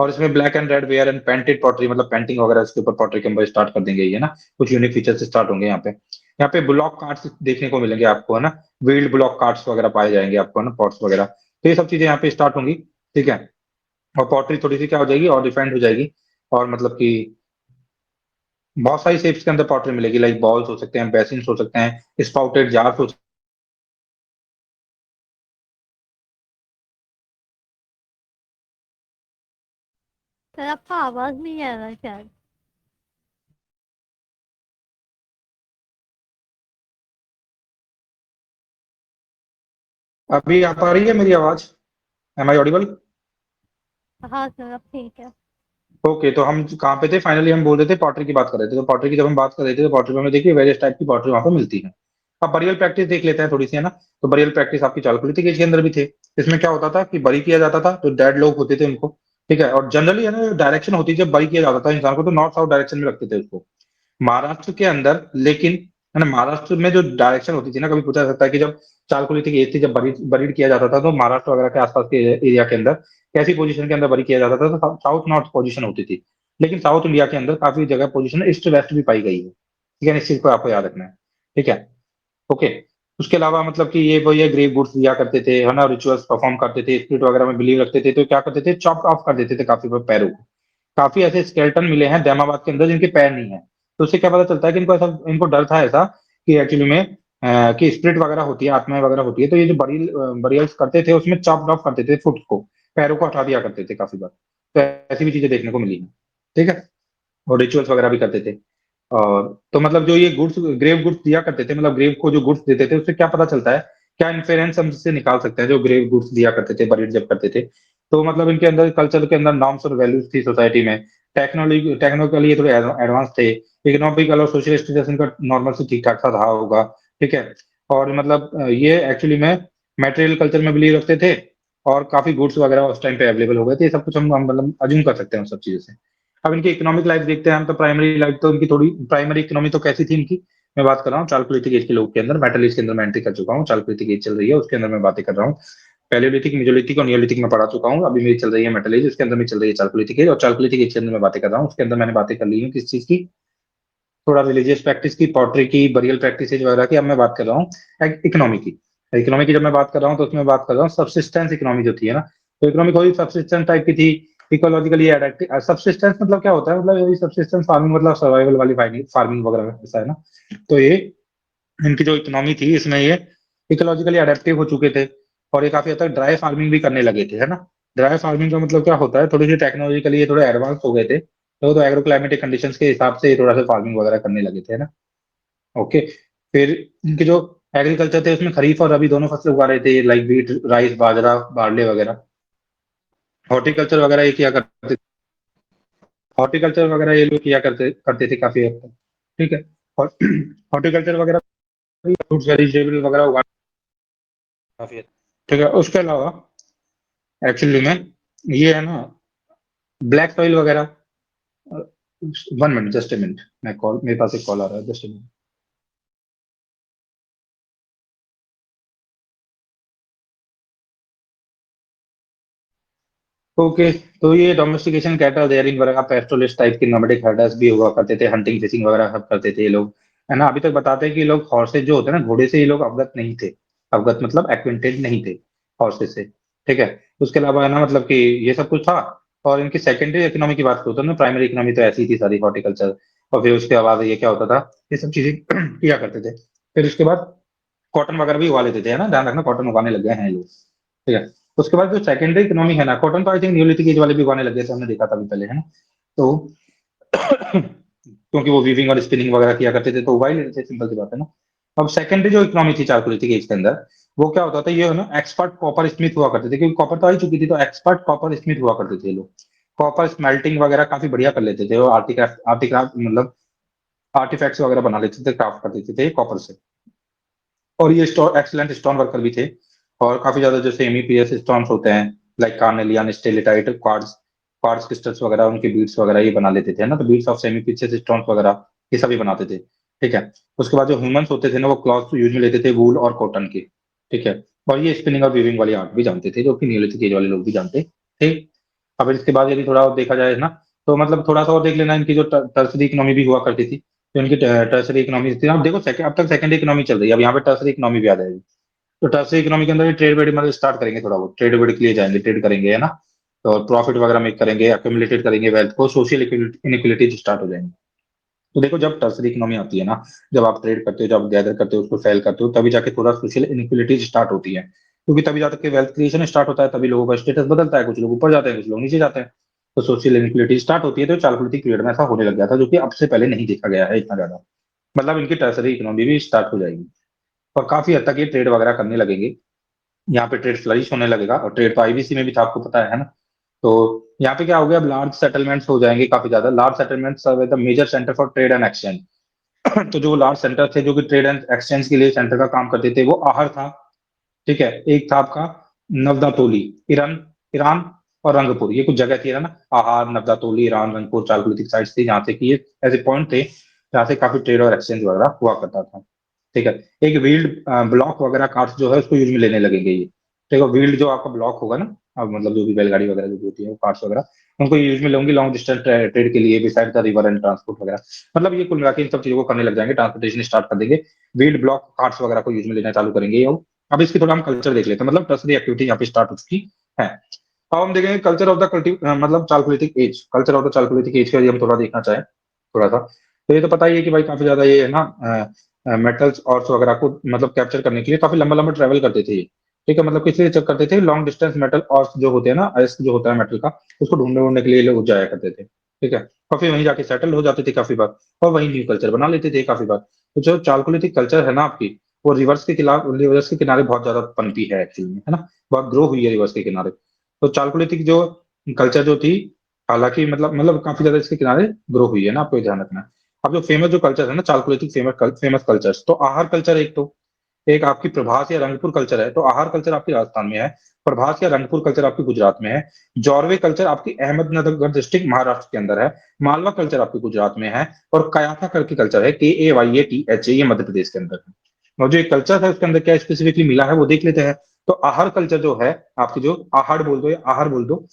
और इसमें black and red where and painted pottery, मतलब पेंटिंग वगैरह इसके ऊपर पॉटरी के ऊपर स्टार्ट कर देंगे, ये ना कुछ यूनिक फीचर से स्टार्ट होंगे यहाँ पे। यहाँ पे ब्लॉक कार्ड्स देखने को मिलेंगे आपको, है ना, व्हील्ड ब्लॉक कार्ड्स वगैरह पाए जाएंगे आपको, है ना, पॉट्स वगैरह। तो ये सब चीजें यहाँ पे स्टार्ट होंगी, ठीक है। और पॉटरी थोड़ी सी क्या हो जाएगी और डिफाइंड हो जाएगी, और मतलब कि बहुत सारी शेप्स के अंदर पॉटरी मिलेगी, लाइक बॉल्स हो सकते हैं, बेसिन्स हो सकते हैं, स्पाउटेड जार्स हो। सर आपका आवाज नहीं आ रहा शायद। अभी आ पा रही है मेरी आवाज? Am I audible? हाँ सर अब ठीक है। ओके, तो हम कहाँ पे थे फाइनली? हम बोल रहे थे पॉटरी की बात कर रहे थे। तो पॉटरी की जब हम बात कर रहे थे, तो पॉटरी में हमें देखिए वेरियस टाइप की पॉटरी वहां पे मिलती है। अब बरियल प्रैक्टिस देख लेते हैं थोड़ी सी, है ना। तो बरियल प्रैक्टिस आपकी चालकुलिथिक एज के अंदर भी थे। इसमें क्या होता था कि बरी किया जाता था जो डेड लोग होते थे उनको, ठीक है। और जनरली, है ना, डायरेक्शन होती है जब बरी किया जाता था इंसान को, तो नॉर्थ साउथ डायरेक्शन में रखते थे उसको, महाराष्ट्र के अंदर। लेकिन, है ना, महाराष्ट्र में जो डायरेक्शन होती थी ना, कभी पूछा जा सकता है कि जब चालकुलिथिक एज थी, जब बरीड किया जाता था, तो महाराष्ट्र वगैरह के आसपास के एरिया के अंदर कैसी पोजीशन के अंदर बरी किया जाता था? तो साउथ नॉर्थ पोजीशन होती थी। लेकिन साउथ इंडिया के अंदर काफी जगह पोजीशन ईस्ट वेस्ट भी पाई गई है, ठीक है। इस चीज को आपको याद रखना है, ठीक है। ओके। उसके अलावा मतलब कि ये ग्रेव गुड्स दिया करते थे, है ना, रिचुअल्स परफॉर्म करते थे, स्पिरिट वगैरह में बिलीव रखते थे, तो क्या करते थे, चॉप ऑफ कर देते थे काफी बार पैरों को। काफी ऐसे स्केलेटन मिले हैं दैमाबाद के अंदर जिनके पैर नहीं है। तो उससे क्या पता चलता है कि इनको ऐसा, इनको डर था ऐसा कि एक्चुअली में कि स्पिरिट वगैरह होती है, आत्माएं वगैरह होती है, तो ये जो बरियल्स करते थे उसमें चॉप ऑफ करते थे फुट को, पैरों को हटा दिया करते थे काफी बार। तो ऐसी भी चीजें देखने को मिली हैं, ठीक है। और रिचुअल्स वगैरह भी करते थे। और तो मतलब जो ये गुड्स, ग्रेव गुड्स दिया करते थे, मतलब ग्रेव को जो गुड्स देते थे, उससे क्या पता चलता है, क्या इन्फेरेंस हम इससे निकाल सकते हैं? जो ग्रेव गुड्स दिया करते थे, बरीड जब करते थे, तो मतलब इनके अंदर कल्चर के अंदर नॉर्म्स और वैल्यूज थी सोसाइटी में। टेक्नोलॉजिकली ये थोड़े एडवांस थे। इकोनॉमिकल और सोशल स्टेटस इनका नॉर्मल से ठीक ठाक सा रहा होगा, ठीक है। और मतलब ये एक्चुअली में मेटेरियल कल्चर में बिलीव रखते थे, और काफी गुड्स वगैरह उस टाइम पे अवेलेबल हो गए थे। ये सब कुछ हम मतलब अज्यूम कर सकते हैं उन सब चीजों से। अब इनकी इकोनॉमिक लाइफ देखते हैं हम, तो प्राइमरी लाइफ तो इनकी थोड़ी, प्राइमरी इकोनॉमी तो कैसी थी इनकी, मैं बात कर रहा हूँ चालकुलिथिक एज के लोग के अंदर। मेटल एज के अंदर मैं एंट्री कर चुका हूँ, चालकुलिथिक एज चल रही है, उसके अंदर मैं बातें कर रहा हूँ। पैलियोलिथिक, मेजोलिथिक और नियोलिथिक में पढ़ा चुका हूँ, अभी मेरी चल रही है मेटल एज, उसके अंदर में चल रही है चालकुलिथिक एज। और चालकुलिथिक एज के अंदर मैं बातें कर रहा हूँ, उसके अंदर मैंने बातें कर ली हूँ किस चीज की, थोड़ा रिलीजियस प्रैक्टिस की, पॉटरी की, बरियल प्रैक्टिस वगैरह की। अब मैं बात कर रहा हूँ इकोनॉमी की। इकोनॉमी की जब मैं बात कर रहा हूँ, तो उसमें बात कर रहा हूँ सब्सिस्टेंस इकोनॉमी जो थी, है ना। तो इकोनॉमी कोई सब्सिस्टेंस टाइप की थी, इकोलॉजिकली एडेप्टिव। सब्सिस्टेंस मतलब क्या होता है, मतलब यही सब्सिस्टेंस फार्मिंग, मतलब सर्वाइवल वाली फार्मिंग वगैरह ऐसा, है ना। तो ये इनकी जो इकोनॉमी थी, इसमें ये इकोलॉजिकली अडेप्टिव हो चुके थे, और ये काफी हद तक ड्राई फार्मिंग भी करने लगे थे, है ना। ड्राई फार्मिंग का मतलब क्या होता है, थोड़ी सी टेक्नोलॉजिकली ये थोड़े एडवांस हो गए थे, तो एग्रो क्लाइमेटिक कंडीशंस के हिसाब से ये थोड़ा सा फार्मिंग वगैरह करने लगे थे, है ना। ओके। फिर इनके जो एग्रीकल्चर थे, उसमें खरीफ और रबी दोनों फसलें उगा रहे थे, लाइक व्हीट, राइस, बाजरा, बार्ले वगैरह। हॉर्टिकल्चर वगैरह ये किया करते, हॉर्टिकल्चर वगैरह ये लोग किया करते करते थे काफी हद तक, ठीक है। और हॉर्टिकल्चर वगैरह, फ्रूट्स वेजिटेबल वगैरह उगा काफी हद तक, ठीक है। उसके अलावा एक्चुअली में ये है ना, ब्लैक सॉइल वगैरह। 1 मिनट, जस्ट ए मिनट, मैं कॉल, मेरे पास एक कॉल आ रहा है, जस्ट ए मिनट। ओके। तो ये डोमेस्टिकेशन, कैटल रेयरिंग वगैरह, पेस्टोलिस्ट टाइप के नोमैडिक हर्डर्स भी हुआ करते थे, हंटिंग फिशिंग वगैरह सब करते थे ये लोग, है ना। अभी तक बताते हैं कि ये लोग हॉर्सेज जो होते हैं ना, घोड़े से ये लोग अवगत नहीं थे। अवगत मतलब एक्विंटेड नहीं थे हॉर्सेज से, ठीक है। उसके अलावा, है ना, मतलब कि ये सब कुछ था। और इनकी सेकेंडरी इकोनॉमी की बात करूँ तो ना, प्राइमरी इकोनॉमी तो ऐसी थी सारी, हॉर्टिकल्चर। और फिर उसके बाद ये क्या होता था, ये सब चीजें किया करते थे। फिर उसके बाद कॉटन वगैरह भी उगा लेते थे, है ना, ध्यान रखना, कॉटन उगाने लग गए हैं ये लोग, ठीक है। उसके बाद जो सेकेंडरी इकोनॉमी है ना, कॉटन तो आई थिंक न्यूलिथिक एज वाले भी उगाने लगे थे, हमने देखा था अभी पहले, है ना। तो क्योंकि वो वीविंग और स्पिनिंग वगैरह किया करते थे, तो उगा ही लेते थे, सिंपल सी बात है ना। अब सेकेंडरी जो इकोनॉमी थी चारकोलिथिक एज के अंदर, वो क्या होता था, ये है ना, एक्सपर्ट कॉपर स्मिथ हुआ करते थे, क्योंकि कॉपर तो आ ही चुकी थी, तो एक्सपर्ट कॉपर स्मिथ हुआ करते थे ये लोग। कॉपर स्मेल्टिंग वगैरह काफी बढ़िया कर लेते थे, और आर्टिक्राफ्ट आर्टिक्राफ्ट मतलब आर्टिफैक्ट्स वगैरह बना लेते थे, क्राफ्ट कर देते थे कॉपर से। और ये स्टोन, एक्सीलेंट स्टोन वर्कर भी थे। और काफी ज्यादा जो सेमी पीएस स्टोन्स होते हैं, like carnelian, steatite, quartz, quartz crystals वगैरह, उनके बीड्स वगैरह ये बना लेते थे ना। तो beads of semi PS stones वगैरह ये सभी बनाते थे, ठीक है। उसके बाद जो ह्यूमंस होते थे ना, वो क्लॉथ यूज में लेते थे वूल और कॉटन के, ठीक है। और ये स्पिनिंग और वीविंग वाली आर्ट भी जानते थे, जो कि नियोलिथिक एज वाले लोग भी जानते थे। अब इसके बाद यदि थोड़ा और देखा जाए ना, तो मतलब थोड़ा सा और देख लेना, इनकी जो टर्सरी इकोनॉमी भी हुआ करती थी, तो इनकी टर्सरी इकोनॉमी थी, आप देखो अब तक सेकंड इकोनॉमी चल रही है, अब यहाँ पे टर्सरी इकोनॉमी भी आ जाएगी। तो टर्सरी इकोनॉमी के अंदर भी ट्रेड वेड मतलब स्टार्ट करेंगे, थोड़ा बहुत ट्रेड वेड के लिए जाएंगे, ट्रेड करेंगे, है ना। तो प्रॉफिट वगैरह मेक करेंगे, अक्यूमुलेटेड करेंगे वेल्थ को, सोशल इनइक्वलिटीज स्टार्ट हो जाएंगी। तो देखो जब टर्सरी इकोनॉमी आती है ना, जब आप ट्रेड करते हो, जब गैदर करते हो, उसको सेल करते हो, तभी जाके थोड़ा सोशल इनइक्वलिटीज स्टार्ट होती है, क्योंकि तभी जाके वेल्थ क्रिएशन स्टार्ट होता है, तभी लोगों का स्टेटस बदलता है, कुछ लोग ऊपर जाते हैं, कुछ लोग नीचे जाते हैं। तो सोशल इनइक्वलिटी स्टार्ट होती है, तो चालकुलितिक पीरियड में ऐसा होने लग गया था, जो कि अब से पहले नहीं देखा गया है इतना ज्यादा। मतलब इनकी टर्सरी इकोनॉमी भी स्टार्ट हो जाएगी, और काफी हद तक ये ट्रेड वगैरह करने लगेंगे। यहाँ पे ट्रेड फ्लरिश होने लगेगा, और ट्रेड तो आईबीसी में भी था, आपको पता है ना। तो यहाँ पे क्या हो गया, अब लार्ज सेटलमेंट्स हो जाएंगे, काफी ज्यादा large settlements are the major centre for trade and exchange. तो जो लार्ज सेंटर थे, जो कि ट्रेड एंड एक्सचेंज के लिए सेंटर का काम करते थे, वो आहर था, ठीक है। एक था आपका नवदातोली, ईरान, ईरान और रंगपुर, ये कुछ जगह थी, है ना। आहार, नवदातोली, ईरान, रंगपुर, चारकोलिथिक साइट्स थी, जहाँ से कि ये ऐसे पॉइंट थे जहाँ से काफी ट्रेड और एक्सचेंज वगैरह हुआ करता था, ठीक है। एक व्हील्ड ब्लॉक वगैरह कार्ड्स जो है उसको यूज में लेने लगेंगे ये, ठीक है। व्हील्ड जो आपका ब्लॉक होगा ना, अब मतलब जो भी बैलगाड़ी वगैरह जो भी होती है, वो कार्ड्स वगैरह, उनको यूज में लेंगे लॉन्ग डिस्टेंस ट्रेड के लिए, beside the river and transport वगैरह। मतलब ये कुल मिला के इन सब चीजों को करने लग जाएंगे, ट्रांसपोर्टेशन स्टार्ट कर देंगे, व्हील्ड ब्लॉक कार्ड्स वगैरह को यूज में लेना चालू करेंगे। अब इसकी थोड़ा हम कल्चर देख लेते हैं, मतलब टर्सरी एक्टिविटी यहाँ पे स्टार्ट हो चुकी है। अब हम देखेंगे कल्चर ऑफ द मतलब chalcolithic age, culture of the chalcolithic age का यदि हम थोड़ा देखना चाहें, थोड़ा सा, तो ये तो पता ही है कि भाई काफी ज्यादा ये है ना, मेटल्स और वगैरह को मतलब कैप्चर करने के लिए काफी लंबा लंबा ट्रेवल करते थे ये, ठीक है। मतलब किस लिए चेक करते थे, लॉन्ग डिस्टेंस मेटल और जो होते हैं ना, अयस्क जो होता है मेटल का, उसको ढूंढने ढूंढने के लिए लोग जाया करते थे, ठीक है। और फिर वहीं जाके सेटल हो जाते थे काफी बार, और वहीं न्यू कल्चर बना लेते थे काफी बार। तो जो चालकुलितिक कल्चर है ना आपकी, वो रिवर्स के खिलाफ, रिवर्स के किनारे बहुत ज्यादा पनपी है एक्चुअली में, है ना, बहुत ग्रो हुई है रिवर्स के किनारे। तो चालकुलितिक जो कल्चर जो थी, हालांकि मतलब काफी ज्यादा इसके किनारे ग्रो हुई है ना, आपको ये ध्यान रखना है। अब जो फेमस जो कल्चर है ना चालकुलितिक, फेमस फेमस कल्चर्स, तो आहार कल्चर एक, तो एक आपकी प्रभास या रंगपुर कल्चर है, तो आहार कल्चर आपकी राजस्थान में है, प्रभास या रंगपुर कल्चर आपकी गुजरात में है, जौरवे कल्चर आपकी अहमदनगर डिस्ट्रिक्ट महाराष्ट्र के अंदर है, मालवा कल्चर आपकी गुजरात में है, और कयाथा करके कल्चर है, KAYATHA, ये मध्य प्रदेश के अंदर है। और जो एक कल्चर है उसके अंदर क्या स्पेसिफिकली मिला है वो देख लेते हैं। तो आहार कल्चर जो है आपकी, जो आहार बोल दो या आहार बोल दो,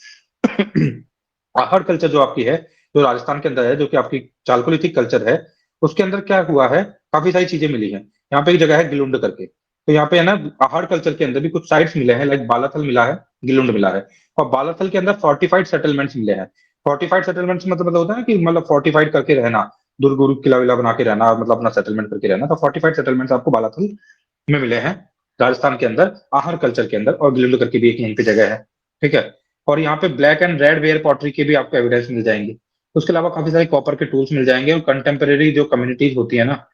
आहड़ कल्चर जो आपकी है, जो राजस्थान के अंदर है, जो कि आपकी चालकोलिथिक कल्चर है, उसके अंदर क्या हुआ है, काफी सारी चीजें मिली हैं। यहाँ पे एक जगह है गिलुंड करके, तो यहाँ पे है ना, आहड़ कल्चर के अंदर भी कुछ साइट्स मिले हैं, लाइक बालाथल मिला है, गिलुंड मिला है। और बालाथल के अंदर फोर्टिफाइड सेटलमेंट्स मिले हैं। फोर्टिफाइड सेटलमेंट्स मतलब होता है कि मतलब फोर्टिफाइड करके रहना, दुर्ग उर्ग किला विला बना के रहना, मतलब अपना सेटलमेंट करके रहना। तो फोर्टिफाइड सेटलमेंट्स आपको बालाथल में मिले हैं, राजस्थान के अंदर, आहर कल्चर के अंदर, और गिलुंड करके भी एक यहीं पे जगह है, ठीक है। और यहाँ पे black and red ware pottery के भी आपको एविडेंस मिल जाएंगे। उसके अलावा काफी सारे कॉपर के टूल्स मिल जाएंगे, और कंटेम्परेरी जो कम्युनिटीज होती है ना,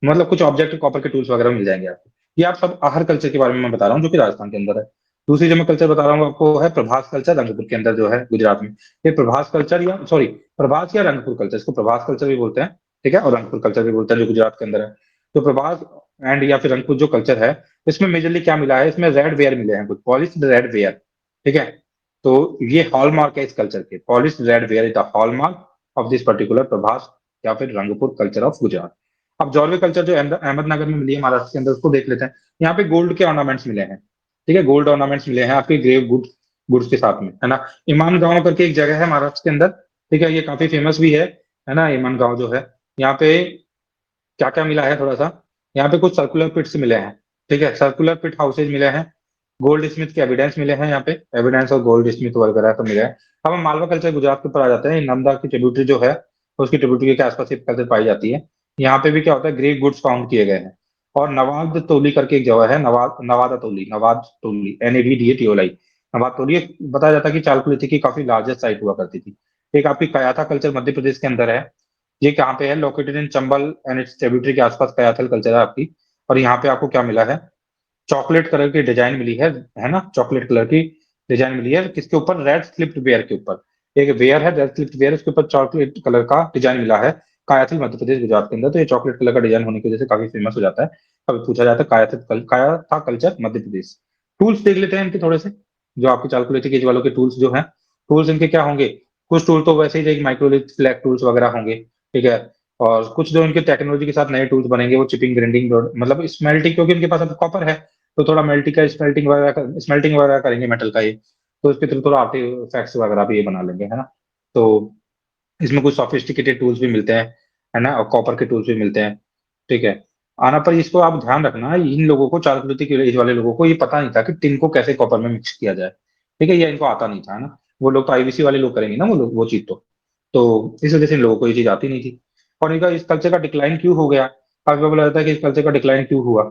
मतलब कुछ ऑब्जेक्ट कॉपर के टूल्स वगैरह मिल जाएंगे आपको। ये आप सब आहर कल्चर के बारे में मैं बता रहा हूँ, जो कि राजस्थान के अंदर है। दूसरी जो मैं कल्चर बता रहा हूँ आपको है प्रभास कल्चर, रंगपुर के अंदर जो है गुजरात में। ये प्रभास कल्चर या सॉरी, प्रभास या रंगपुर कल्चर, इसको प्रभास कल्चर भी बोलते हैं, ठीक है, और रंगपुर कल्चर भी बोलते हैं, जो गुजरात के अंदर है। तो प्रभास एंड या फिर रंगपुर जो कल्चर है, इसमें मेजरली क्या मिला है, इसमें रेड वेयर मिले हैं, कुछ पॉलिश रेड वेयर, ठीक है। तो ये हॉलमार्क है इस कल्चर के, polish red ware is the hallmark of this particular Prabhas या फिर रंगपुर कल्चर ऑफ गुजरात। अब जौरवे कल्चर जो अहमदनगर में मिली है महाराष्ट्र के अंदर, उसको देख लेते हैं। यहाँ पे गोल्ड के ऑर्नामेंट्स मिले हैं, ठीक है, गोल्ड ऑर्नामेंट्स मिले हैं आपके ग्रेव गुड्स गुड्स के साथ में, है ना। ईमान गांव करके एक जगह है महाराष्ट्र के अंदर, ठीक है, ये काफी फेमस भी है ना, ईमान गांव जो है। यहाँ पे क्या क्या मिला है थोड़ा सा, यहाँ पे कुछ सर्कुलर पिट्स मिले हैं, ठीक है, सर्कुलर पिट हाउसेज मिले हैं, गोल्ड स्मिथ के एविडेंस मिले हैं, यहाँ पे एविडेंस और गोल्ड स्मिथ वगैरह तो मिले हैं। अब हम मालवा कल्चर गुजरात के ऊपर आ जाते हैं। नर्मदा की ट्रिब्यूटरी जो है, उसकी ट्रिब्यूटरी के आसपास ये कल्चर पाई जाती है। यहाँ पे भी क्या होता है, ग्रेव गुड्स फाउंड किए गए हैं। और नवाद तोली करके एक जगह है, नवादा तोली, NAVDATOLI, नवाद तोली, बताया जाता है कि चालकुलिथी की काफी लार्जेस्ट साइट हुआ करती थी। एक आपकी कयाथा कल्चर मध्य प्रदेश के अंदर है, ये कहाँ पे है, located in Chambal and it's tributary के आसपास कयाथल कल्चर है आपकी। और यहाँ पे आपको क्या मिला है, चॉकलेट कलर की डिजाइन मिली है ना, चॉकलेट कलर की डिजाइन मिली है, किसके ऊपर, रेड स्लिप्ड वेयर के ऊपर। एक वेयर है रेड स्लिप्ड वेयर, उसके ऊपर चॉकलेट कलर का डिजाइन मिला है, कायाथिल मध्य प्रदेश गुजरात के अंदर। तो ये चॉकलेट कलर का डिजाइन होने की वजह से काफी फेमस हो जाता है। कभी पूछा जाता है काया था कल्चर मध्य प्रदेश। टूल्स देख लेते हैं इनके थोड़े से, जो आपके चालकुलेटिक एज वालों के टूल्स जो हैं, टूल्स इनके क्या होंगे, कुछ टूल तो वैसे ही माइक्रोलिथ फ्लैग टूल्स वगैरह होंगे, ठीक है। और कुछ जो इनके टेक्नोलॉजी के साथ नए टूल्स बनेंगे, वो चिपिंग ग्राइंडिंग मतलब स्मेल्टिंग, क्योंकि इनके पास अब कॉपर है, तो थोड़ा स्मेल्टिंग वगैरह करेंगे मेटल का ये। तो उसके थ्रू थोड़ा आर्टिफैक्ट्स वगैरह भी ये बना लेंगे, है ना। तो इसमें कुछ सोफिस्टिकेटेड टूल्स भी मिलते हैं, है ना, और कॉपर के टूल्स भी मिलते हैं, ठीक है। आना पर इसको आप ध्यान रखना, इन लोगों को चारकुलितिक एज वाले लोगों को ये पता नहीं था कि टिन को कैसे कॉपर में मिक्स किया जाए, ठीक है, ये इनको आता नहीं था, है ना। वो लोग तो आईवीसी वाले लोग करेंगे ना, वो लोग वो चीज तो इस वजह से इन लोगों को ये चीज आती नहीं थी। और इनका इस कल्चर का डिक्लाइन क्यों हो गया, काफी बार बोला जाता है कि इस कल्चर का डिक्लाइन क्यों हुआ।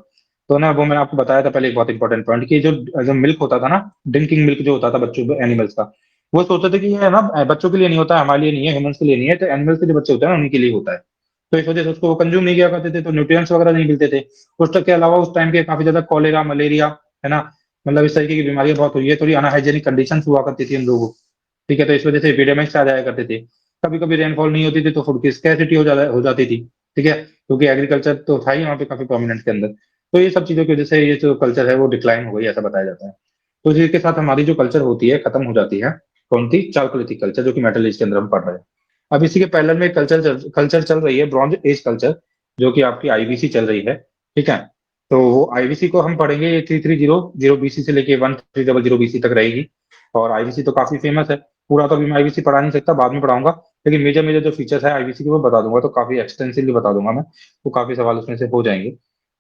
तो ना वो मैंने आपको बताया था पहले, एक बहुत इंपॉर्टेंट पॉइंट, कि जो मिल्क होता था ना, ड्रिंकिंग मिल्क जो होता था बच्चों एनिमल्स का, वो सोचते थे कि ये है ना बच्चों के लिए नहीं होता है, हमारे लिए नहीं है, ह्यूमंस के लिए नहीं है, तो एनिमल्स के जो बच्चे होते हैं ना उन्हीं के लिए होता है। तो इस वजह से उसको वो कंज्यूम नहीं किया करते थे, तो न्यूट्रिएंट्स वगैरह नहीं मिलते थे। उस तक के अलावा उस टाइम के काफी ज्यादा कॉलेरा, मलेरिया, है ना, मतलब इस तरीके की बीमारियां बहुत हुई है, थोड़ी अनहाइजेनिक कंडीशन हुआ करती थी हम लोगों को, ठीक है। तो इस वजह से एपिडेमिक्स आ जाया करते थे। कभी कभी रेनफॉल नहीं होती थी तो फूड की स्कैसिटी हो जाती थी, ठीक है, क्योंकि एग्रीकल्चर तो था ही वहाँ पे काफी प्रोमिनेंट के अंदर। तो ये सब चीजों की वजह से ये जो कल्चर है वो डिक्लाइन हो गई, ऐसा बताया जाता है। तो इसी के साथ हमारी जो कल्चर होती है खत्म हो जाती है, कौन सी, चालकोलिथिक कल्चर, जो कि मेटल एज के अंदर हम पढ़ रहे हैं। अब इसी के पैरेलल में कल्चर चल रही है ब्रॉन्ज एज कल्चर, जो कि आपकी आईबीसी चल रही है, ठीक है। तो वो आईबीसी को हम पढ़ेंगे 3300 बीसी से लेके 1300 बीसी तक रहेगी। और आईबीसी तो काफी फेमस है, पूरा तो अभी मैं आईबीसी पढ़ा नहीं सकता, बाद में पढ़ाऊंगा। लेकिन मेजर मेजर जो फीचर्स है आईबीसी के वो बता दूंगा, तो काफी एक्सटेंसिवली बता दूंगा मैं, तो काफी सवाल उसमें से हो जाएंगे।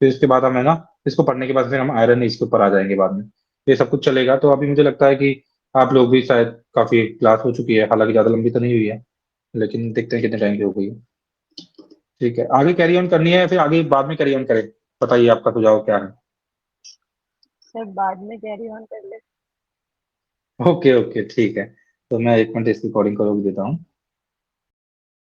फिर इसके बाद हमें ना, इसको पढ़ने के बाद फिर हम आयरन एज के ऊपर आ जाएंगे बाद में। ये सब कुछ चलेगा। तो अभी मुझे लगता है कि आप लोग भी शायद, काफी क्लास हो चुकी है, हालांकि ज्यादा लंबी तो नहीं हुई है, लेकिन देखते हैं कितने टाइम की हो गई है। ठीक है, आगे कैरी ऑन करनी है या फिर आगे बाद में कैरी ऑन करें, बताइए आपका सुझाव क्या है। सर बाद में कैरी ऑन कर ले। ओके ओके ठीक है। तो मैं 1 मिनट इस रिकॉर्डिंग को रोक देता हूँ।